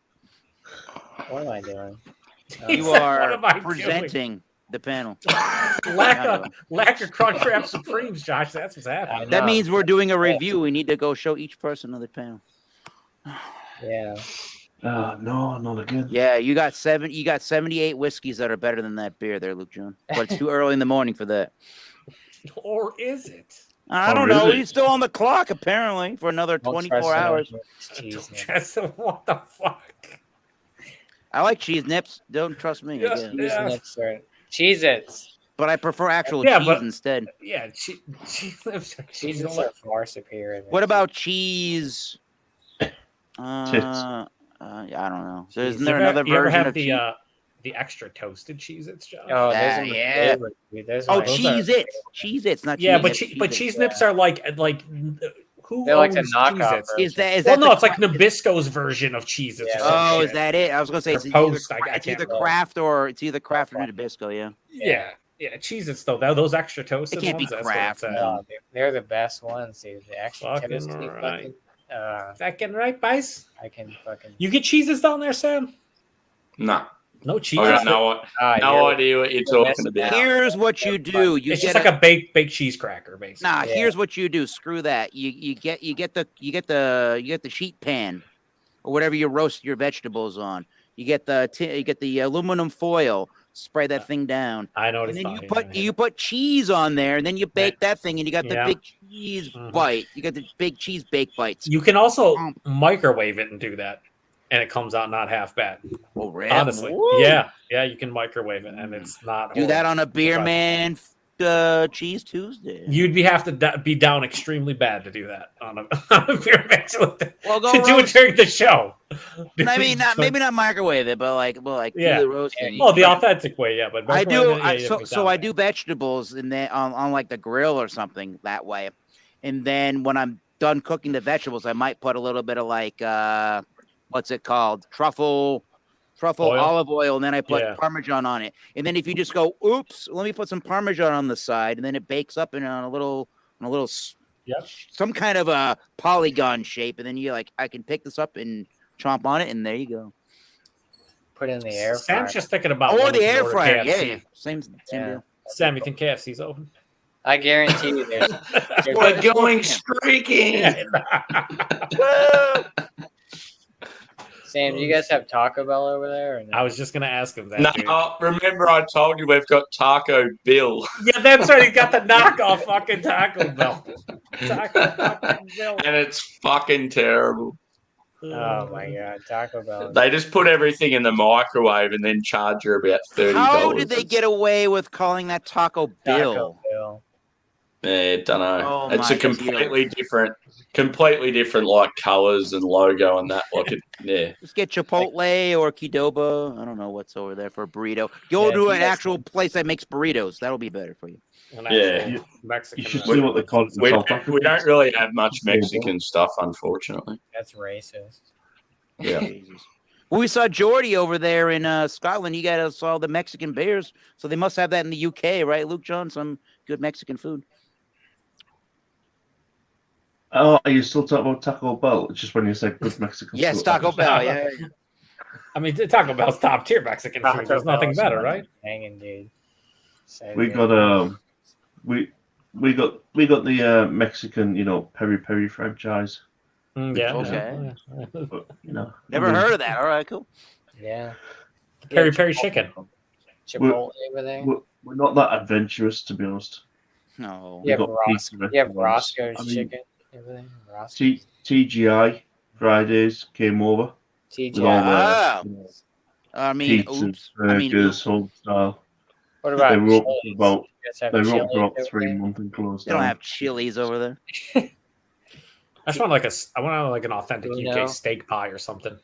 What am I doing? He You said, are "What am I doing?" presenting the panel. lack of Crunchwrap Supremes, Josh. That's what's happening. That means we're doing a review. We need to go show each person on the panel. Yeah. No, not again. Yeah, you got 78 whiskeys that are better than that beer there, Luke John. But it's too early in the morning for that. Or is it? I Oh, don't know. really? He's still on the clock apparently for another Don't 24 trust hours. Cheese, man. Just what the fuck? I like cheese nips. Don't trust me. Yeah. again. Cheese nips are Cheez-Its. but I prefer actual Yeah, cheese but- instead. Yeah, cheese nips. Cheese is so far superior. than What about cheese? I don't know. Isn't there another you ever version have of cheese? the extra toasted Cheez-Its, Josh? Oh, those Yeah, are my yeah. favorite, dude. Those Oh, are my Cheez-Its. favorite. Cheez-Its, not Yeah, Cheez-Its. but cheese nips are like who They're like the owns knockoff Cheez-Its? version. Is that Well, no, the it's like cra- Nabisco's version of Cheez-Its. Yeah. or some Oh, shit. is that it? I was gonna say Or it's Post, either, I it's can't either remember. Kraft or Nabisco. Yeah. Yeah, Cheez-Its though. Those extra toasted It can't be ones. That's Kraft, what it's at. No, they're the best ones, dude. The actual Fucking Tennessee right. fucking. Fucking right, boys. I can fucking. You get Cheez-Its down there, Sam? No. No I Cheez-Its. got no idea what you're talking about. Here's what you do. You It's get just like a baked cheese cracker, basically. Nah, Yeah. here's what you do. Screw that. You get the sheet pan or whatever you roast your vegetables on. You get the aluminum foil. Spray that thing down. I know what And it's then not. you put cheese on there, and then you bake that thing, and you got the Yeah. big cheese Mhm. bite. You got the big cheese bake bites. You can also microwave it and do that, and it comes out not half bad. Oh, really? Honestly, Woo. yeah, you can microwave it, and it's not. Do that horrible. on a Beer But Man Cheese Tuesday. You'd have to be down extremely bad to do that on a, on a beer match Well, go to do it roast- during the show. I mean, maybe not microwave it, but like Yeah. do the roasting. Oh, the authentic way, yeah. But I do. microwave it, yeah, So I do vegetables in there on like the grill or something that way, and then when I'm done cooking the vegetables, I might put a little bit of like what's it called, truffle Oil? olive oil, and then I put Yeah. Parmesan on it. And then if you just go, oops, let me put some Parmesan on the side, and then it bakes up in a little Yep. some kind of a polygon shape, and then I can pick this up and chomp on it, and there you go. Put in the air fryer. Sam's just thinking about Or when the we can air order fryer, KFC. yeah. Same Yeah. deal. Sam, you think KFC's open? I guarantee you there's. We're going streaking. Sam, do you guys have Taco Bell over there? Or no? I was just gonna ask him that. No, dude. remember I told you we've got Taco Bill, Yeah, that's right. He got the knockoff fucking Taco Bell. Taco fucking Bell. and it's fucking terrible. Oh my god, Taco Bell. They just put everything in the microwave and then charge you about $30. How did they get away with calling that Taco Bill? Taco Bell. Yeah, don't know. Oh It's my a completely different like colors and logo and that. Like it, yeah. Just get Chipotle or Qdoba. I don't know what's over there for a burrito. Go Yeah, to you an guys- actual place that makes burritos. That'll be better for you. An Yeah. actual Mexican. You should restaurant. see what they call it. in We South don't, Africa. we don't really have much Mexican stuff, unfortunately. That's racist. Yeah. Jesus. Well, we saw Geordie over there in Scotland. You guys saw the Mexican bears, so they must have that in the UK, right, Luke John? Some good Mexican food. Oh, are you still talking about Taco Bell? It's just when you said good Mexican Yes, food. Taco Bell. Yeah. I mean, Taco Bell's top tier Mexican food. Taco There's nothing Bell's better, fucking right? Hanging, dude. So We good. got we got the Mexican, peri peri franchise. Yeah. Okay. yeah. But, Never heard of that. All right, cool. Yeah. Peri peri chicken. Chipotle over there. we're not that adventurous, to be honest. No. You have, got pizza you have restaurants. Roscoe's I mean, chicken over there. Roscoe's. TGI Fridays came over with all TGI. Ah. I mean, pizzas, oops. I mean, burgers, oops. whole style. What about They were up Chili's? for about You guys have they were up Chili's for about over 3 there? months and closed They don't down. have Chili's over there. I just want I want like an authentic You UK know? steak pie or something.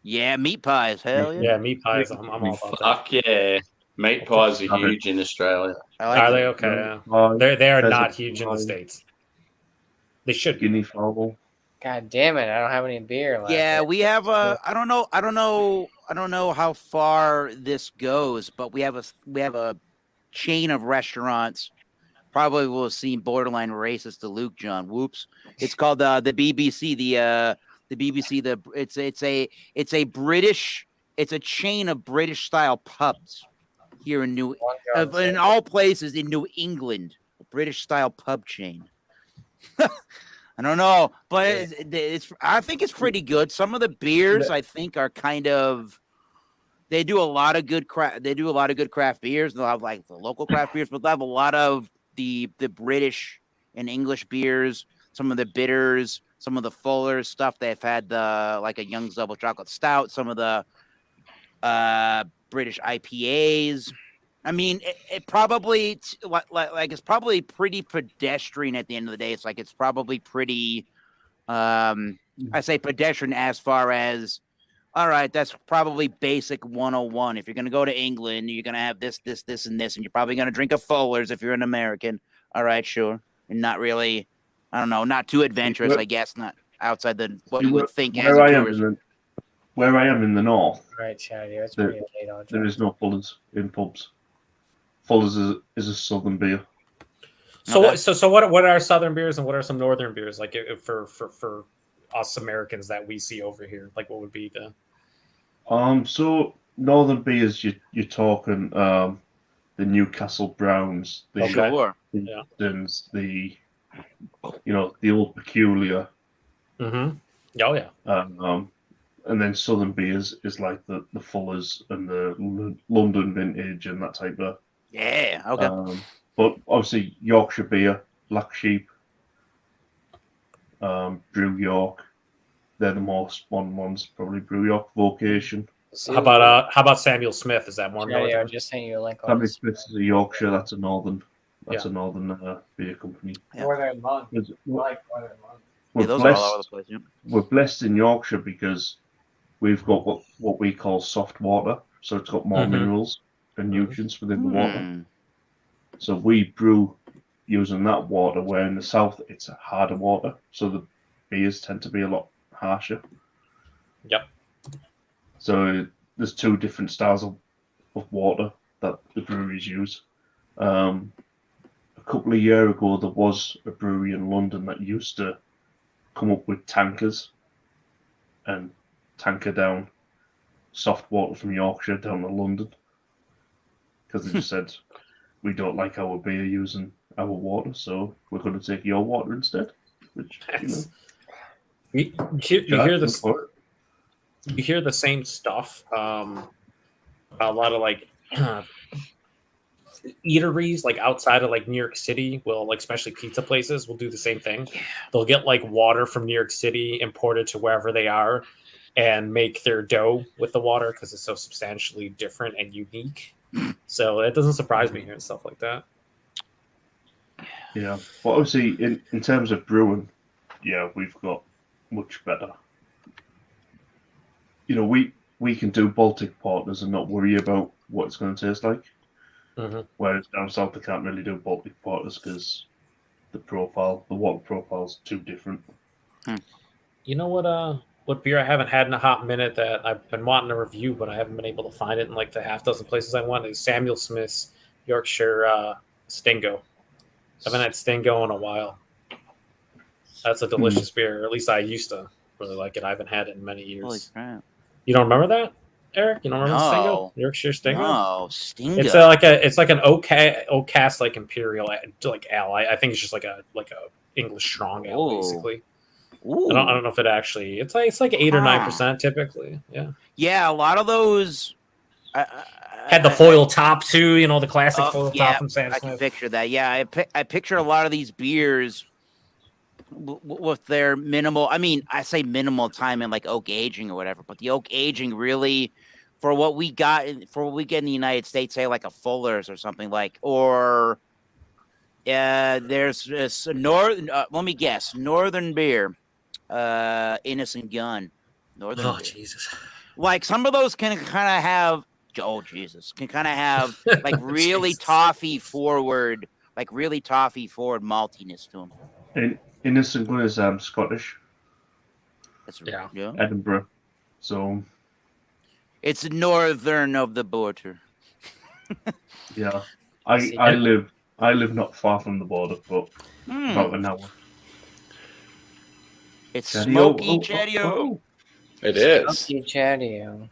Yeah, meat pies. Hell yeah. Yeah, meat pies. I'm all about that. Fuck yeah. Meat pies are huge in Australia. I like Are it. they okay? Yeah. Pie, They are pheasant not huge in the pie, states. They should be. Guinea fowl. God damn it! I don't have any beer left. Yeah, we have a. I don't know how far this goes, but we have a chain of restaurants. Probably will have seen borderline racist to Luke John. Whoops! It's called the BBC. The BBC. It's a British. It's a chain of British style pubs here in in all places in New England. A British style pub chain. I don't know, but it's. I think it's pretty good. Some of the beers I think are kind of. They do a lot of good craft. They do a lot of good craft beers. They'll have like the local craft beers, but they have a lot of the British and English beers. Some of the bitters, some of the fuller stuff. They've had like a Young's Double Chocolate Stout. Some of the British IPAs. I mean, it probably like it's probably pretty pedestrian at the end of the day. It's probably pretty. I say pedestrian as far as, all right, that's probably basic 101. If you're going to go to England, you're going to have this, and this, and you're probably going to drink a Fuller's if you're an American. All right, sure, and not really. I don't know, not too adventurous, I guess. Not outside what you would think as a tourist. Where I am in the north, Right, Chad. Yeah, it's pretty late on. there is no Fuller's in pubs. Fuller's is a southern beer. So, Okay. so what are southern beers and what are some northern beers like for us Americans that we see over here? Like, what would be the? So northern beers, you're talking the Newcastle Browns, the Sure. Eastons, the the Old Peculiar. Mm-hmm. Oh yeah. And then southern beers is like the Fullers and the London Vintage and that type of. Yeah. Okay. But obviously Yorkshire beer, Black Sheep, Brew York, they're the most modern ones. Probably Brew York, Vocation. How about Samuel Smith? Is that more northern? Yeah, I just sent you a link on Samuel this. Smith is a Yorkshire. That's a northern. That's a northern beer company. Yeah. Northern Month. It's- Like Northern Month. We're Those are all blessed. over the place. Yeah. We're blessed in Yorkshire because we've got what we call soft water, so it's got more Mhm. minerals and nutrients within the water. Mm. So we brew using that water, where in the south it's harder water, so the beers tend to be a lot harsher. Yep. So there's two different styles of water that the breweries use. A couple of years ago, there was a brewery in London that used to come up with tankers and tanker down soft water from Yorkshire down to London because they just said, we don't like our beer using our water, so we're going to take your water instead. Which, You hear this. You hear the same stuff. A lot of like eateries, like outside of like New York City, will like especially pizza places will do the same thing. They'll get like water from New York City imported to wherever they are, and make their dough with the water because it's so substantially different and unique. So it doesn't surprise me hearing stuff like that. Yeah, but obviously in terms of brewing, yeah, we've got much better. We can do Baltic porters and not worry about what it's going to taste like. Mm-hmm. Whereas down south they can't really do Baltic porters because the water profile is too different. You know what beer I haven't had in a hot minute that I've been wanting to review, but I haven't been able to find it in like the half dozen places I want is Samuel Smith's Yorkshire Stingo. I haven't had Stingo in a while. That's a delicious beer. Or at least I used to really like it. I haven't had it in many years. Holy crap. You don't remember that, Eric? You don't remember No. Stingo? Yorkshire Stingo? No, Stingo. It's like an oak cast like imperial like ale. I think it's just like a English strong ale Ooh. basically. Ooh. I don't know if it actually. It's like 8 or 9% typically. Yeah. Yeah, a lot of those Had the foil top too. The classic foil yeah, top from Sam I can Smith. picture that. Yeah, I picture a lot of these beers with their minimal. I mean, I say minimal time in like oak aging or whatever, but the oak aging really, for what we get in the United States, say like a Fuller's or something like, or there's this let me guess, Northern beer, Innocent Gun, Northern. Oh beer. Jesus! Like some of those can kind of have. Oh Jesus! Can kind of have like really toffee forward maltiness to them. And Innocent Gun is Scottish, That's Yeah. Edinburgh. So It's northern of the border. yeah, I live not far from the border, but about an hour. It's Chatty-o. smoky Chatty-o. It is. Smoky Chatty-o.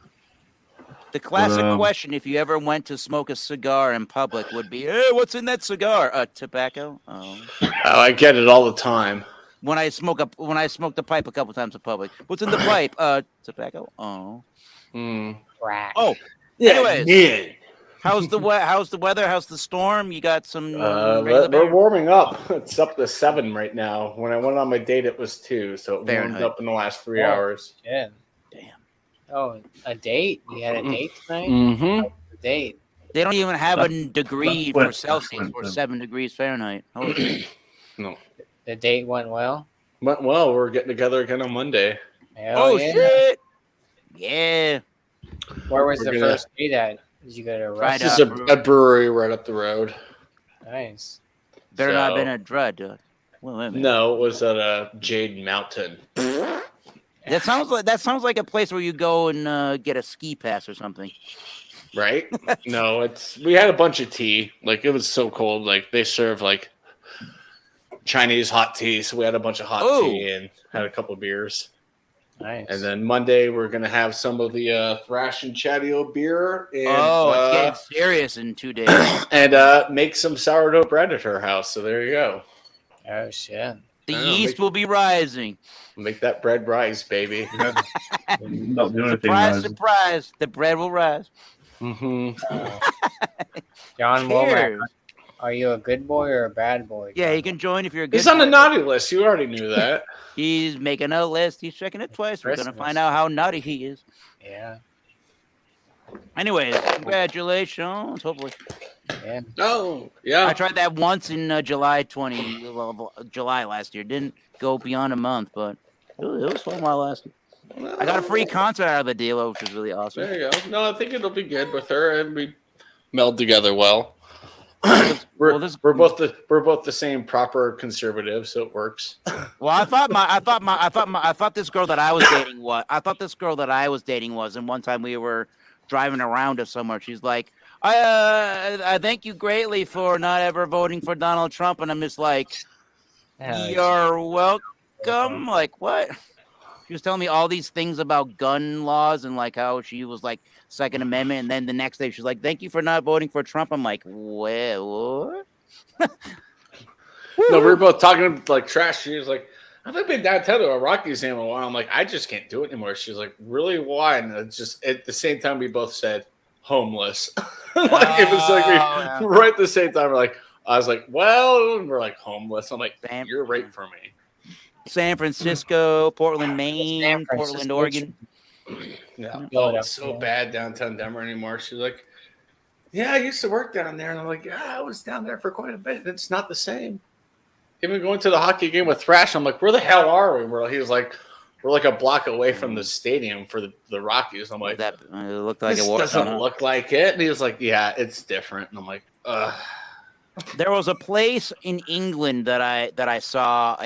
The classic question, if you ever went to smoke a cigar in public, would be, "Hey, what's in that cigar? Tobacco." Oh, I get it all the time. when I smoke the pipe a couple times in public, what's in the pipe? Tobacco. Oh. Crack. Oh. Yeah, Anyways, yeah. how's the weather? How's the storm? You got some. We're warming up. It's up to 7 right now. When I went on my date, it was 2, so it warmed up in the last 3 hours. Yeah. Damn. Oh, a date? You had a date tonight? Mm-hmm. A date. They don't even have a degree for that's Celsius or Quentin. 7 degrees Fahrenheit. Holy No. The date went well. Went well. We're getting together again on Monday. Hell yeah. shit! Yeah. Where was We're the gonna- first date at? Did you go to a Right This restaurant? is a brewery right up the road. Nice. Better not have So- been a Drud, dude. Wait a minute. No, it was at Jade Mountain. That sounds like a place where you go and get a ski pass or something. Right? No, we had a bunch of tea. Like it was so cold. Like they serve like Chinese hot tea, so we had a bunch of hot tea and had a couple of beers. Nice. And then Monday we're gonna have some of the Thrash and Chatio beer and It's getting serious in 2 days. and make some sourdough bread at her house. So there you go. Oh shit. The I know, yeast will be rising. Make that bread rise, baby. Not the only thing. Surprise, Guys. surprise. The bread will rise. Mm-hmm. John Womack, Cheers. are you a good boy or a bad boy? Yeah, you can join if you're a good He's on the boy. naughty list. You already knew that. He's making a list. He's checking it twice. We're going to Christmas. find out how naughty he is. Yeah. Anyways, congratulations. Hopefully. Yeah. Oh, yeah. I tried that once in July last year. Didn't go beyond a month, but it was fun while it lasted. I got a free concert out of the deal, which was really awesome. There you go. No, I think it'll be good with her, and we meld together well. We're both the same proper conservative, so it works. Well, I thought this girl that I was dating was, and one time we were driving around to somewhere. She's like, I thank you greatly for not ever voting for Donald Trump, and I'm just like, you're welcome. Like what? She was telling me all these things about gun laws and like how she was like Second Amendment, and then the next day she's like, "Thank you for not voting for Trump." I'm like, "What?" No, we were both talking like trash. She was like, "I've been downtown to a Rockies game in a while." I'm like, "I just can't do it anymore." She's like, "Really? Why?" And it's just at the same time we both said homeless. Like it was like yeah. right at the same time. We're like, I was like, "Well," we're like homeless. I'm like, "You're right for me." San Francisco, Portland, Maine, Portland, Oregon. Yeah, oh, it's so bad downtown Denver anymore. She's like, "Yeah, I used to work down there," and I'm like, "Yeah, I was down there for quite a bit. It's not the same." Even going to the hockey game with Thrash, I'm like, "Where the hell are we?" He was like, "We're like a block away from the stadium for the Rockies." I'm like, "That it looked like this it doesn't look like it." And he was like, "Yeah, it's different." And I'm like, "Ugh." There was a place in England that I saw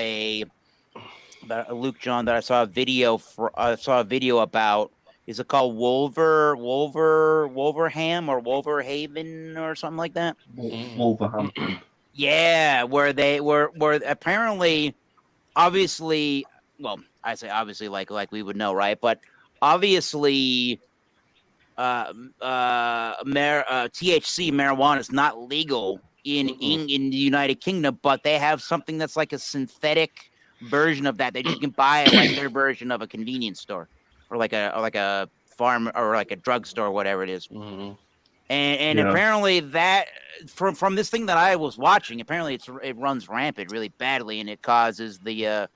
Luke John that I saw a video about. Is it called Wolverham or Wolverhaven or something like that? Wolverhampton. Yeah, where apparently, obviously, well, I say obviously like we would know, right? But obviously, THC marijuana is not legal in the United Kingdom, but they have something that's like a synthetic version of that you can buy at like their version of a convenience store or like a farm or like a drugstore or whatever it is. And apparently that from this thing that I was watching, apparently it runs rampant really badly, and it causes the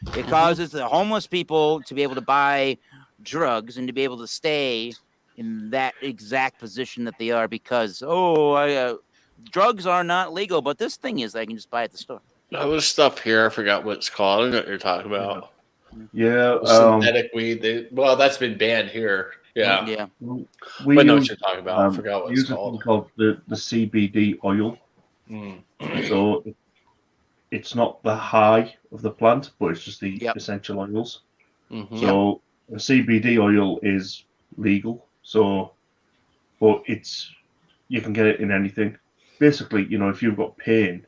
homeless people to be able to buy drugs and to be able to stay in that exact position that they are because drugs are not legal, but this thing is I can just buy at the store. There's stuff here. I forgot what it's called. I know what you're talking about. Yeah, synthetic weed. That's been banned here. Yeah, yeah. We but know what use, you're talking about. I forgot what it's use a called. thing called the CBD oil. So it's not the high of the plant, but it's just the essential oils. So the CBD oil is legal. So, but you can get it in anything. Basically, if you've got pain,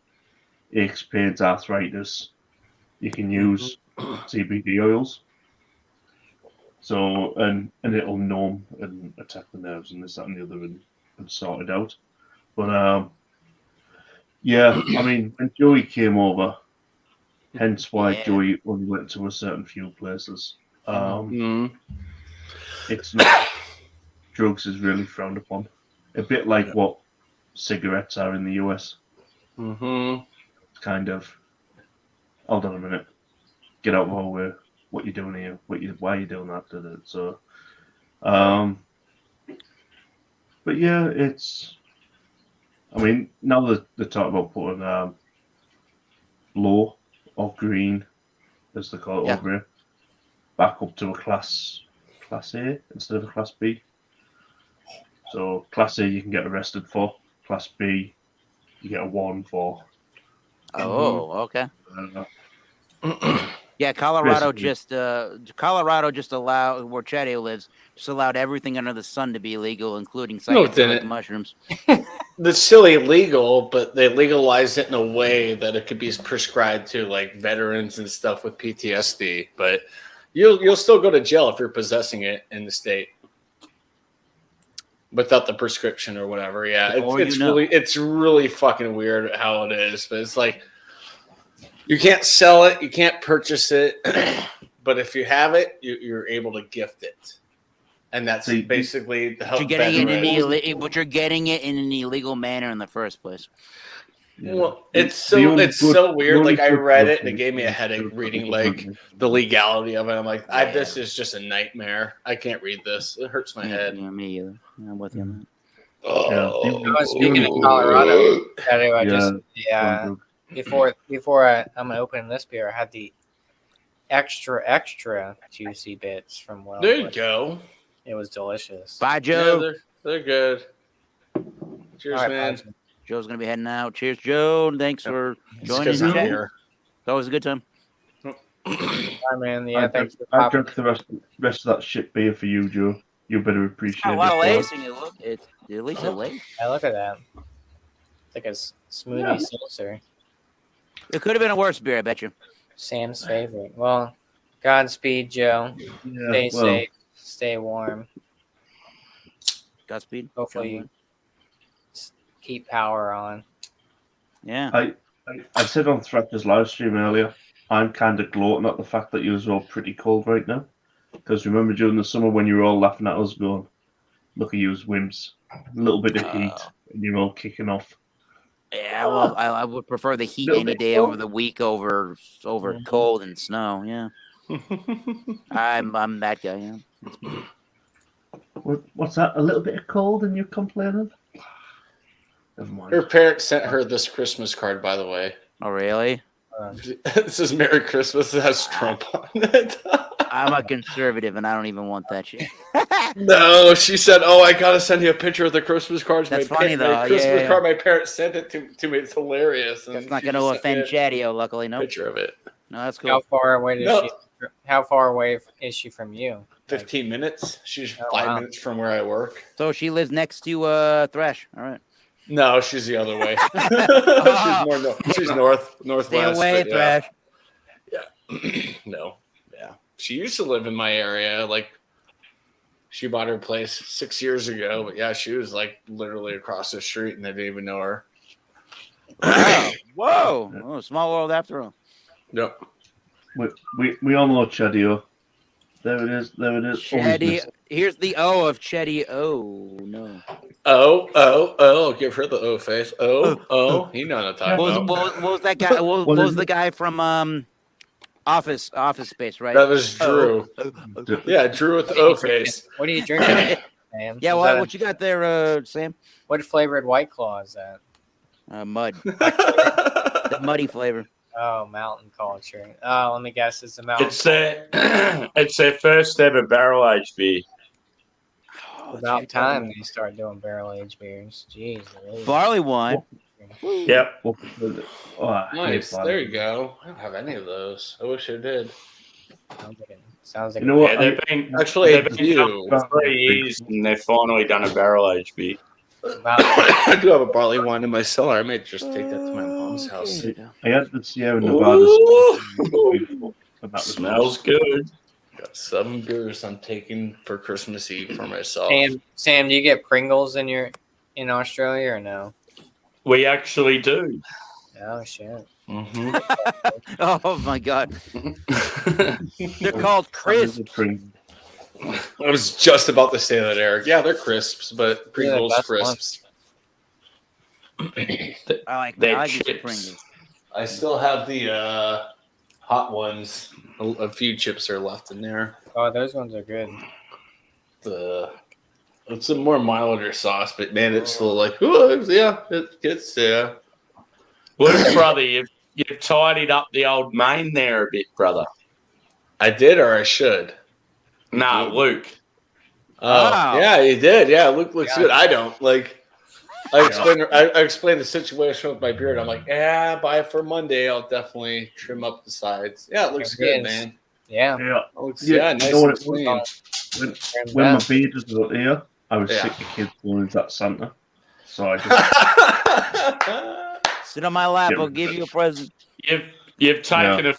aches, pains, arthritis, you can use CBD oils. So and it'll numb and attack the nerves and this, that, and the other and sort it out. But yeah, I mean, when Joey came over, hence why Joey only went to a certain few places. It's not drugs is really frowned upon. A bit like what cigarettes are in the US. It's kind of, hold on a minute, get out of our way. What you doing here? Why are you doing that? So, but yeah, it's I mean, now they're talking about putting low or green, as they call it over here, back up to a class A instead of a class B. So class A you can get arrested for. Class B you get a warning for. Oh, okay. Yeah, Colorado just allowed, where Chedio lives, just allowed everything under the sun to be illegal, including psychedelic mushrooms. That's still illegal, but they legalized it in a way that it could be prescribed to like veterans and stuff with PTSD. But you'll still go to jail if you're possessing it in the state without the prescription or whatever. Yeah, it's really fucking weird how it is, but it's like. You can't sell it, you can't purchase it, but if you have it, you're able to gift it, and that's basically the help. But you're getting it in an illegal manner in the first place. Yeah. Well, it's so weird. Like I read it and it gave me a headache reading like the legality of it. I'm like, this is just a nightmare. I can't read this. It hurts my head. Yeah, me either. I'm with you on that. Oh, speaking of Colorado, Before I'm gonna open this beer, I had the extra juicy bits from Wellwood. There you go. It was delicious. Bye, Joe. Yeah, they're good. Cheers, right, man. bye. Joe's gonna be heading out. Cheers, Joe. Thanks for joining us. It's always a good time. Bye, man. Yeah, thanks for I popping. drank the rest of that shit beer for you, Joe. You better appreciate A lot of it. lacing. It's at least a lace. Hey, look at that. It's like a smoothie seltzer. It could have been a worse beer, I bet you. Sam's favorite. Well, Godspeed, Joe. Stay safe. Stay warm. Godspeed. Hopefully you keep power on. Yeah. I said on Thrasher's live stream earlier, I'm kind of gloating at the fact that you're all pretty cold right now. Because remember during the summer when you were all laughing at us going, look at you as wimps. A little bit of heat and you're all kicking off. Yeah, well, I would prefer the heat any day over the week over cold and snow. Yeah, I'm that guy. Yeah. What's that? A little bit of cold and you're complaining? Never mind. Her parents sent her this Christmas card, by the way. Oh, really? It says Merry Christmas. It has Trump on it. I'm a conservative, and I don't even want that shit. No, she said, "Oh, I gotta send you a picture of the Christmas cards." That's funny though. My Christmas card. My parents sent it to me. It's hilarious. That's not going to offend Chadio. Luckily, no. Picture of it. No, that's cool. How far away is she from you? 15 minutes. She's 5 minutes from where I work. So she lives next to Thresh. All right. No, she's the other way. She's northwest. Stay away, Thresh. Yeah. No. Yeah. She used to live in my area. Like, she bought her place 6 years ago. But yeah, she was like literally across the street, and I didn't even know her. Wow. Whoa. Oh, small world after all. Yep. We all know Chadio. There it is. Chetty. Here's the O of Chetty. Oh no. Oh! Give her the O face. Oh! You know what I'm talking about. What was that guy? What was the guy from Office Space? Right. That was Drew. Yeah, Drew with the O face. What are you drinking, Sam? Yeah. What you got there, Sam? What flavored White Claw is that? Mud. The muddy flavor. Oh, mountain culture. Oh, let me guess. It's a mountain. It's their first ever barrel aged beer. About time they start doing barrel aged beers. Jeez. Barley wine. Yep. Nice. There you go. I don't have any of those. I wish I did. Sounds like you know what? They've been for 3 years and they've finally done a barrel aged beer. I do have a barley wine in my cellar. I may just take that to my mom's house. I had the Sierra Nevada. Smells good. Got 7 beers I'm taking for Christmas Eve for myself. Sam, do you get Pringles in Australia or no? We actually do. Oh shit. Mm-hmm. Oh my god. They're called crisps. I was just about to say that, Eric. Yeah, they're crisps, but Pringles crisps. I like Pringles. I still have the hot ones. A few chips are left in there. Oh, those ones are good. It's a more milder sauce, but man, it's still like, ooh, yeah, it gets there. Luke, brother, you've tidied up the old mane there a bit, brother. I did, or I should. No, Luke. Oh, yeah, he did. Yeah, Luke looks good. I don't like. I explained the situation with my beard. I'm like, yeah, by for Monday, I'll definitely trim up the sides. Yeah, it looks good, man. Yeah. Yeah. Looks, Yeah, nice you know what and it was? clean. When my beard was out here, I was sick of kids going into that Santa. So I just sit on my lap. I'll give you a present. You've taken a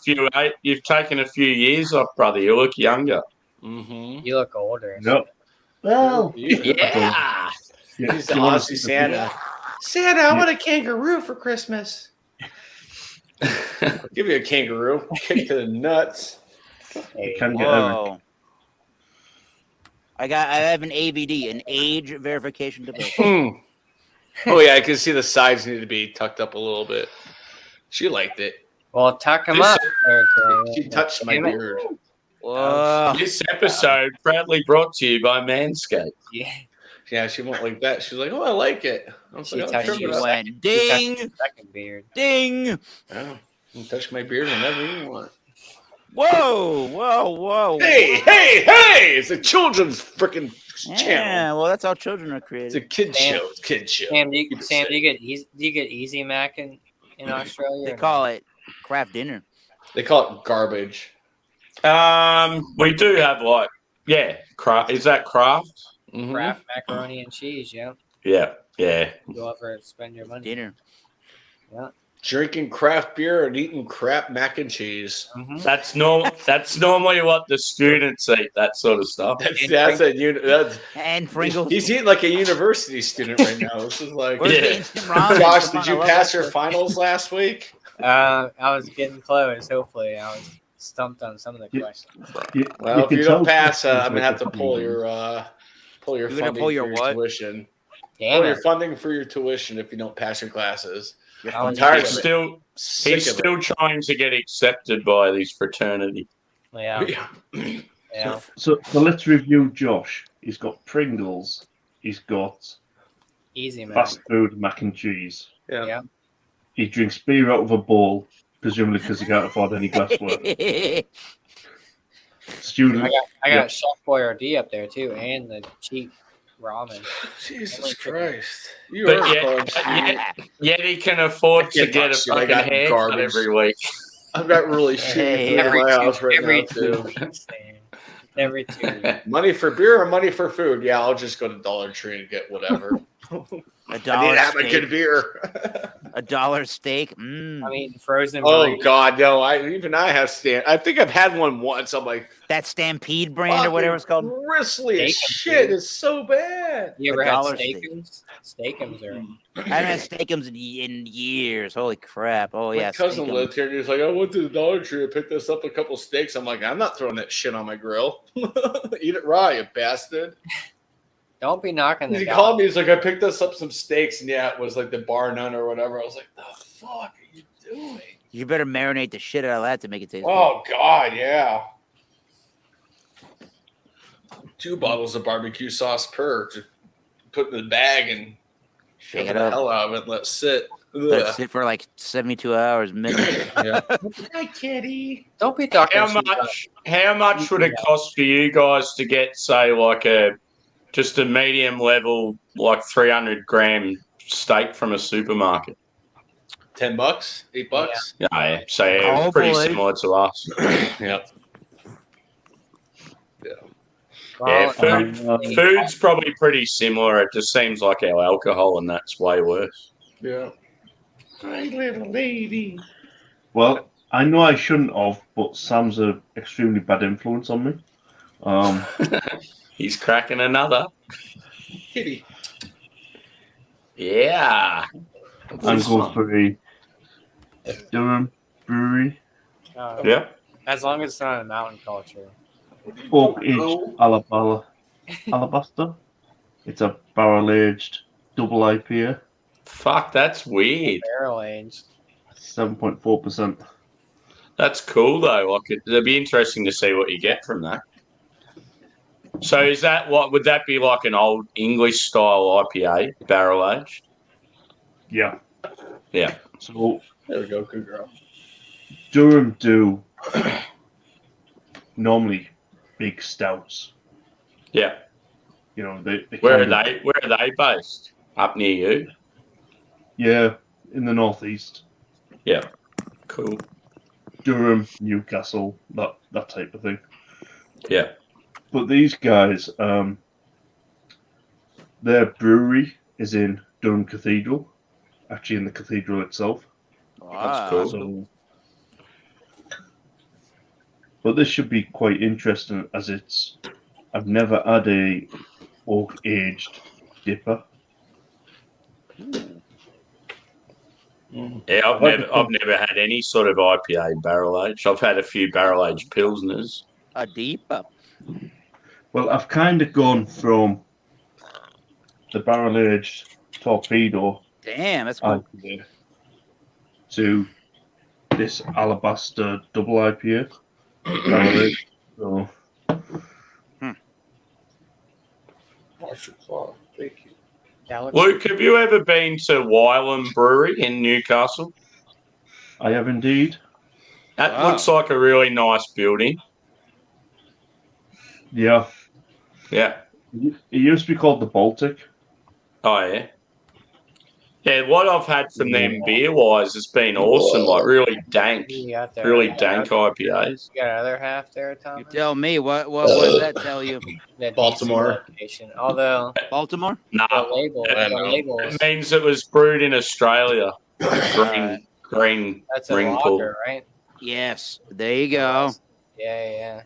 few years off, brother. You look younger. Mm-hmm. You look older. Yep. Well, yeah. He's the Aussie Santa. Santa, I want a kangaroo for Christmas. I'll give you a kangaroo. Kick to the nuts. You can get everything. I have an AVD, an age verification device. Oh yeah, I can see the sides need to be tucked up a little bit. She liked it. Well, tuck him up. She touched my beard. Whoa. This episode proudly brought to you by Manscaped. Yeah, she went like that. She's like, "Oh, I like it." She touched you. Went ding, second beard. Ding. Yeah, you can touch my beard whenever you want. Whoa. Hey! It's a children's freaking channel. Yeah, well, that's how children are created. It's a kid show. It's a kid show. Sam, do you get Easy Mac in Australia? They call it craft dinner. They call it garbage. We do have craft. Is that craft? Mm-hmm. Kraft macaroni and cheese, yeah. Yeah. Go over and spend your money. Dinner. Yeah. Drinking craft beer and eating crap mac and cheese. Mm-hmm. That's normally what the students eat. That sort of stuff. And Pringles. He's eating like a university student right now. This is like, ramen? Josh, did you pass your finals last week? I was getting close. Hopefully, I was stumped on some of the questions. Well, if you don't pass, I'm gonna have to pull your You're funding gonna pull your for what? tuition. Damn Pull it. your funding for your tuition if you don't pass your classes. I'm tired He's of it. still trying to get accepted by this fraternity. Yeah. So let's review Josh. He's got Pringles. He's got Easy Mac. fast food mac and cheese. Yeah. He drinks beer out of a bowl, presumably because he can't afford any glassware. Student. I got Chef Boyardee up there too, and the cheap ramen. Jesus Christ! Yet he can afford to get a fucking haircut every week. I've got really shitty food in my house right now too. Every 2 weeks. Money for beer or money for food? Yeah, I'll just go to Dollar Tree and get whatever. $1 I need to have a good beer. $1 steak. I mean, frozen. Oh burrito. God, no! I have I think I've had one once. I'm like that Stampede brand or whatever it's called. Bristly as shit. It's so bad. You ever had $1 Steakums? Steakums are. I haven't had Steakums in years. Holy crap! Oh yeah, My cousin Steakums. lived here and he was like, I went to the Dollar Tree and picked this up a couple steaks. I'm like, I'm not throwing that shit on my grill. Eat it raw, you bastard. Don't be knocking the He dog. called me. He's like, I picked us up some steaks, and yeah, it was like the bar none or whatever. I was like, the fuck are you doing? You better marinate the shit out of that to make it taste Oh God, yeah. 2 bottles of barbecue sauce per. Just put in the bag and Shake shake it the up. hell out of it and let it sit. good. Let it Ugh. sit for like 72 hours minimum. Hi, kitty. Don't be talking. How much would it cost for you guys to get, say, like just a medium level, like 300 gram steak from a supermarket? $10, $8. Yeah, so it's pretty similar to us. Yep. Yeah, food's probably pretty similar. It just seems like our alcohol and that's way worse. Yeah. Hi, little lady. Well, I know I shouldn't have, but Sam's an extremely bad influence on me. He's cracking another. Kitty. Yeah. I'm going for a Durham Brewery Yeah. As long as it's not a mountain culture. Oak Aged Alabaster. It's a barrel aged double IPA. Fuck, that's weird. Barrel aged. 7.4%. That's cool though. Like it'd be interesting to see what you get from that. So is that what would that be like an old English style IPA, barrel aged? Yeah. Yeah. So There we go. Good girl. Durham do normally big stouts. Yeah. You know, they Where kind are of- they? Where are they based? Up near you? Yeah, in the northeast. Yeah. Cool. Durham, Newcastle, that type of thing. Yeah. But these guys, their brewery is in Durham Cathedral, actually in the cathedral itself. Wow, cool. So, but this should be quite interesting as I've never had a oak aged dipper. Yeah, I've never had any sort of IPA barrel aged. I've had a few barrel aged pilsners. A deeper. Well, I've kind of gone from the barrel aged torpedo Damn, that's cool. IPA to this Alabaster double IPA. Barrel aged. So, Marshall Claw. Thank you. Luke, have you ever been to Wylam Brewery in Newcastle? I have indeed. That Wow. looks like a really nice building. Yeah. Yeah. It used to be called the Baltic. Oh yeah. Yeah, what I've had from them beer wise has been awesome. Like really dank, You got there. really dank IPAs. You got other half there, Tom? You tell me what does that tell you? That Baltimore. DC location. Although Baltimore? the Nah, label, I the know. labels, it means it was brewed in Australia. Green that's a pull. lager, right? Yes. There you go. Yeah.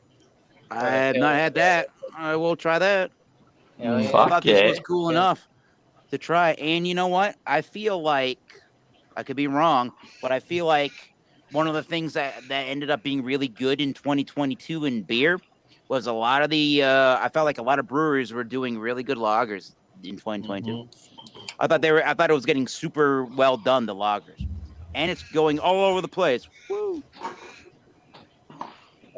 I have not had that. I will try that. Hell yeah. I thought this yeah. was cool Yeah. enough to try. And you know what? I feel like I could be wrong, but I feel like one of the things that ended up being really good in 2022 in beer was a lot of the I felt like a lot of breweries were doing really good lagers in 2022. I thought it was getting super well done, the lagers. And it's going all over the place. Woo.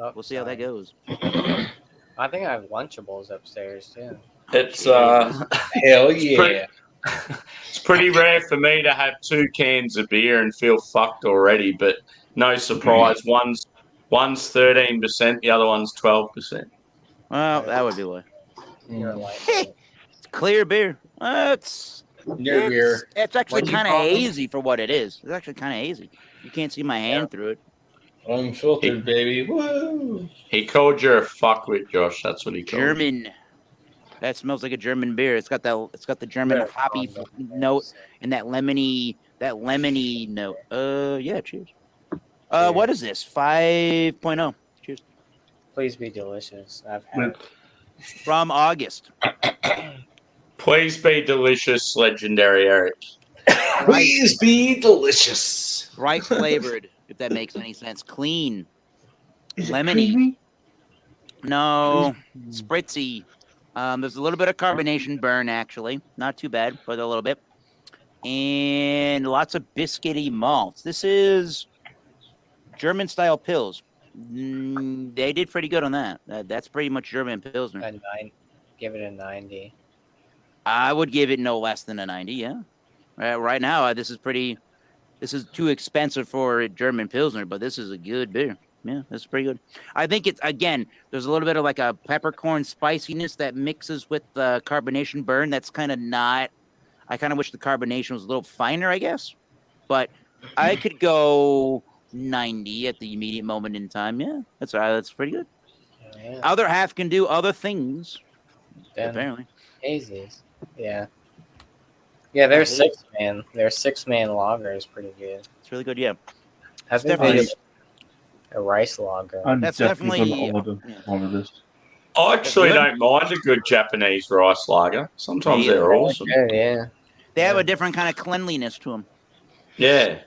Oh, We'll see how that goes. I think I have Lunchables upstairs too. It's Hell yeah. it's pretty rare for me to have 2 cans of beer and feel fucked already, but no surprise. One's 13%, the other one's 12%. Well, that would be why. You're like, It's clear beer. It's Near beer. It's actually What'd you kind of call them? hazy for what it is. It's actually kind of hazy. You can't see my hand through it. Unfiltered, baby. Woo. He called you a fuckwit, Josh. That's what he called you. German. That smells like a German beer. It's got the German Yeah, hoppy note and that lemony note. Yeah, cheers. What is this? 5.0. Cheers. please be delicious. I've had it. From August. Please be delicious, legendary Eric. Please be delicious. Right flavored, if that makes any sense. Clean. Is it Lemony. creamy? No. Spritzy. There's a little bit of carbonation burn, actually. Not too bad, but a little bit. And lots of biscuity malts. This is German-style pills. They did pretty good on that. That's pretty much German Pilsner. Give it a 90. I would give it no less than a 90, yeah. Right now, this is too expensive for a German Pilsner, but this is a good beer. Yeah, that's pretty good. I think it's, again, there's a little bit of like a peppercorn spiciness that mixes with the carbonation burn. That's kind of not, I kind of wish the carbonation was a little finer, I guess. But I could go 90 at the immediate moment in time. Yeah, that's pretty good. Yeah. Other half can do other things, Then apparently. hazies. Yeah. Yeah, their 6-man. Their 6-man lager is pretty good. It's really good, yeah. Have they definitely- made a rice lager? I'm That's definitely definitely- going to order one of this. I actually good. don't mind a good Japanese rice lager. Sometimes Me they're either. awesome. Yeah. They have a different kind of cleanliness to them, Yeah,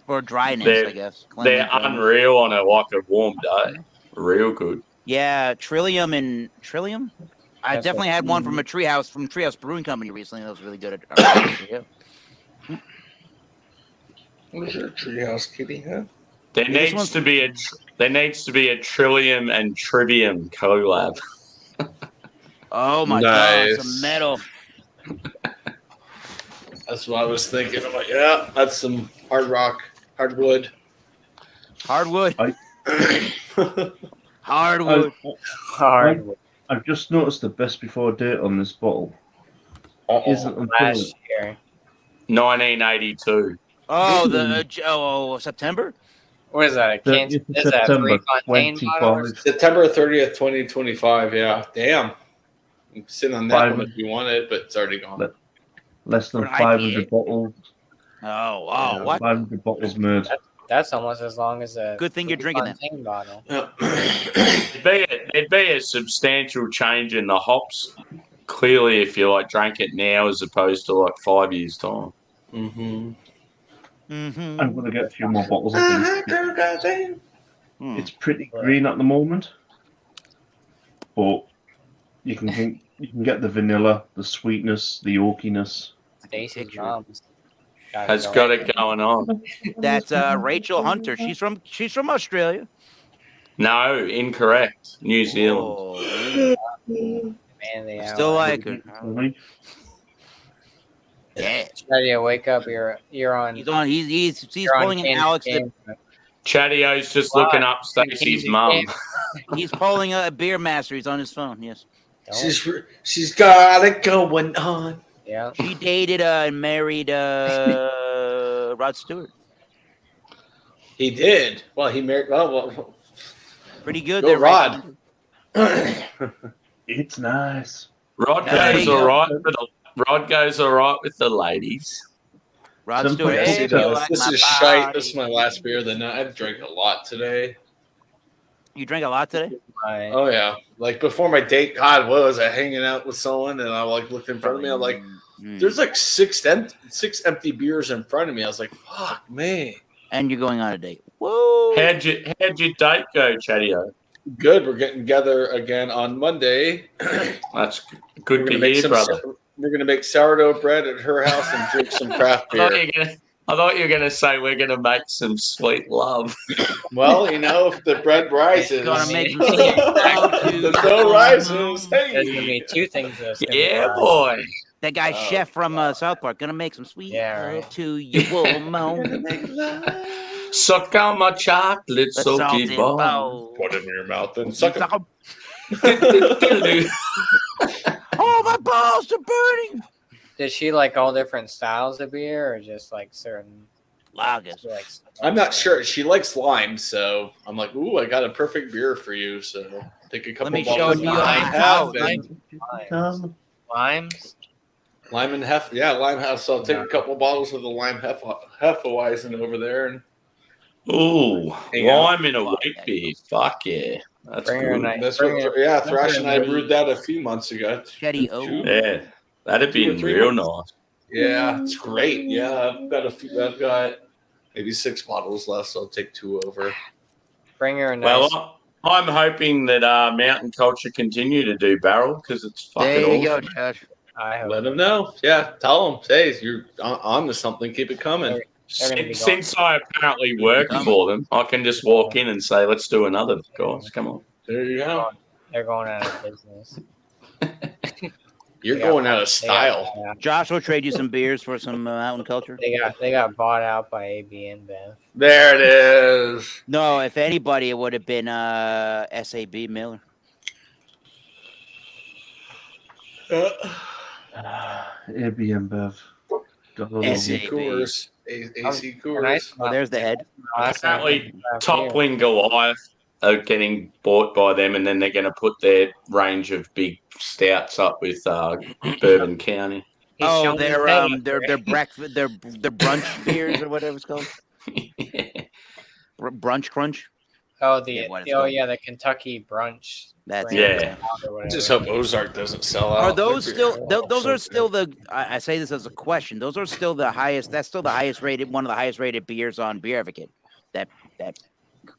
or dryness, They're- I guess. they're Cleanliness. unreal on a warm day. Real good. Yeah, Trillium. I That's definitely what- had one from Treehouse Brewing Company recently. That was really good. Yeah. What is your treehouse kitty, huh? There Yeah, this needs one's- to be a Trillium and Trivium collab. Oh my god, it's a metal. That's what I was thinking. I'm like, yeah, that's some hardwood. Hardwood. I've just noticed the best before date on this bottle isn't until last year. 1982. Oh, September. What is that? Is that September 3 bottles? September 30th, 2025. Yeah, damn. I'm sitting on that one if you want it, but it's already gone. Less than For an 500 IPA? bottles. Oh wow, what? 500 bottles made. That's almost as long as a Good thing you're drinking that. Fontaine bottle. It'd be a substantial change in the hops. Clearly, if you drank it now as opposed to 5 years time. Mm-hmm. I'm going to get a few more bottles of these. It's pretty green at the moment, but you can get the vanilla, the sweetness, the oakiness. Stacey's mom's Has got it going on. That's Rachel Hunter. She's from Australia. No, incorrect. New Zealand. Oh, Man, they still like her. Yeah. Chatty, wake up! You're on. He's on. He's you're on pulling an Candy Alex. Game. Chatty-O's just looking up Stacey's mum. He's pulling a beer master. He's on his phone. Yes. She's got it going on. Yeah. She dated and married Rod Stewart. He did. Well, he married. Well, pretty good. Go There, Rod. It's nice. Rod There goes you all go. right. Rod goes all right with the ladies. Rod Stewart. Yes, Hey, he does. like This my is shite. body. This is my last beer of the night. I've drank a lot today. You drank a lot today? Oh yeah. Like before my date, God, what was I hanging out with someone and I looked in front of me. I'm like, there's like six empty beers in front of me. I was like, fuck me. And you're going on a date. Whoa. How'd your date go, Chatty-O? Good. We're getting together again on Monday. That's good to hear, brother. We're gonna make sourdough bread at her house and drink some craft beer. I thought you were gonna say we're gonna make some sweet love. Well, if the bread rises, Gonna make some sweet love to the dough rises. Hey. There's gonna be two things. Yeah, boy. That guy Chef from South Park gonna make some sweet love to you, woman. Suck on my chocolate, The soaky salted ball. bowl. Put it in your mouth and suck it. Oh, my balls are burning. Does she like all different styles of beer, or just like certain lagers? I'm not sure. She likes lime, so I'm like, ooh, I got a perfect beer for you. So take a couple Let me bottles show of you lime how. Limes? Lime and Hef. Yeah, lime Hef. So I'll take a couple bottles of the lime Hefeweizen over there. And Ooh, Hang out. lime in a wheat beer. Fuck yeah. That's Bring her a good. night. That's Bring what, her- yeah, bring Thrash her and I a brewed that a few months ago. Chetty O. Yeah, that'd be 2 or 3 real months. nice. Yeah, it's great. Yeah, I've got I've got maybe 6 bottles left, so I'll take 2 over. Bring her a nice. Well, I'm hoping that Mountain Culture continue to do barrel because it's fucking There you go, awesome. Josh. I hope. Let them know. Yeah, tell them. Hey, you're on to something. Keep it coming. They're gonna be Since I apparently work for them, I can just walk in and say, "Let's do another, guys. Come on." There you go. They're going out of business. You're They got- going out of they got- style. yeah. Josh will trade you some beers for some Mountain Culture. They got bought out by AB InBev. There it is. No, if anybody, it would have been SAB Miller. AB InBev. SAB. Coors. AC Nice. Coors. Oh, there's the head. Apparently, Toppling Goliath are getting bought by them, and then they're going to put their range of big stouts up with Bourbon County. Oh, their breakfast, their brunch beers or whatever it's called. Brunch Crunch. Oh, Yeah, what it's oh called. yeah, the Kentucky brunch. That's brand Yeah. or whatever. Just hope Ozark doesn't sell out. Are those Their still? beer. Those So are still the. I say this as a question. Those are still the highest. That's still the highest rated. One of the highest rated beers on Beer Advocate. That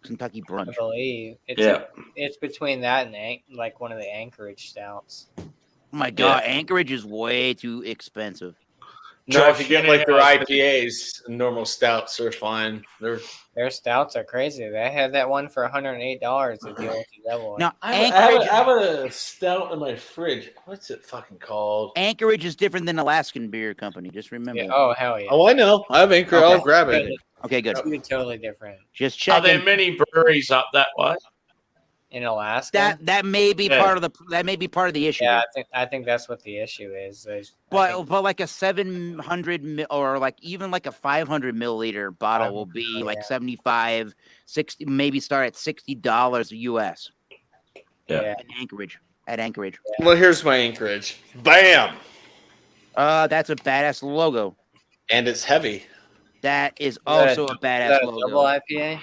Kentucky I brunch. believe it's Yeah. it's between that and like one of the Anchorage stouts. Oh my God, Anchorage is way too expensive. No, if you get like their Josh, IPAs, normal stouts are fine. Their stouts are crazy. They had that one for $108 to deal with the devil. Now, I Anchorage, have a stout in my fridge. What's it fucking called? Anchorage is different than Alaskan Beer Company. Just remember. Yeah. that. Oh hell yeah. Oh, I know. I have Anchorage. Okay. I'll grab it. Okay, good. It's totally different. Just Are there checking. many breweries up that way? In Alaska. That may be Yeah. part of the issue. Yeah, I think that's what the issue is. But like a 700 or like even like a 500 milliliter bottle will be like 75, 60, maybe start at $60 US. Yeah. At Anchorage. Well, here's my Anchorage. Bam. That's a badass logo. And it's heavy. That is also a badass logo. Double IPA.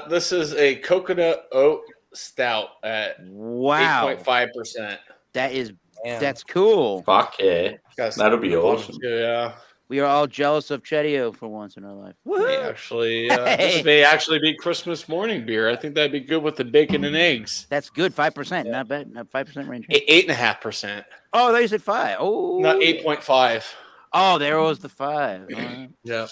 This is a coconut oat stout at Wow. 8.5%. That's cool. Fuck yeah. That'll be awesome. Yeah. We are all jealous of Chedio for once in our life. This may actually be Christmas morning beer. I think that'd be good with the bacon and eggs. That's good. 5%. Not bad. Not 5% range. 8.5%. Oh, they said 5. Oh, Not 8.5. Oh, there was the 5. All right. Yeah.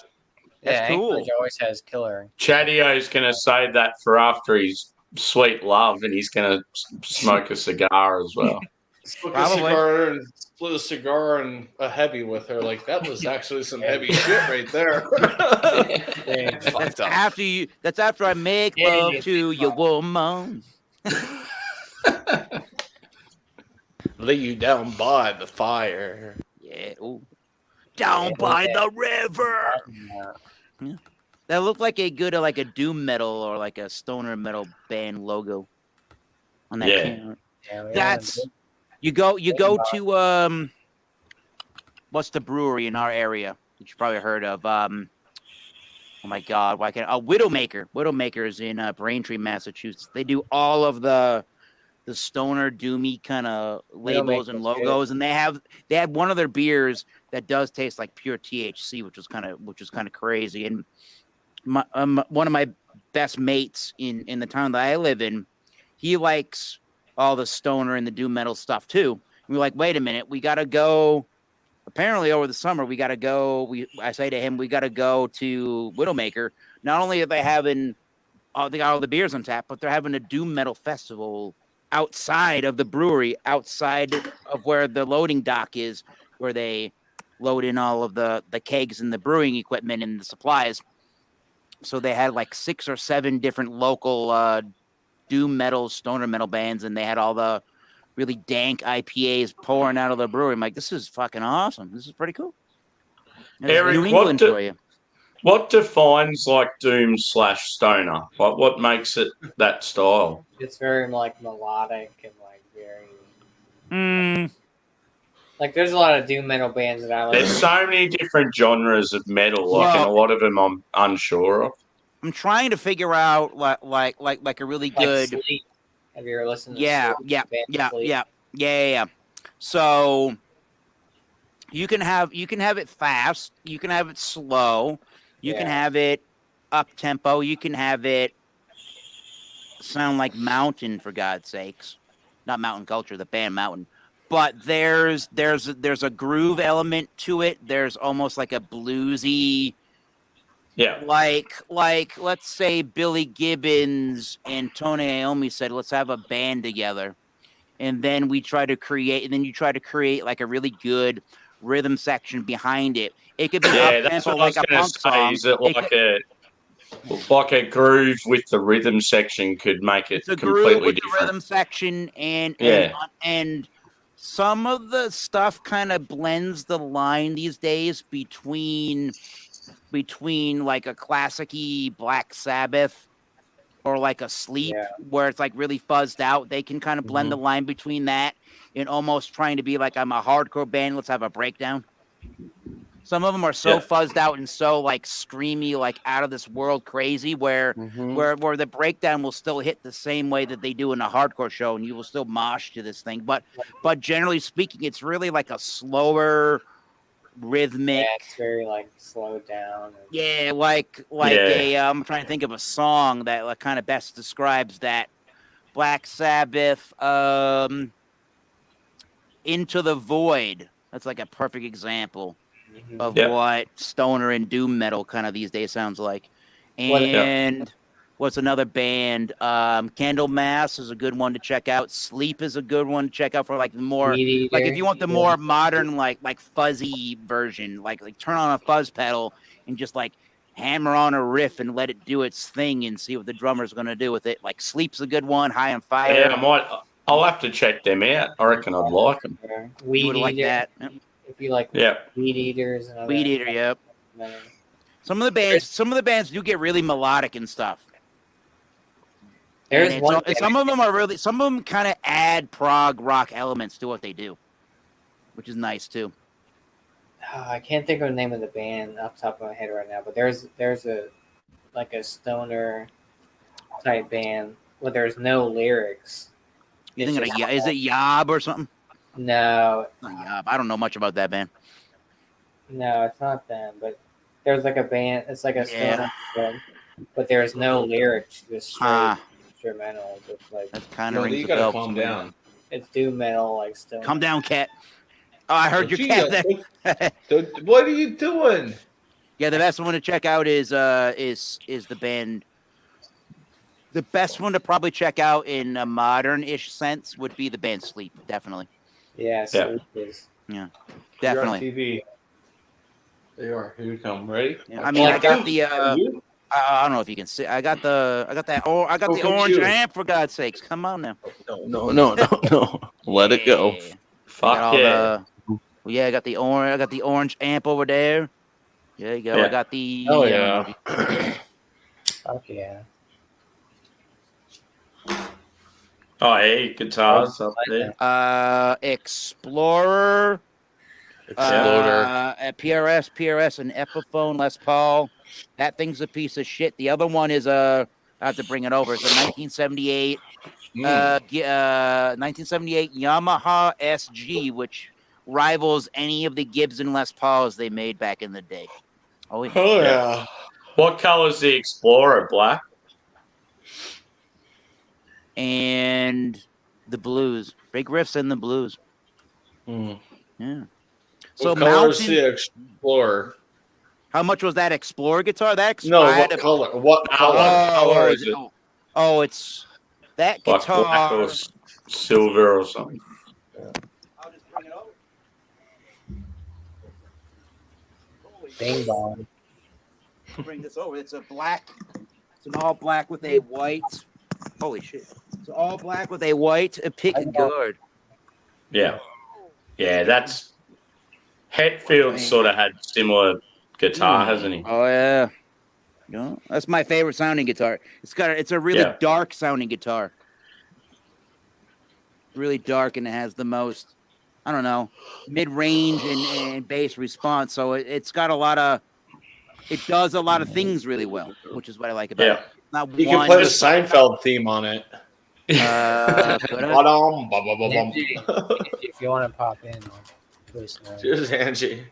That's cool. Anchorage always has killer. Chatio's going to save that for after his sweet love, and he's going to smoke a cigar as well. Smoke a cigar and split a cigar and a heavy with her. Like, that was actually some heavy shit right there. That's after I make love to your woman. Lay you down by the fire. Yeah. Ooh. Down by the river. Yeah. That looked like a good like a doom metal or like a stoner metal band logo on that can. That's you go to what's the brewery in our area that you probably heard of? Oh my god, why can't Widowmaker. Widowmaker is in Braintree, Massachusetts. They do all of the stoner doomy kind of labels and logos, and they had one of their beers that does taste like pure THC, which is kind of crazy. And one of my best mates in the town that I live in, he likes all the stoner and the doom metal stuff too. And we're like, wait a minute, we gotta go. Apparently, over the summer, we gotta go. I say to him, we gotta go to Widowmaker. Not only are they having they got all the beers on tap, but they're having a doom metal festival outside of the brewery, outside of where the loading dock is, where they load in all of the kegs and the brewing equipment and the supplies. So they had like 6 or 7 different local doom metal, stoner metal bands, and they had all the really dank IPAs pouring out of the brewery. I'm like, this is fucking awesome. This is pretty cool. Eric, New England for you. What defines like doom / stoner? What makes it that style? It's very like melodic and like very. Like there's a lot of doom metal bands that I like. There's so many different genres of metal, and a lot of them I'm unsure of. I'm trying to figure out like a really good. Sleep. Have you ever listened to Yeah. So you can have it fast, you can have it slow, you can have it up tempo, you can have it sound like Mountain, for God's sakes. Not Mountain Culture, the band Mountain. But there's a groove element to it. There's almost like a bluesy, like let's say Billy Gibbons and Tony Iommi said, let's have a band together, and then you try to create like a really good rhythm section behind it. It could be up tempo like a punk song. Is it like a groove with the rhythm section could make it completely different? The rhythm section and some of the stuff kind of blends the line these days between like a classic-y Black Sabbath or like a Sleep, where it's like really fuzzed out. They can kind of blend the line between that and almost trying to be like, I'm a hardcore band, let's have a breakdown. Some of them are so fuzzed out and so like screamy, like out of this world crazy, where the breakdown will still hit the same way that they do in a hardcore show, and you will still mosh to this thing. But generally speaking, it's really like a slower, rhythmic. Yeah, it's very like slowed down. I'm trying to think of a song that kind of best describes that. Black Sabbath, Into the Void. That's like a perfect example Mhm. of Yeah. what stoner and doom metal kind of these days sounds like. And what's another band? Candlemass is a good one to check out. Sleep is a good one to check out for like the more Meat like if Eater. you want the more modern like fuzzy version, like turn on a fuzz pedal and just like hammer on a riff and let it do its thing and see what the drummer's gonna do with it. Like Sleep's a good one. High on Fire. Yeah, I'll have to check them out. I reckon I'd like them. You Weed would like Eater. that. Yep. If you like Yeah. Weed Eaters and Weed Eater, yep. metal. Some of the bands do get really melodic and stuff. There's And one. some of them kind of add prog rock elements to what they do, which is nice too. I can't think of the name of the band off the top of my head right now, but there's a like a stoner type band where there's no lyrics. You It's think just- is it Yob or something? No, Not Yob. I don't know much about that band. no, it's not them. But there's like a band. It's like a Yeah. stoner band, but there's no lyrics. Just straight Ah. instrumental. Just like That's kind of No, rings you a gotta bell. calm for me. down. it's doom metal, like stoner. Calm down, cat. Oh, I heard your cat there. What are you doing? Yeah, the best one to check out is the band. The best one to probably check out in a modern-ish sense would be the band Sleep. Definitely, Yeah, Sleep is. definitely. You're on TV. They are. Here we come. Ready? Yeah, I mean, I got the. You? I don't know if you can see. I got the Okay, orange shoot. amp for God's sakes. Come on now. No. Let it go. Yeah. Fuck Got all yeah. I got the orange amp over there. There you go. Yeah. I got the. Oh, I don't yeah. know if you- Fuck yeah. Oh, hey, guitars up there. Explorer. Exploder. PRS, and Epiphone Les Paul. That thing's a piece of shit. The other one is I have to bring it over. It's a 1978. 1978 Yamaha SG, which rivals any of the Gibson Les Pauls they made back in the day. Oh, yeah. Oh yeah. What color's the Explorer? Black? And the blues. Big riffs in the blues. Hmm. Yeah. So So what color is Mountain, the Explorer? how much was that Explorer guitar? That No, I had what to- color? What color? Oh, color oh, is it? oh, it's that Like black guitar. or silver or something? I'll just bring it over. Bing bong. Bring this over. It's a black. It's an all black with a white. Holy shit! It's all black with a white pick guard. Yeah. Yeah, that's. Hetfield sort of had similar guitar, hasn't he? Oh yeah. No, that's my favorite sounding guitar. It's a really Yeah. dark sounding guitar. Really dark, and it has the most, I don't know, mid range and bass response. So it's got a lot of. It does a lot of things really well, which is what I like about Yeah. it. Not You one. can play the Seinfeld theme on it. Could I? Ba-dum, ba-ba-ba-bum. If you want to pop in, please. Cheers, Angie.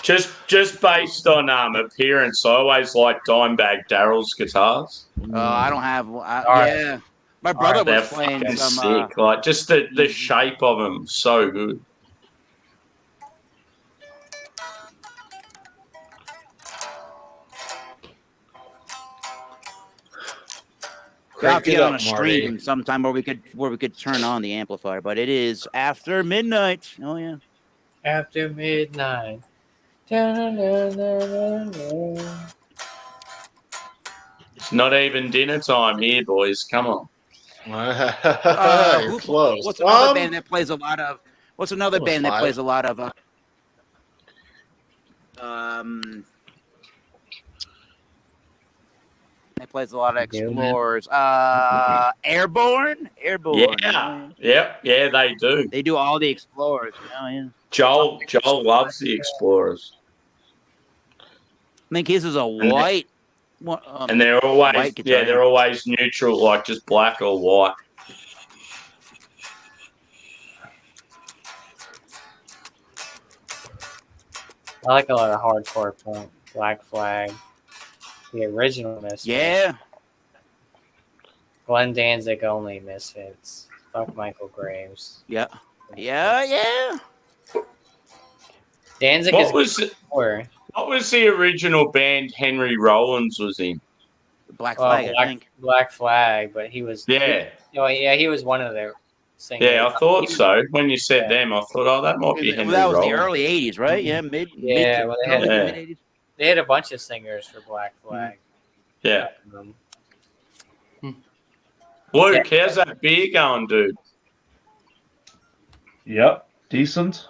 Just based on appearance, I always like Dimebag Darrell's guitars. I don't have. right. Yeah, my brother They're was playing fucking some. sick. Like just the shape of them, so good. We'll have Crank to it get on up, a Marty. stream sometime where we could turn on the amplifier, but it is after midnight. Oh yeah. After midnight. Da-na-na-na-na-na. It's not even dinner time here, boys. Come on. You're close. What's another band that plays a lot of? What's another Almost band that five. plays a lot of? That plays a lot of Explorers. Airborne. Yeah, they do. They do all the Explorers. Oh yeah. Joel loves the Explorers, I think his is a they- white. and they're always white guitar, they're always neutral, like just black or white. I like a lot of hardcore punk. Black Flag. The original Misfits. Yeah. Glenn Danzig only Misfits. Fuck Michael Graves. Yeah. Yeah. Danzig What is was it? before. What was the original band Henry Rollins was in? Black Flag, I think. Black Flag, but he was. Yeah. He was one of their singers. Yeah, I thought so. When you said them, I thought, oh, that might be Henry That was Rollins. the early 80s, right? Yeah, mid well, mid 80s. They had a bunch of singers for Black Flag. Yeah. Luke, how's that beer going, dude? Yep, decent.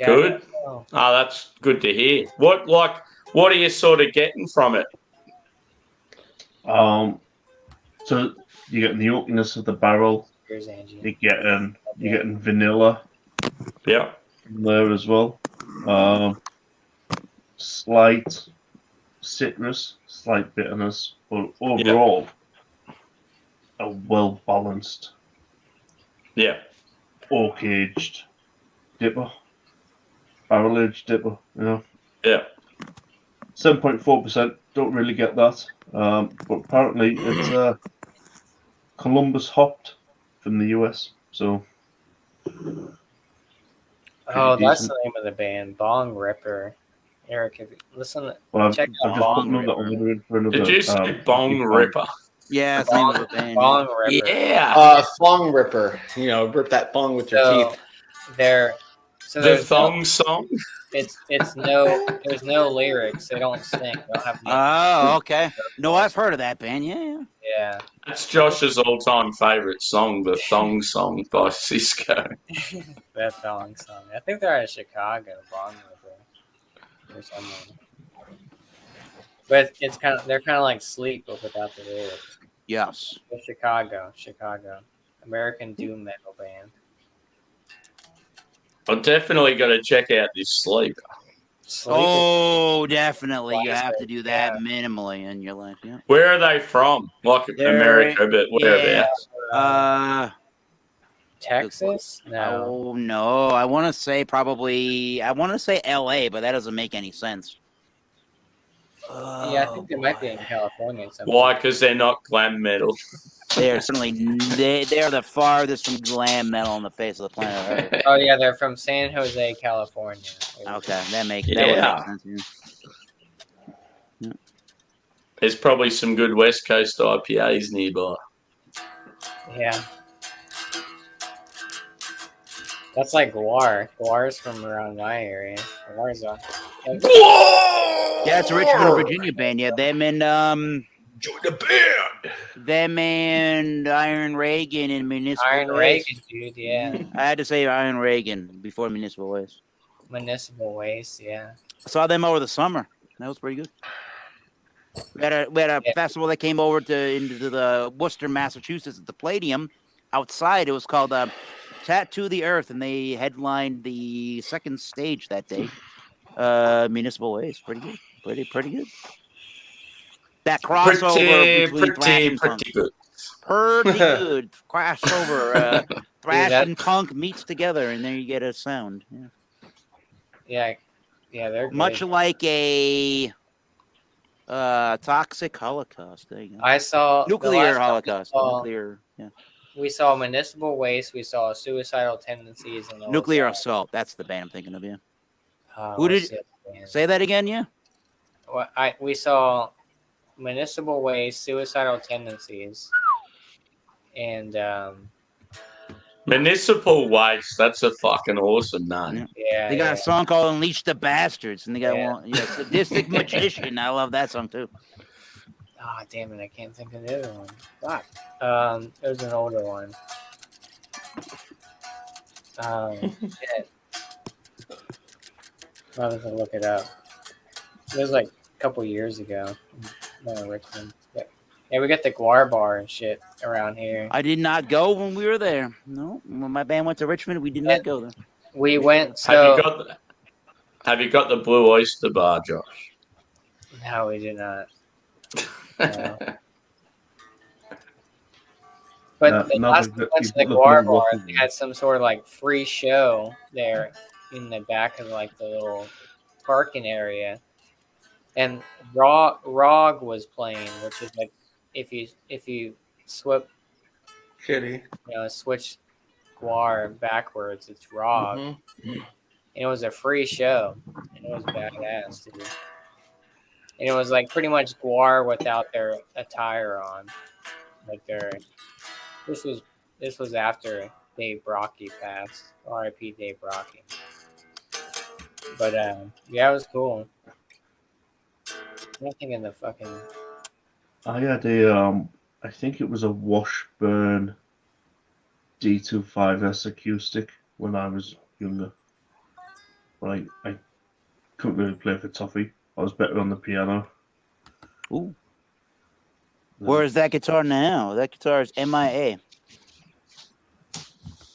Good. Oh, that's good to hear. What are you sort of getting from it? So you're getting the oakiness of the barrel. Here's Angie. You're getting vanilla. Yeah. From there as well. Slight citrus, slight bitterness, but overall, a well balanced. Yeah. Oak aged dipper. Barrel aged dipper, you know. Yeah. 7.4%. Don't really get that. But apparently it's Columbus hopped from the US. So. Oh, that's the name of the band, Bong Ripper. Eric, if you listen, check out Bong Ripper. Did you say Bong Ripper? Yeah, it's the name of the band. Bong Ripper. Yeah. Thong Ripper. You know, rip that thong with your teeth. The thong song? There's no lyrics. They don't sing. They don't have Oh, okay. No, I've heard of that band. Yeah. That's Josh's all-time favorite song, the Thong Song by Cisco. That thong song. I think they're out of Chicago, Bong Ripper, or something. But they're kind of like Sleep, but without the lyrics. Yes. Chicago, American doom metal band. I definitely got to check out this Sleep. Oh, definitely. You have to do that minimally in your life. Yeah. Where are they from? Like America, but whereabouts? Texas? No. Oh, no. I want to say LA, but that doesn't make any sense. I think they might be in California. Why? Because they're not glam metal. They are they're the farthest from glam metal on the face of the planet Earth. Oh yeah, they're from San Jose, California. Okay, that would make sense. Yeah. There's probably some good West Coast IPAs nearby. Yeah. That's like Guar. Guar's from around my area. Guar's yeah, it's a Richmond, Virginia band. Yeah, them and join the band. Them and Iron Reagan and Municipal Iron Waste. Reagan, dude. Yeah. I had to say Iron Reagan before Municipal Waste. Municipal Waste, yeah. I saw them over the summer. That was pretty good. We had a festival that came over into the Worcester, Massachusetts at the Palladium. Outside, it was called Tattoo the Earth, and they headlined the second stage that day. Municipal Waste, pretty good, pretty good. That crossover between thrash and punk, pretty good crossover. Thrash and punk meets together, and there you get a sound. Yeah, they're much good. like a Toxic Holocaust thing. I saw Nuclear Holocaust. Nuclear. Yeah. We saw Municipal Waste. We saw Suicidal Tendencies and Nuclear Assault. That's the band I'm thinking of. Yeah. Who did say that again? Yeah. Well, we saw Municipal Waste, Suicidal Tendencies, and Municipal Waste. That's a fucking awesome name. Yeah. They got a song called "Unleash the Bastards," and they got one. Sadistic Magician. I love that song too. Ah, oh, damn it! I can't think of the other one. Fuck. It was an older one. Shit. I was gonna look it up. It was like a couple years ago. No, Richmond. Yeah, we got the Guar Bar and shit around here. I did not go when we were there. No, when my band went to Richmond, we did not go there. We went. So have you got the Blue Oyster Bar, Josh? No, we did not. No. But the last time we went to the Guar Bar, they had some sort of like free show there in the back of like the little parking area, and Rog was playing, which is like if you switch Kitty, switch Guar backwards, it's Rog. Mm-hmm. and it was a free show, and it was badass, dude. And it was like pretty much Guar without their attire on, like their. This was after Dave Brocky passed. R.I.P. Dave Brocky. But yeah, it was cool. Nothing in the fucking. I had a I think it was a Washburn D25S acoustic when I was younger. But I couldn't really play for Toffee. I was better on the piano. Ooh. Where is that guitar now? That guitar is MIA.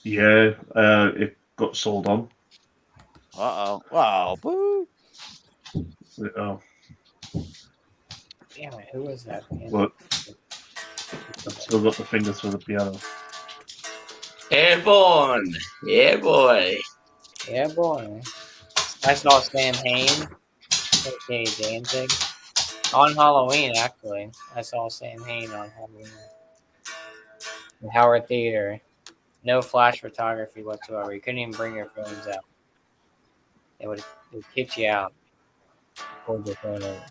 Yeah, it got sold on. Uh-oh. Oh, boo. Oh, Damn it, who was that? Man? but I've still got the fingers for the piano. Airborne. Yeah, boy. Yeah, boy. I saw Sam Hain, aka Danzig, on Halloween, actually. I saw Sam Hain on Halloween. The Howard Theater. No flash photography whatsoever. You couldn't even bring your phones out. It would kick you out. Hold your phone over.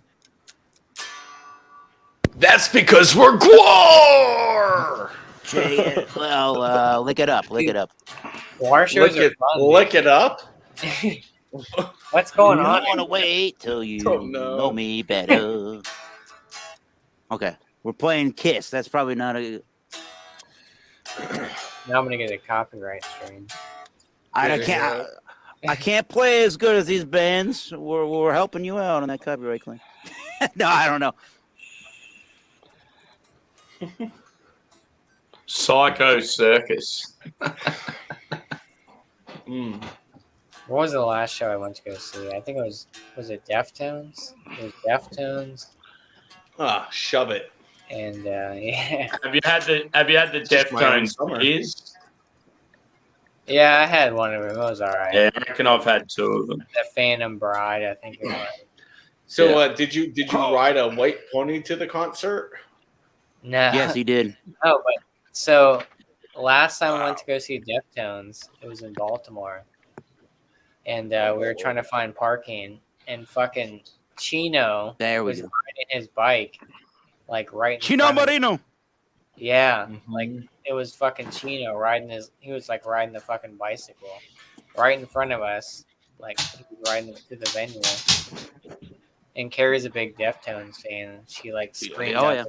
That's because we're Guar! Jay, well, lick it up. Lick it up. War shows are fun. Lick it up? What's going You on? want to wait till you Don't know. know me better. Okay. We're playing Kiss. That's probably not a... Now I'm gonna get a copyright stream. I can't play as good as these bands. We're helping you out on that copyright claim. No, I don't know. Psycho Circus. What was the last show I went to go see? I think it was it Deftones? It was Deftones. Ah, shove it. And yeah. Have you had the Deftones beers? Yeah, I had one of them. It was alright. Yeah, I reckon I've had two of them. The Phantom Bride, I think it was. So, did you ride a white pony to the concert? No. Yes, he did. Oh, but so last time I went to go see Deftones, it was in Baltimore, and we were trying to find parking, and fucking Chino was riding his bike, like right in Chino front of- Marino. Yeah, like it was fucking Chino riding he was like riding the fucking bicycle right in front of us, like he was riding to the venue. And Carrie's a big Deftones fan, and she like screamed out.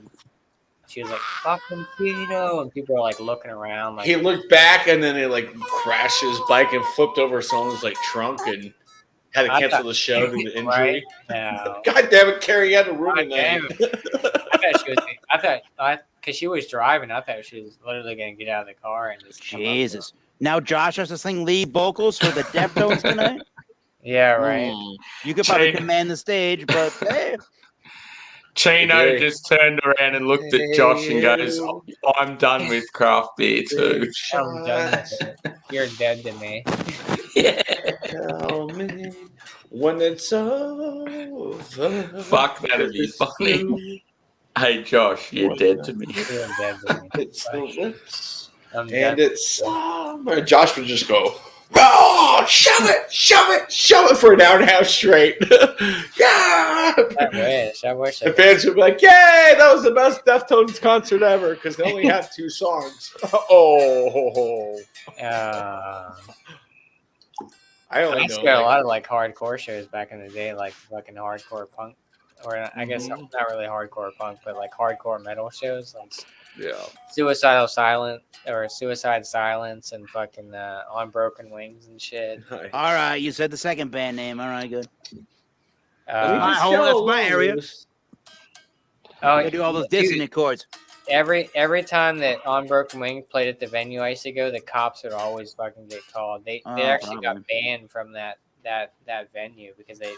She was like, fucking Chino, and people were like looking around. Like He looked back and then he like crashed his bike and flipped over someone's like trunk and had to cancel the show due to injury. Right? No. God damn it, Carrie, you had to ruin that. I thought because she was driving, I thought she was literally gonna get out of the car and just come up Jesus. Now Josh has to sing lead vocals for the Deftones tonight? Yeah, right. You could probably command the stage, but hey. Chino just turned around and looked at Josh and goes, I'm done with craft beer too. I'm done with it. You're dead to me. Tell me when it's over. Fuck, that'd be funny. Hey, Josh, you're dead to me. You're dead to me. It's the lips. I'm And dead. it's summer. Josh would just go, oh, shove it for an hour and a half straight. Yeah. I wish. The fans would be like, yay, that was the best Deftones concert ever because they only have 2 songs. Oh. I only used know to go to a like, lot of like hardcore shows back in the day, like fucking hardcore punk, or I guess not really hardcore punk, but like hardcore metal shows, like Suicide Silence and fucking On Broken Wings and shit. All right, you said the second band name. All right, good. That's my area. Oh, I do all those dissonant chords. Every time that On Broken Wing played at the venue I used to go, the cops would always fucking get called. They actually got banned from that venue because they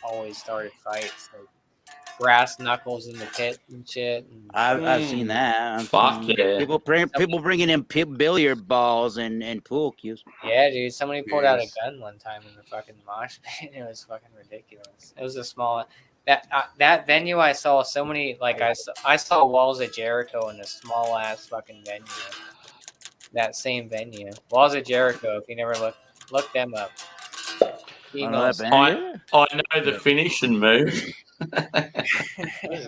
always started fights, like brass knuckles in the pit and shit. And I've seen that. Fuck yeah. People bringing in billiard balls and pool cues. Yeah, dude. Somebody pulled out a gun one time in the fucking mosh pit. It was fucking ridiculous. It was a small. That venue I saw so many, like I saw Walls of Jericho in a small ass fucking venue. That same venue, Walls of Jericho. If you never look them up. that band, I know the finishing move.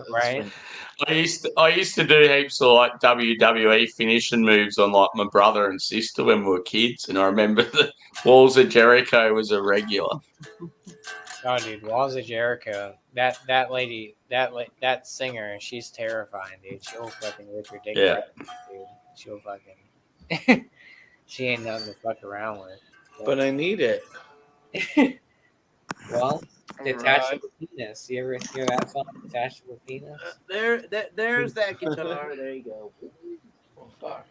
Right? I used to do heaps of like WWE finishing moves on like my brother and sister when we were kids, and I remember the Walls of Jericho was a regular. Oh, dude, Walls of Jericho. That lady, that singer, she's terrifying, dude. She'll fucking rip your dick. Yeah. Right, dude. She'll fucking. She ain't nothing to fuck around with. But I need it. Well, detachable penis. You ever hear that song, detachable penis? There's that guitar. There you go. Oh, fuck.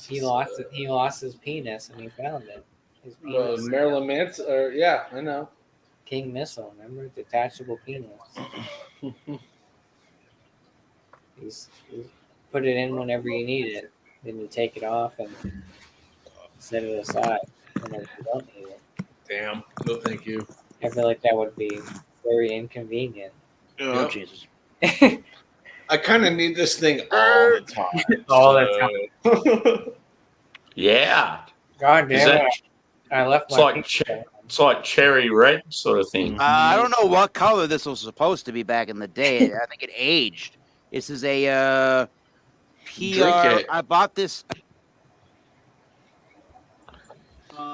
He lost it. He lost his penis and he found it. His Well, penis. Marilyn Manson, or yeah, I know. King Missile, remember? Detachable penis. He's put it in whenever you need it. Then you take it off and set it aside whenever you don't need it. Damn. No, thank you. I feel like that would be very inconvenient. Oh, Jesus. I kind of need this thing all the time. All the time. Yeah. God Is damn that- it. I left It's my like it's like cherry red sort of thing. I don't know what color this was supposed to be back in the day. I think it aged. This is a PR. it. I bought this.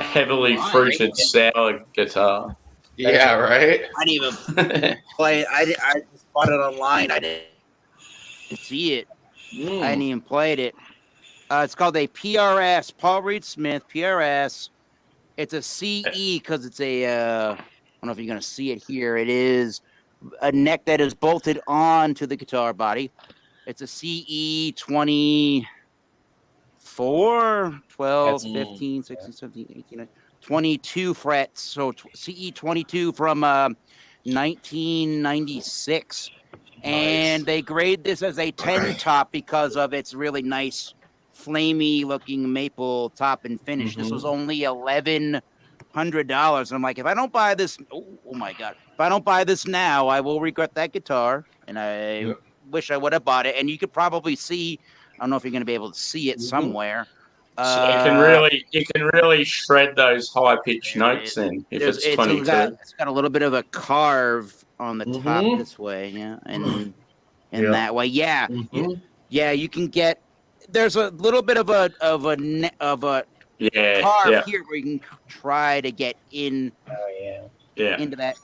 Heavily fruited sour guitar. Yeah, right? I didn't even play. I just bought it online. I didn't see it. I hadn't even played it. It's called a PRS, Paul Reed Smith PRS. It's a CE because it's a. I don't know if you're going to see it here. It is a neck that is bolted on to the guitar body. It's a CE 24, 12, 15, 16, 17, 18, 22 frets. So CE 22 from 1996. And they grade this as a 10 top because of its really nice, flamey looking maple top and finish. This was only $1,100. I'm like, if I don't buy this, oh my God, if I don't buy this now, I will regret that guitar. And I wish I would have bought it. And you could probably see, I don't know if you're going to be able to see it somewhere. So you can really shred those high pitched notes then if it's 22. It's got a little bit of a carve on the top this way, yeah, and that way, yeah, yeah. You can get there's a little bit of a carve here where you can try to get in. Into that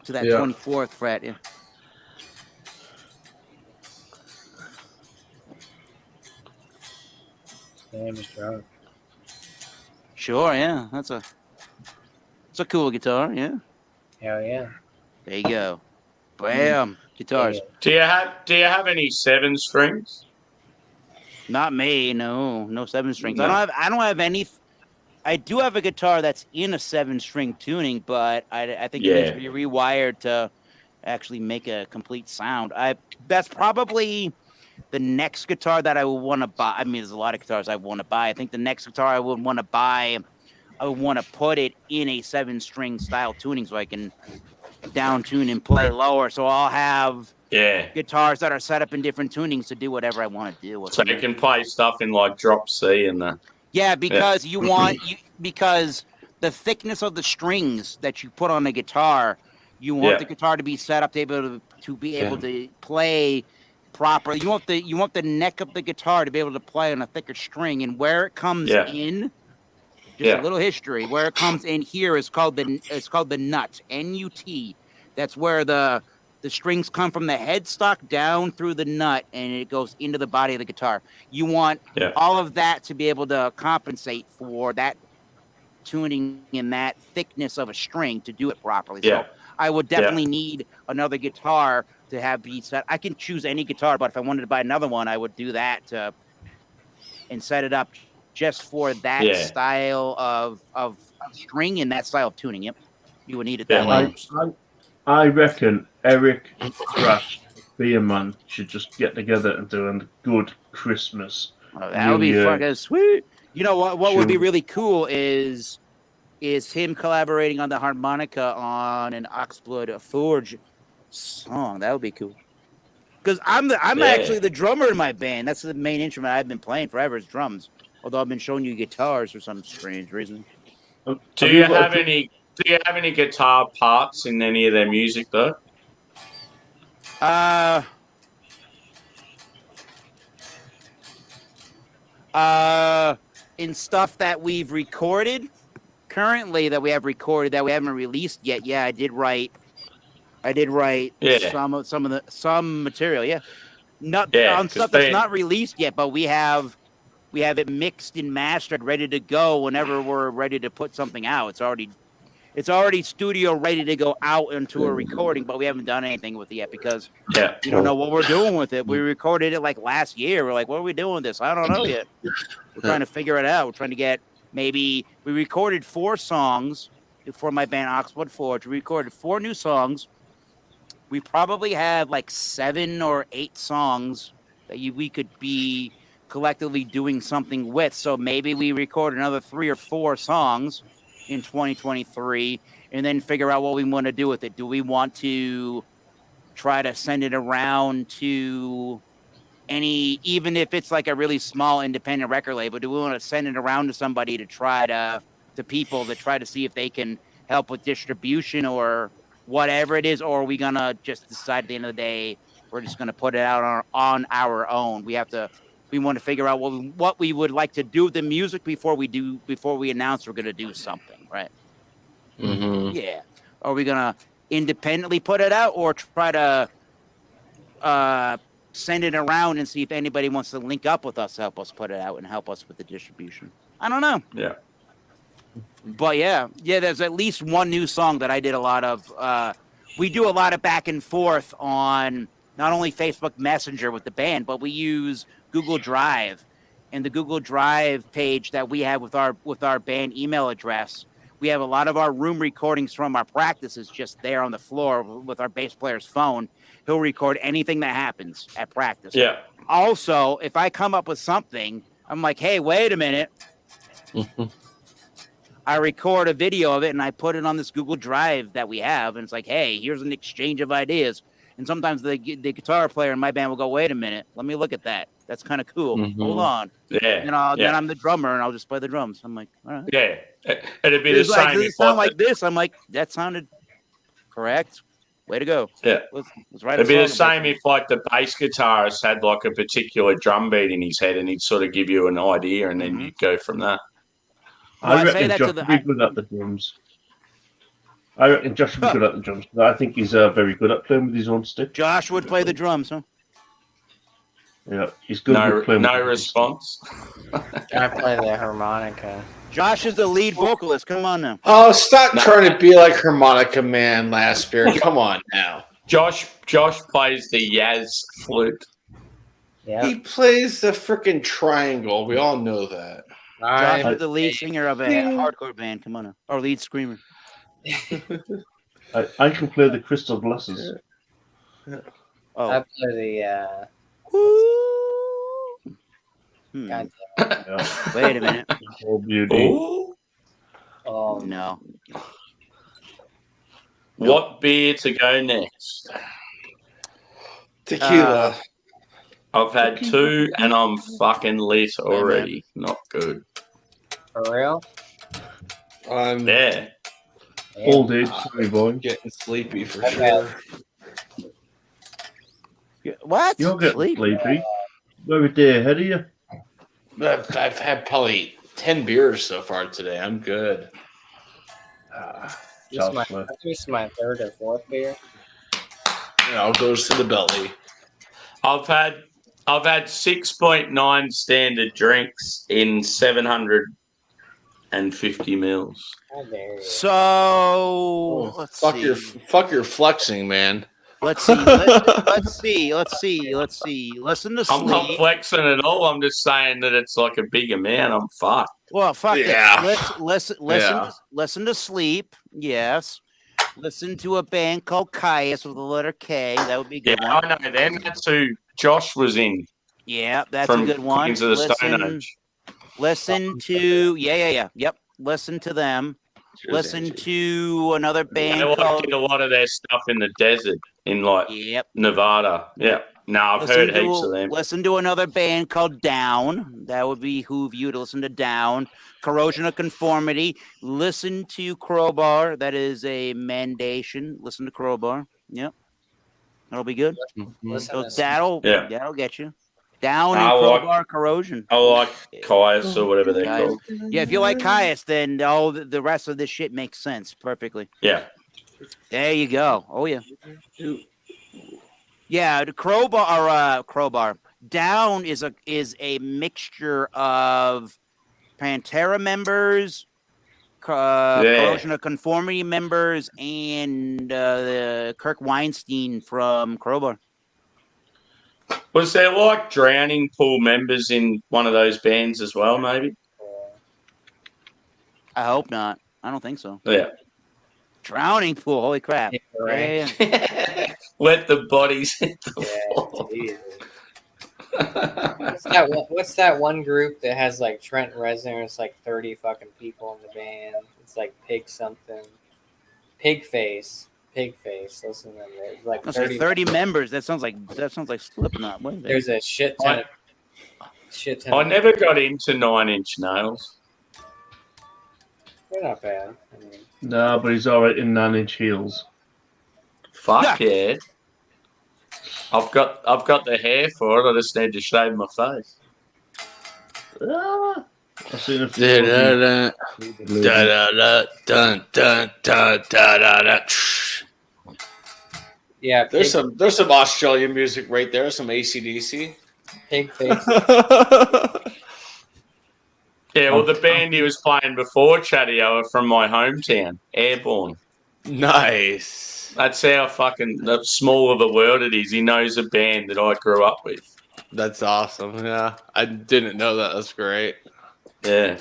to that 24th fret. Yeah. Sure, yeah. It's a cool guitar, yeah. Hell yeah. There you go. Bam. Guitars. Do you have any 7 strings? Not me, no 7 strings. No. I don't have any. I do have a guitar that's in a 7-string tuning, but I think it needs to be rewired to actually make a complete sound. That's probably the next guitar that I would want to buy. I mean, there's a lot of guitars I want to buy. I think the next guitar I would want to buy, I would want to put it in a 7-string style tuning so I can down tune and play lower. So I'll have guitars that are set up in different tunings to do whatever I want to do with So you can play stuff in like drop C and that. Yeah, because because the thickness of the strings that you put on the guitar, you want the guitar to be set up to be able to play properly. You want the neck of the guitar to be able to play on a thicker string, and where it comes in, just a little history. Where it comes in here is called the nut, N-U-T. That's where the strings come from the headstock down through the nut, and it goes into the body of the guitar. You want all of that to be able to compensate for that tuning and that thickness of a string to do it properly. So I would definitely need another guitar to have be set. I can choose any guitar, but if I wanted to buy another one, I would do that and set it up just for that style of string and that style of tuning. Yep, you would need it that way. I reckon Eric, Crash, Beerman should just get together and do a good Christmas. Oh, that would be fucking sweet. You know what? What would be really cool is him collaborating on the harmonica on an Oxblood Forge song. That would be cool. Because I'm actually the drummer in my band. That's the main instrument I've been playing forever is drums. Although I've been showing you guitars for some strange reason. Do you have any guitar parts in any of their music though? In stuff that we've recorded currently, that we have recorded that we haven't released yet. Yeah, I did write some material. Yeah, on stuff that's not released yet, but we have it mixed and mastered, ready to go whenever we're ready to put something out. It's already studio ready to go out into a recording, but we haven't done anything with it yet because we don't know what we're doing with it. We recorded it like last year. We're like, what are we doing with this? I don't know yet. We're trying to figure it out. We're trying to get we recorded 4 songs for my band Oxblood Forge. We recorded 4 new songs. We probably have like 7 or 8 songs that we could be collectively doing something with. So maybe we record another 3 or 4 songs in 2023 and then figure out what we want to do with it. Do we want to try to send it around to even if it's like a really small independent record label, do we want to send it around to somebody to try to people to try to see if they can help with distribution or whatever it is? Or are we going to just decide at the end of the day, we're just going to put it out on our own? We want to figure out what we would like to do with the music before we announce we're going to do something, right? Mm-hmm. Yeah. Are we going to independently put it out or try to send it around and see if anybody wants to link up with us, help us put it out and help us with the distribution? I don't know. Yeah. But yeah, there's at least one new song that I did a lot of. We do a lot of back and forth on not only Facebook Messenger with the band, but we use Google Drive, and the Google Drive page that we have with our band email address. We have a lot of our room recordings from our practices just there on the floor with our bass player's phone. He'll record anything that happens at practice. Yeah. Also, if I come up with something, I'm like, hey, wait a minute. I record a video of it and I put it on this Google Drive that we have. And it's like, hey, here's an exchange of ideas. And sometimes the guitar player in my band will go, wait a minute, let me look at that. That's kind of cool. Mm-hmm. Hold on. Yeah. Then I'm the drummer and I'll just play the drums. I'm like, all right. Yeah. It'd be the same. Does it sound like this? I'm like, that sounded correct. Way to go. Yeah. Let's write It'd be the same if like the bass guitarist had like a particular drum beat in his head and he'd sort of give you an idea and then you'd go from that. I reckon Josh would be good at the drums. I think he's very good at playing with his own stick. Josh would play the drums, huh? Yeah, he's good at playing. No response. I play the harmonica. Josh is the lead vocalist. Come on now. Oh, stop trying to be like Harmonica Man last year. Come on now. Josh plays the Yaz flute. Yeah. He plays the freaking triangle. We all know that. Josh is the lead singer of a hardcore band. Come on now. Or lead screamer. I can play the crystal glasses. Oh. I play the God damn. Wait a minute. Oh, beauty. Oh no. What beer to go next? Tequila. I've had 2 and I'm fucking lit already. Not good. For real? Yeah. Old age, sorry boy. Getting sleepy for sure. What? You're getting sleepy. Every day ahead of you. I've had probably 10 beers so far today. I'm good. This is my 3rd or 4th beer. It all goes to the belly. I've had 6.9 standard drinks in 750 mils. So let's see. Fuck your flexing, man. Let's see. Let's see. Listen to Sleep. I'm not flexing at all. I'm just saying that it's like a big amount. I'm fucked. Well, fuck Yeah. it. Listen to Sleep. Yes. Listen to a band called Caius with the letter K. That would be a good Yeah, one. I know them. That's who Josh was in. Yeah, that's from a good one. Queens of the Stone Age. Listen to Yep. Listen to them. Listen to another band They called did a lot of their stuff in the desert in like Nevada. Yeah. No, I've heard heaps of them. Listen to another band called Down. That would behoove you to listen to Down. Corrosion of Conformity. Listen to Crowbar. That is a mandation. Listen to Crowbar. Yep. That'll be good. So that'll get you. Down and Crowbar, Corrosion. I like Caius or whatever they're called. Yeah, if you like Caius, then all the rest of this shit makes sense perfectly. Yeah. There you go. Oh yeah. Yeah, the Crowbar. Down is a mixture of Pantera members, Corrosion of Conformity members, and Kirk Weinstein from Crowbar. Was there like Drowning Pool members in one of those bands as well, maybe? I hope not. I don't think so. Yeah. Drowning Pool, holy crap. Yeah, right. Yeah. Let the bodies hit the floor. What's that one group that has like Trent Reznor? It's like 30 fucking people in the band. It's like Pig something. Pigface. Listen to them. There's like 30 members. That sounds like Slipknot. What is that? There's a shit ton. I never got into Nine Inch Nails. They're not bad. No, but he's alright in 9 Inch Heels. Fuck yeah. I've got the hair for it. I just need to shave my face. I've seen a few. Yeah, there's some Australian music right there. Some AC/DC. Pigface. Yeah, well, the band he was playing before, Chatio, are from my hometown, Airborne. Nice. That's how fucking small of a world it is. He knows a band that I grew up with. That's awesome. Yeah, I didn't know that. That's great. Yeah.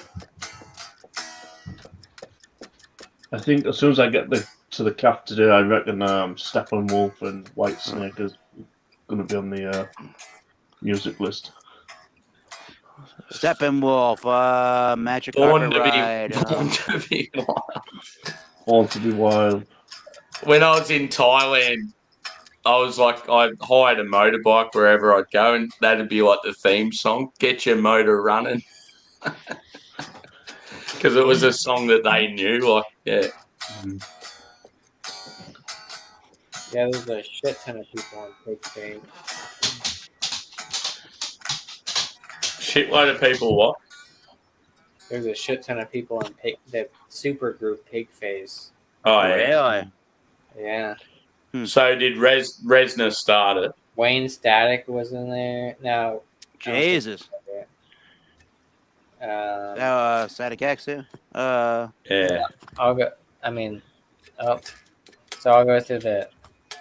I think as soon as I get to the calf today, I reckon Steppenwolf and Whitesnake is going to be on the music list. Steppenwolf, Magic Born Carpet Ride. Born to be wild. When I was in Thailand, I was like, I hired a motorbike wherever I'd go, and that'd be like the theme song, Get Your Motor Running. Because it was a song that they knew, like, yeah. Yeah, there's a shit ton of people on Pigface. Shitload of people what? There's a shit ton of people on the super group Pigface. Oh, yeah. Really? Yeah. So did Reznor start it? Wayne Static was in there. No. Jesus. Static X, yeah. Yeah. I'll go. So I'll go through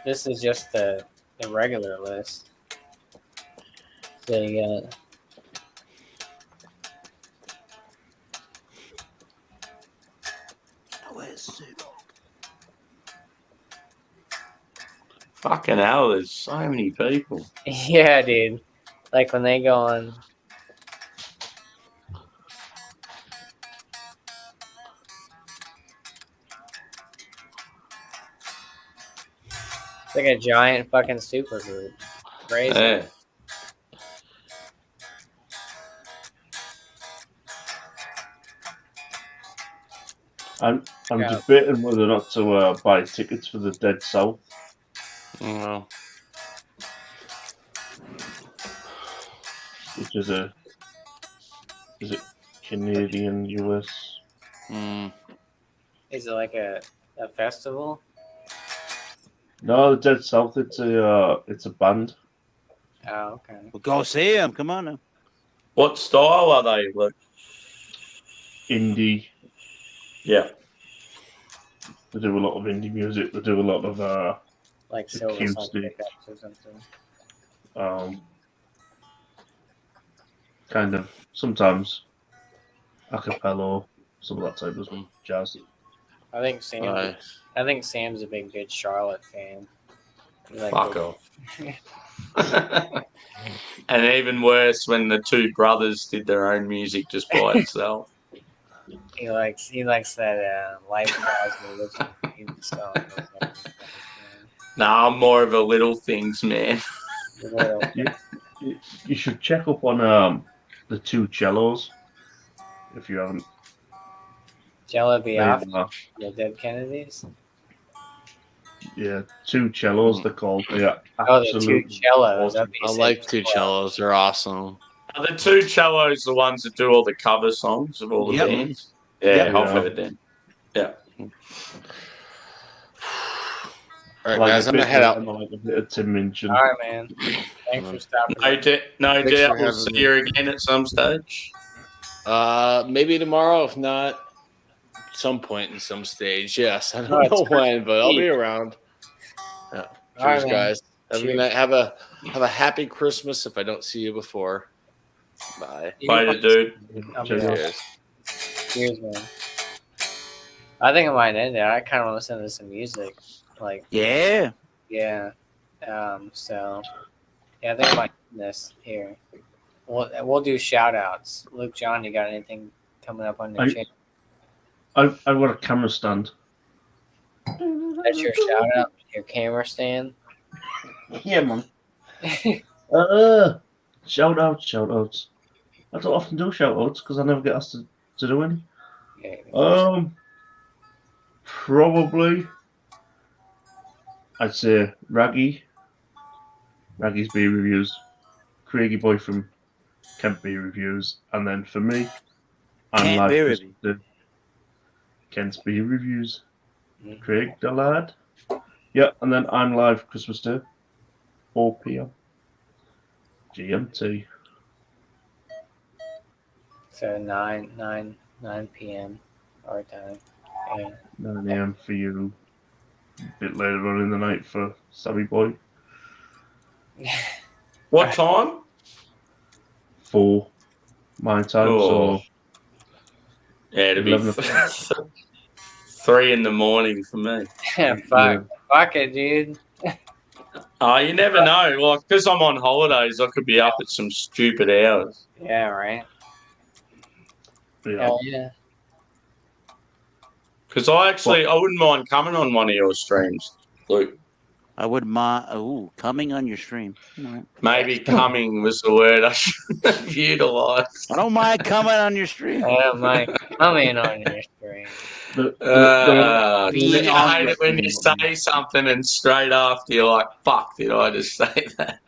this is just the regular list. So you got Fucking hell, there's so many people. yeah, dude. Like when they go on. It's like a giant fucking super group. Crazy. Yeah. I'm debating whether or not to buy tickets for the Dead South. Oh. Which is it Canadian US? Is it like a festival? No, the Dead South. It's a band. Oh, okay. Well, go see them. Come on now. What style are they? Like Indie. Yeah. They do a lot of indie music. They do a lot of like Silver Sun pickups or something. Kind of sometimes a cappella, some of that type of jazz. I think Sam's a big Good Charlotte fan. Fuck off. And even worse when the two brothers did their own music just by itself. He likes that Life song. Nah, I'm more of a Little Things man. You should check up on the two cellos if you haven't. Jello be off They've, the Dead Kennedys. Yeah, two cellos. They're called. Yeah, Oh, the two cellos. I like two cellos. They're awesome. Are the two cellos the ones that do all the cover songs of all the Yep. bands? Yeah, Yep. I've heard them. Yeah. All right, Like guys, a I'm gonna bit head out. of them, like a bit of Tim Minchin. All right, man. Thanks for stopping. No Thanks doubt for we'll having see me. you again at some stage. Maybe tomorrow, if not, some point in some stage. Yes, I Oh, don't it's know when, but I'll be sweet. around. Yeah. All Cheers, right, man. guys. Have a good Cheers. night. Have a happy Christmas if I don't see you before. Bye. Later, dude. I'll be Cheers. off. Cheers. Cheers, man. I think I might end it. I kind of want to listen to some music. Like, Yeah. yeah. So, yeah, I think I might end this here. We'll do shout outs. Luke, John, you got anything coming up on your channel? I've got a camera stand. That's your shout out? Your camera stand? Yeah, man. Shout outs. I don't often do shout outs because I never get asked to do any. Yeah. Probably I'd say Raggy's beer reviews, Craigie Boy from Kent Beer Reviews, and then for me, I'm Kent live Beer Christmas Day. Kent's Beer Reviews. Craig the lad. Yeah, and then I'm live Christmas Day, 4 p.m. GMT. So 9 p.m. our time. Yeah. 9 a.m. for you. A bit later on in the night for Savvy Boy. What time? 4 my time. Oh. So Yeah, it'll be 11 3 in the morning for me. Fuck it, dude. Oh, you never know. Like, because I'm on holidays, I could be up at some stupid hours. Yeah, right. Yeah. Hell yeah. Because I wouldn't mind coming on one of your streams, Luke. I would mind. Oh, coming on your stream. All right. Maybe coming was the word I should have utilised. I don't mind coming on your stream. I don't mind coming on your stream. I Being on hate your it when you say something and straight after you're like, fuck, did I just say that?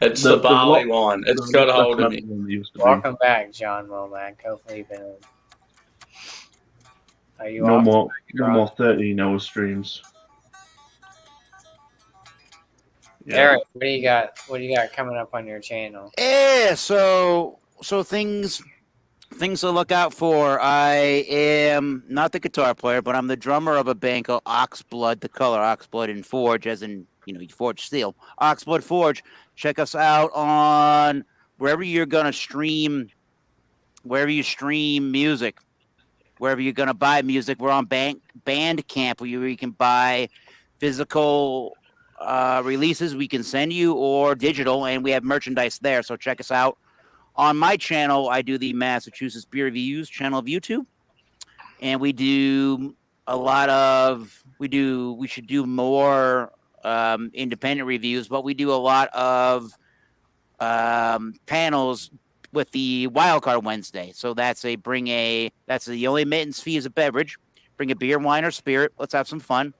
It's the barley wine. It's got a hold of me. Welcome back, John Womack. Hopefully you've been. Are you No off? more 13-hour streams. Yeah. Eric, what do you got? What do you got coming up on your channel? Yeah, so things to look out for. I am not the guitar player, but I'm the drummer of a band called Oxblood, the color Oxblood and Forge, as in, you forge steel. Oxblood Forge. Check us out on wherever you're gonna stream, wherever you stream music, wherever you're gonna buy music. We're on Bandcamp, where you can buy physical releases we can send you, or digital, and we have merchandise there. So check us out. On my channel, I do the Massachusetts Beer Reviews channel of YouTube, and we do a lot of we should do more independent reviews, but we do a lot of panels with the Wildcard Wednesday. So that's the only admittance fee is a beverage. Bring a beer, wine, or spirit. Let's have some fun.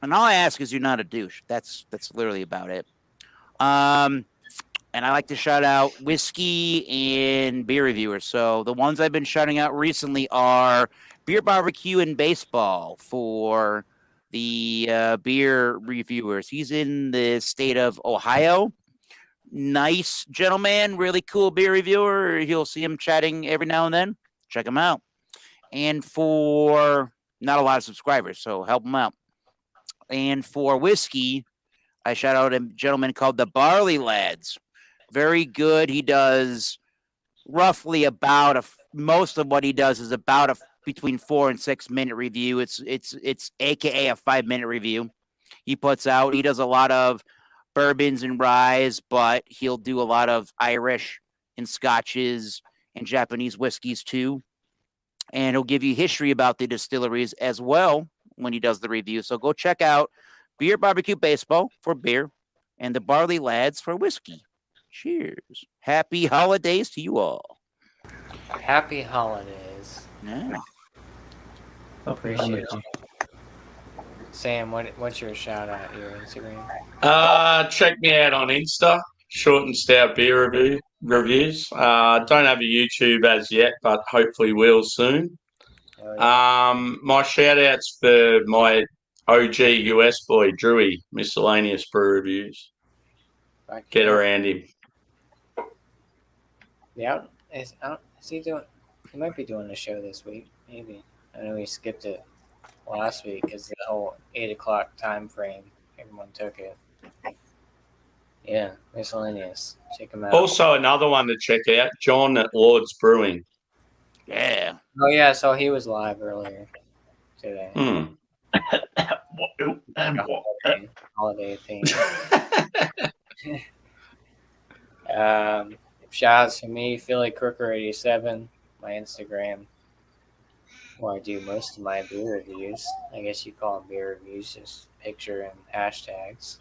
And all I ask is you're not a douche. That's literally about it. And I like to shout out whiskey and beer reviewers. So the ones I've been shouting out recently are Beer Barbecue and Baseball for the beer reviewers. He's in the state of Ohio. Nice gentleman, really cool beer reviewer. You'll see him chatting every now and then. Check him out. And for not a lot of subscribers, so help him out. And for whiskey, I shout out a gentleman called the Barley Lads. Very good. He does roughly most of what he does is about between 4 and 6 minute review. It's AKA a 5-minute review. He does a lot of bourbons and ryes, but he'll do a lot of Irish and Scotches and Japanese whiskeys too. And he'll give you history about the distilleries as well when he does the review. So go check out Beer Barbecue Baseball for beer and the Barley Lads for whiskey. Cheers. Happy holidays to you all. Happy holidays. Yeah. Appreciate it. Sam, what's your shout out, your Instagram? Check me out on Insta, Short and Stout Beer Reviews. Don't have a YouTube as yet, but hopefully will soon. Oh, yeah. My shout outs for my OG US boy, Drewy, Miscellaneous Brew Reviews. Get around him. Yeah, is he doing? He might be doing a show this week, maybe. I know he skipped it last week because the whole 8 o'clock time frame, everyone took it. Yeah, Miscellaneous. Check him out. Also, another one to check out, John at Lord's Brewing. Yeah. Oh yeah, so he was live earlier today. Holiday theme. Shout outs to me, Philly Crooker 87, my Instagram, where I do most of my beer reviews. I guess you call them beer reviews, just picture and hashtags.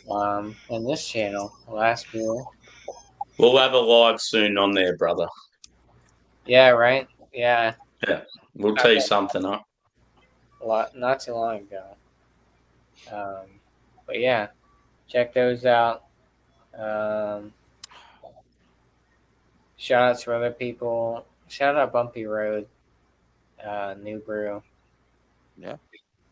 And this channel, Last Beer. We'll have a live soon on there, brother. Yeah, right? Yeah. Yeah, we'll tee something up. Not too long ago. But yeah, check those out. Shout outs to other people. Shout out Bumpy Road, New Brew. Yeah.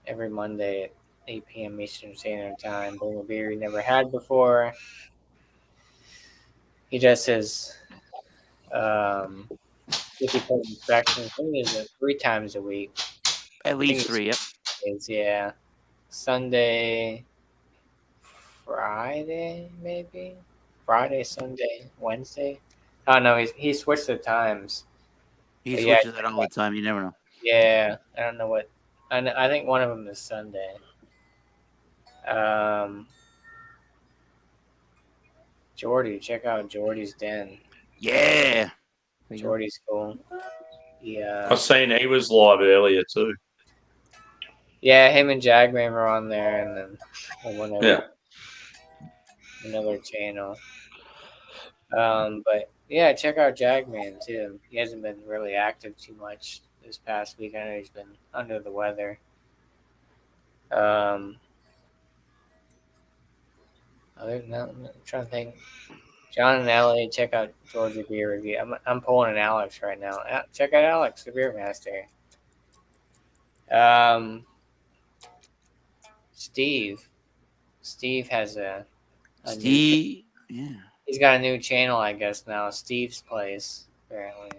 Every Monday at 8 p.m. Eastern Standard Time. Bring a beer you never had before. He does his 50-point inspection. I think it's 3 times a week. At least 3, yep. Yeah. Sunday, Friday, maybe? Friday, Sunday, Wednesday? Oh, no, he switched the times. He But switches it all the time. You never know. Yeah, I don't know what. I think one of them is Sunday. Jordy, check out Jordy's Den. Yeah. Jordy's cool. Yeah. I've seen he was live earlier too. Yeah, him and Jagman were on there, and then another channel. But yeah, check out Jagman too. He hasn't been really active too much this past week. I know he's been under the weather. Other than that, I'm trying to think. John and LA, check out Georgia Beer Review. I'm pulling an Alex right now. Check out Alex, the Beer Master. Steve has a Steve. Yeah. He's got a new channel, I guess now. Steve's Place, apparently.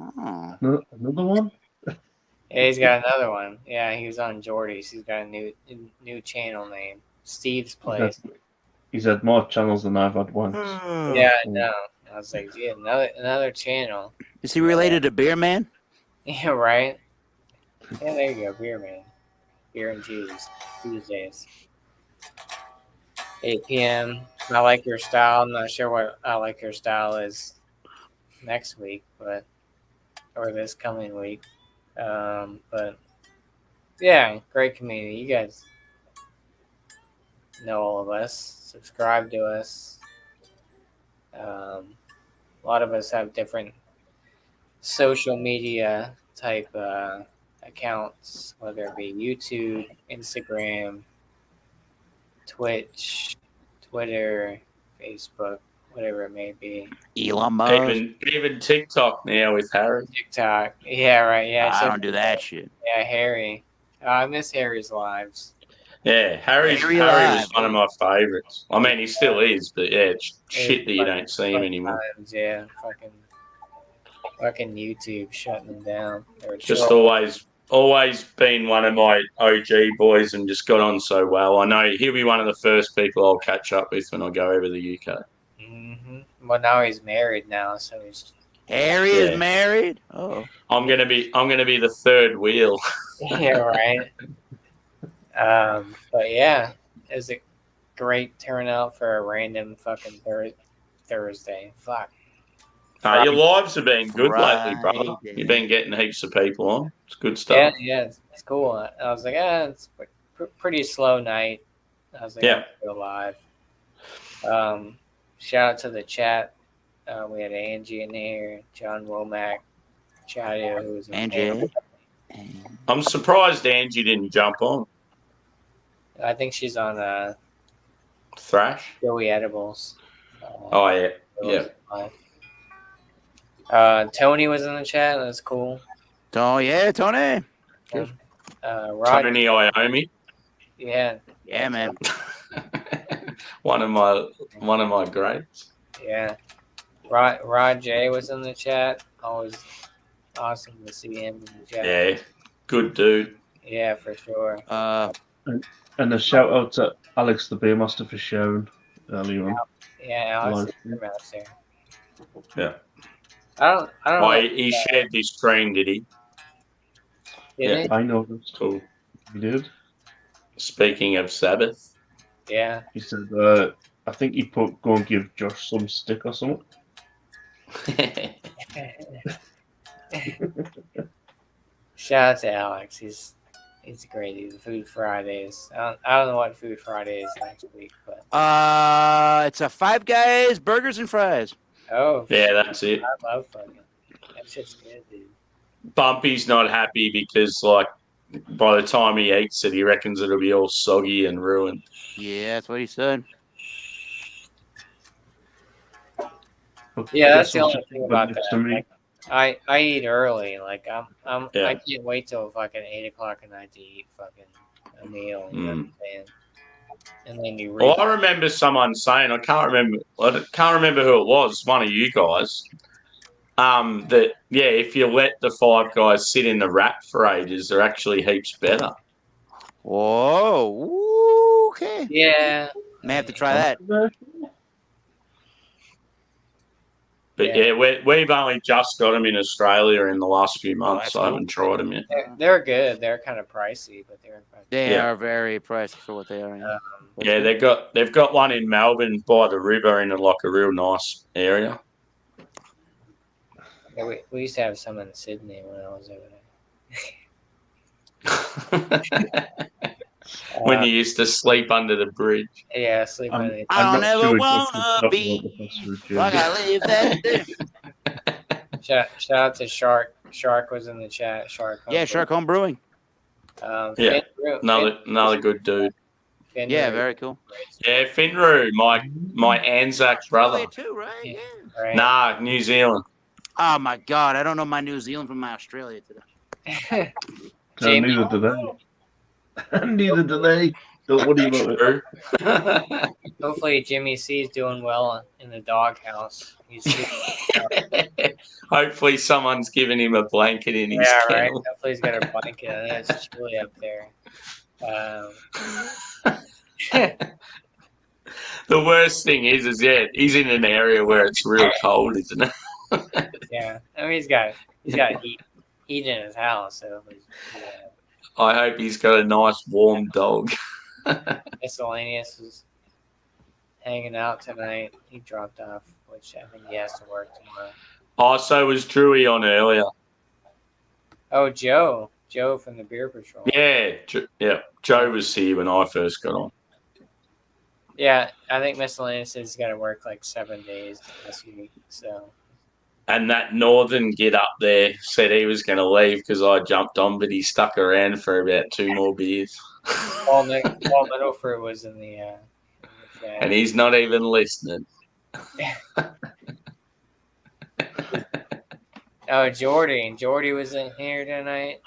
Oh. Another one? Yeah, he's got another one. Yeah, he was on Jordy's. He's got a new channel name, Steve's Place. He's had more channels than I've had once. Yeah, I know. I was like, yeah, another channel. Is he related to Beer Man? Yeah, right. Yeah, there you go, Beer Man. Beer and Cheese, Tuesdays. 8 p.m. I like your style. I'm not sure what I like your style is next week, or this coming week. But yeah, great community. You guys know all of us. Subscribe to us. A lot of us have different social media type accounts, whether it be YouTube, Instagram, Twitch, Twitter, Facebook, whatever it may be. Elon Musk. Even TikTok now with Harry. TikTok. Yeah, right. Yeah. I don't do that shit. Yeah, Harry. I miss Harry's lives. Yeah, Harry was one of my favourites. I mean, he still is, but yeah, it's shit that you don't see him anymore. Yeah, fucking YouTube shutting them down. Just always been one of my OG boys and just got on so well. I know he'll be one of the first people I'll catch up with when I go over to the UK. Mm-hmm. Well, now he's married now, so he's. Harry is married. Oh, I'm gonna be the third wheel. Yeah, right. But yeah, it was a great turnout for a random fucking Thursday. Fuck. Your lives have been good lately, brother. You've been getting heaps of people on. It's good stuff. Yeah, it's cool. I was like, it's a pretty slow night. I was like, I'm still live. Shout out to the chat. We had Angie in here, John Womack, Chadio, who was in Angie. I'm surprised Angie didn't jump on. I think she's on Thrash. Joey Edibles. Oh yeah. Tony was in the chat. That's cool. Oh yeah, Tony. Tony Iommi. Yeah. Yeah, man. one of my greats. Yeah. Rod J was in the chat. Always awesome to see him in the chat. Yeah, good dude. Yeah, for sure. And a shout out to Alex the Beermaster for sharing earlier on. Yeah, Alex the Beermaster. Yeah. I don't know. He shared this stream, did he? Did he? I noticed. Cool. He did. Speaking of Sabbath. Yeah. He said, I think he put go and give Josh some stick or something. Shout out to Alex. He's great. He's Food Fridays. I don't know what Food Friday is next week, but it's a Five Guys burgers and fries. Oh yeah, that's it. I love fucking. That shit's good, dude. Bumpy's not happy because by the time he eats it, he reckons it'll be all soggy and ruined. Yeah, that's what he said. Yeah, that's the only thing about that. Like, I eat early. Like I can't wait till fucking 8 o'clock at night to eat fucking a meal. You know what I'm saying? And then you. Well, I remember someone saying I can't remember who it was. One of you guys. That if you let the Five Guys sit in the wrap for ages, they're actually heaps better. Whoa. Ooh, okay. Yeah. May have to try that. But we've only just got them in Australia in the last few months. I haven't tried them yet. They're good. They're kind of pricey, but they are very pricey for what they are. Yeah, they've got one in Melbourne by the river in a real nice area. Yeah, we used to have some in Sydney when I was over there. When you used to sleep under the bridge. Yeah, sleep under the I don't ever wanna be like I live that day. Shout out to Shark. Shark was in the chat. Shark Home Brewing. Another good dude. Finru. Yeah, very cool. Yeah, Finru, my Anzac brother. Too, right? Yeah. Right. Nah, New Zealand. Oh my God, I don't know my New Zealand from my Australia today. Neither do they. Neither do they. Don't worry about it. Hopefully Jimmy C is doing well in the doghouse. Hopefully someone's giving him a blanket in his kennel. Right. Hopefully he's got a blanket. It's chilly up there. The worst thing is he's in an area where it's real cold, isn't it? Yeah, I mean he's got heat in his house, so I hope he's got a nice warm dog. Miscellaneous was hanging out tonight. He dropped off, which I think he has to work tomorrow. Oh, so was Drewy on earlier? Oh, Joe from the Beer Patrol. Yeah. Joe was here when I first got on. Yeah, I think Miscellaneous says he's got to work like 7 days this week, so. And that Northern get up there said he was going to leave because I jumped on, but he stuck around for about 2 more beers. Paul Middleford was in the chat. And he's not even listening. Oh, Jordy was in here tonight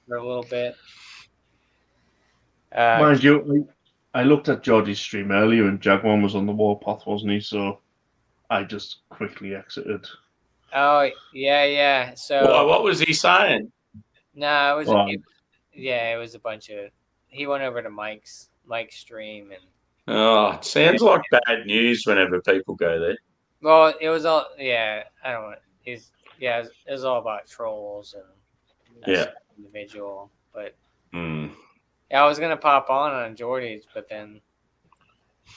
for a little bit. Mind you, I looked at Geordie's stream earlier and Jaguar was on the warpath, wasn't he? So I just quickly exited. Oh, yeah. So what was he saying? No, it was a bunch of. He went over to Mike's stream and. Oh, it sounds like bad news whenever people go there. Well, it was all. Yeah, I don't want. It was all about trolls and. Individual, but. Yeah, I was gonna pop on Geordie's, but then.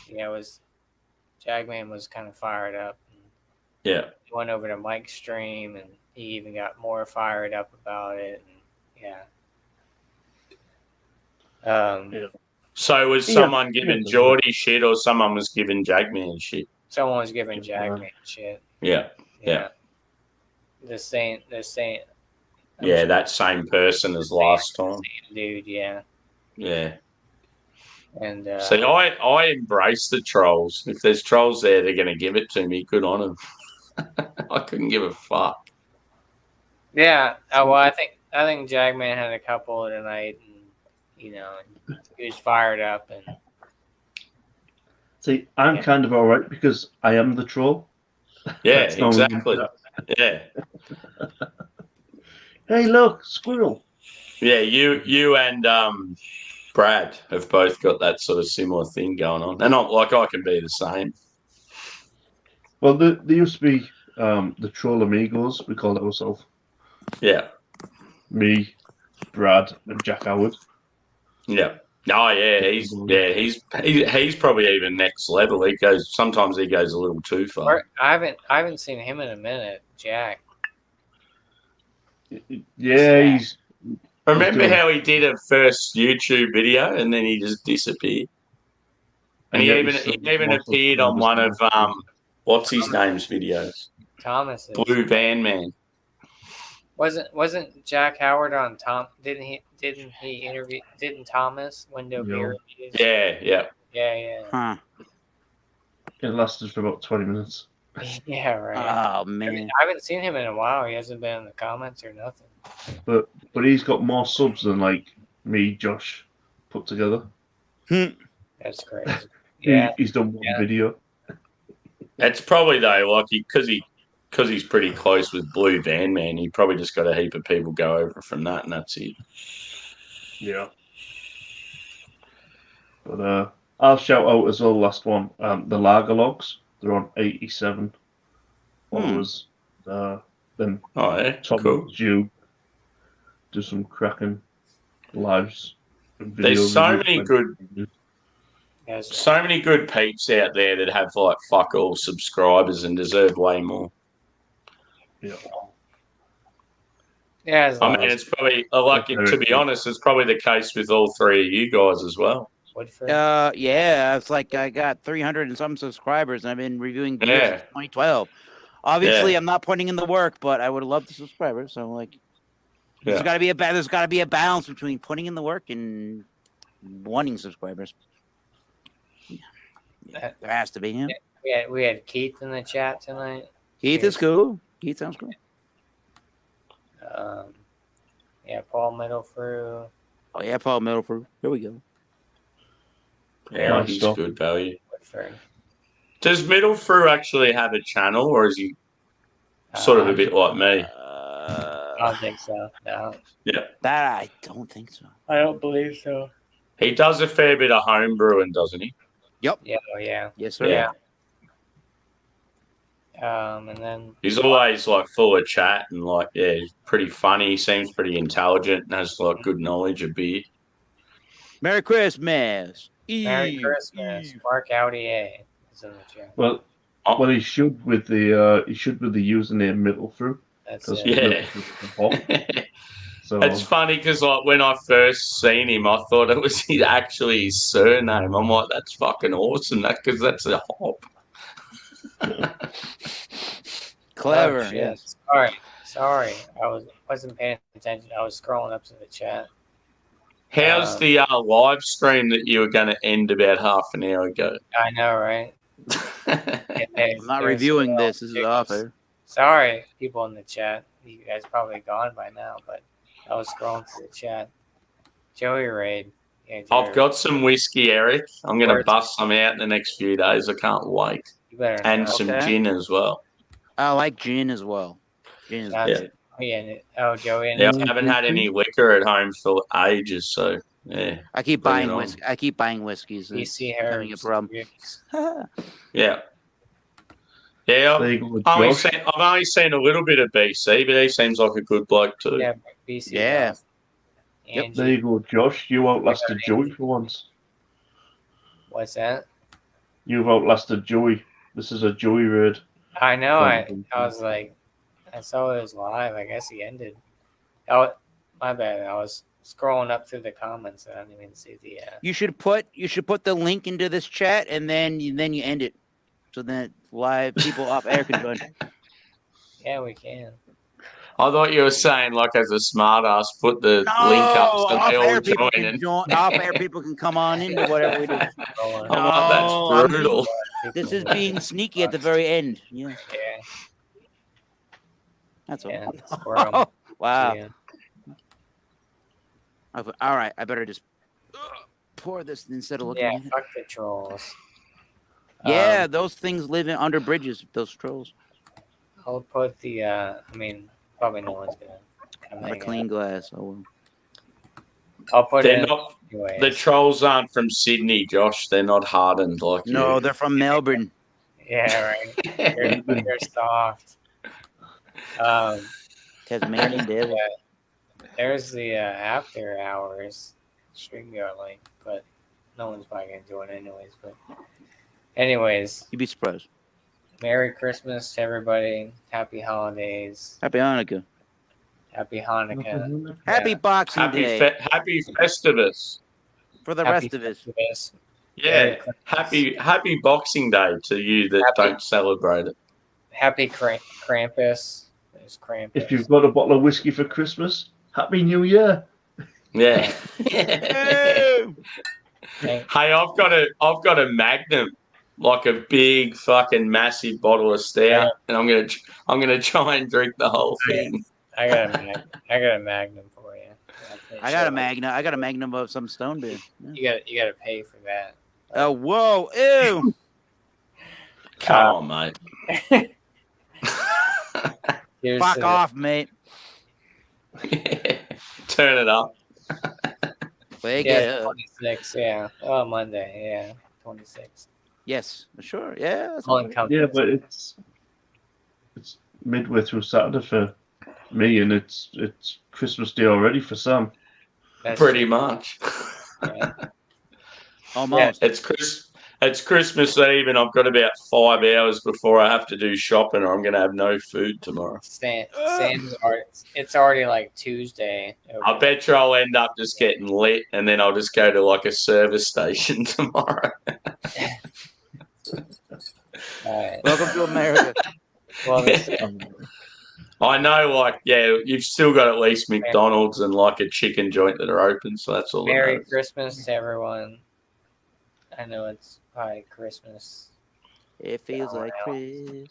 Yeah, Jagman was kind of fired up. Yeah. He went over to Mike's stream and he even got more fired up about it. And So was Yeah, someone giving yeah. Geordie shit, or someone was giving Jagman shit? Someone was giving Jackman shit. Yeah, yeah, The same. yeah. That same person as last time. Dude, yeah. Yeah. And See, I embrace the trolls. If there's trolls there, they're going to give it to me. Good on them. I couldn't give a fuck. yeah. Oh, well, I think Jagman had a couple tonight, and he was fired up, and See, I'm kind of all right because I am the troll. Yeah, That's normally- exactly. Yeah, Hey, look, squirrel. yeah. You and Brad have both got that sort of similar thing going on, and I can be the same. Well, there used to be the Troll Amigos. We called ourselves. Yeah, Me, Brad, and Jack Howard. yeah. Oh yeah, he's probably even next level. Sometimes he goes a little too far. I haven't seen him in a minute, Jack. Yeah, he's. Remember doing- how he did a first YouTube video and then he just disappeared? And he yeah, even he's he still- even appeared on one of what's his name's videos? Thomas Blue Van Man. Wasn't Jack Howard on Tom? Didn't he interview? Didn't Thomas window Yeah. beer? Yeah. Yeah. Huh. It lasted for about 20 minutes. Yeah, right. Oh man. I haven't seen him in a while. He hasn't been in the comments or nothing. But he's got more subs than like me, Josh, put together. That's crazy. Yeah. He's done one video. It's probably though, like because he's pretty close with Blue Van Man, he probably just got a heap of people go over from that, and that's it. Yeah. But I'll shout out as well. Last one, the Lager Logs. They're on 87 followers. Then Oh yeah, Tom cool. Jew do some cracking lives. And There's so reviews. many good Yes. So many good peeps out there that have like fuck all subscribers and deserve way more. Yeah. Yeah. I mean, it's probably to be honest, it's probably the case with all three of you guys as well. Woodford. Yeah, it's like I got 300 and some subscribers, and I've been reviewing videos Yeah. since 2012. Obviously, Yeah. I'm not putting in the work, but I would love the subscribers. So like, Yeah. there's got to be a balance between putting in the work and wanting subscribers. Yeah, there has to be. Yeah. We had Keith in the chat tonight. Keith is cool. Keith sounds cool. Yeah, Paul Middlefrew. Oh yeah, Paul Middleford. Here we go. Yeah, Nice he's stuff. good value. Woodford. Does Middlefrew actually have a channel, or is he sort of a bit like me? I don't think so. No, Yeah, That I don't think so. I don't believe so. he does a fair bit of home brewing, doesn't he? Yeah. Oh, yeah. Yes, sir. Yeah. And then He's always like full of chat and like he's pretty funny. He seems pretty intelligent and has like good knowledge of beer. Merry Christmas. Merry Eve. Christmas. Mark Autier is in the chat. Well, he should with the username Middlefrew. That's Because it. Yeah. So It's funny because like when I first seen him, I thought it was actually his surname. I'm like, that's fucking awesome. Because that's a hop. Clever. Oh, shit. Yes. Sorry. I wasn't paying attention. I was scrolling up to the chat. How's the live stream that you were going to end about half an hour ago? I know, right? I'm not reviewing this. This is off air. Sorry, people in the chat. You guys probably gone by now, but I was scrolling through the chat. Joey Raid. Yeah, Joey I've got some whiskey, Eric. I'm going to Where's- bust some out in the next few days. I can't wait. You better And know. some Okay. gin as well. I like gin as well. Gin is That's- good. Oh, yeah. Joey. And Yeah, I haven't had any liquor at home for ages, so yeah. I keep Bring buying it on. whiskey. I keep buying whiskeys. and BC it's having a Herbs. problem. Yeah. Yeah, there you go, I've Josh. only seen a little bit of BC, but he seems like a good bloke too. Yeah, BC. Yeah. Yep. There you go, Josh. You outlasted Joey for once. What's that? You've outlasted Joey. This is a Joey raid. I know. I was like, I saw it was live. I guess he ended. Oh, my bad. I was scrolling up through the comments. I don't even see the. You should put the link into this chat, and then you end it, so that live people off air can join. Yeah, we can. I thought you were saying, like, as a smartass, put the link up so they all join. Off air people can come on into whatever we do. That's brutal. This is being sneaky at the very end. Yeah. That's all. Yeah, wow. Yeah. All right, I better just pour this instead of looking at it. Fuck the trolls. Yeah, those things live under bridges, those trolls. I'll put the, probably no one's going to come Not a clean glass. Oh, well. I'll put They're it not, anyways. the trolls aren't from Sydney, Josh. They're not hardened like you. No, they're from Melbourne. Yeah, right. They're soft. Tasmanian devil. There's the after hours StreamYard link, but no one's probably going to do it anyways. But anyways. You'd be surprised. Merry Christmas to everybody. Happy holidays. Happy Hanukkah. Happy Hanukkah. Happy Boxing Day. Happy Festivus. For the rest of us. Festivus. Yeah. Happy Boxing Day to you that don't celebrate it. Happy Krampus. There's Krampus. If you've got a bottle of whiskey for Christmas, Happy New Year. Yeah. Hey, I've got a Magnum, like a big fucking massive bottle of stout, and I'm gonna try and drink the whole thing. I got a Magnum for you. I got a Magnum of some stone beer. Yeah. You gotta pay for that. Oh, whoa, ew! Come on, mate. Fuck off, mate. Turn it up. Wake it up. 26, yeah. Oh, Monday, yeah. 26. Yes, sure, yeah. Yeah, but it's midway through Saturday for me, and it's Christmas Day already for Sam. Pretty much. Yeah. Almost. Yeah, it's Christmas Eve, and I've got about 5 hours before I have to do shopping, or I'm going to have no food tomorrow. It's already like Tuesday. I bet you I'll end up just getting lit, and then I'll just go to like a service station tomorrow. Welcome to America. Well, I know, like, yeah, you've still got at least McDonald's and like a chicken joint that are open, so that's all. Merry Christmas to everyone. I know it's probably Christmas. It feels like Christmas.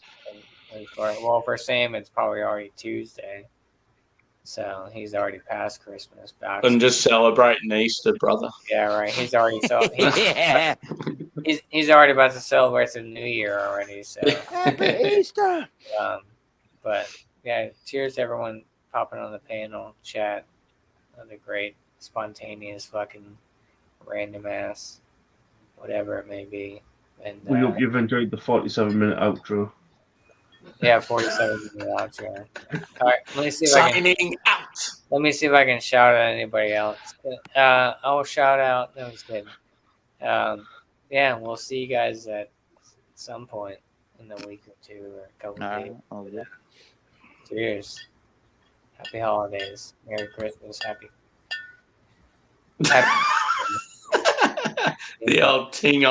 Well, for Sam, it's probably already Tuesday. So he's already past Christmas. And just celebrating Easter, brother. Yeah, right. He's already he's already about to celebrate the New Year already. So Happy Easter. But yeah, cheers to everyone popping on the panel chat. Another great spontaneous fucking random ass whatever it may be. And We hope you've enjoyed the 47-minute outro. yeah, 47 minute outro. All right, let me see if I can shout out anybody else. I'll shout out. No, just kidding. Yeah, we'll see you guys at some point in the week or two or a couple of days. Oh, yeah. Cheers. Happy holidays. Merry Christmas. Happy. The old ting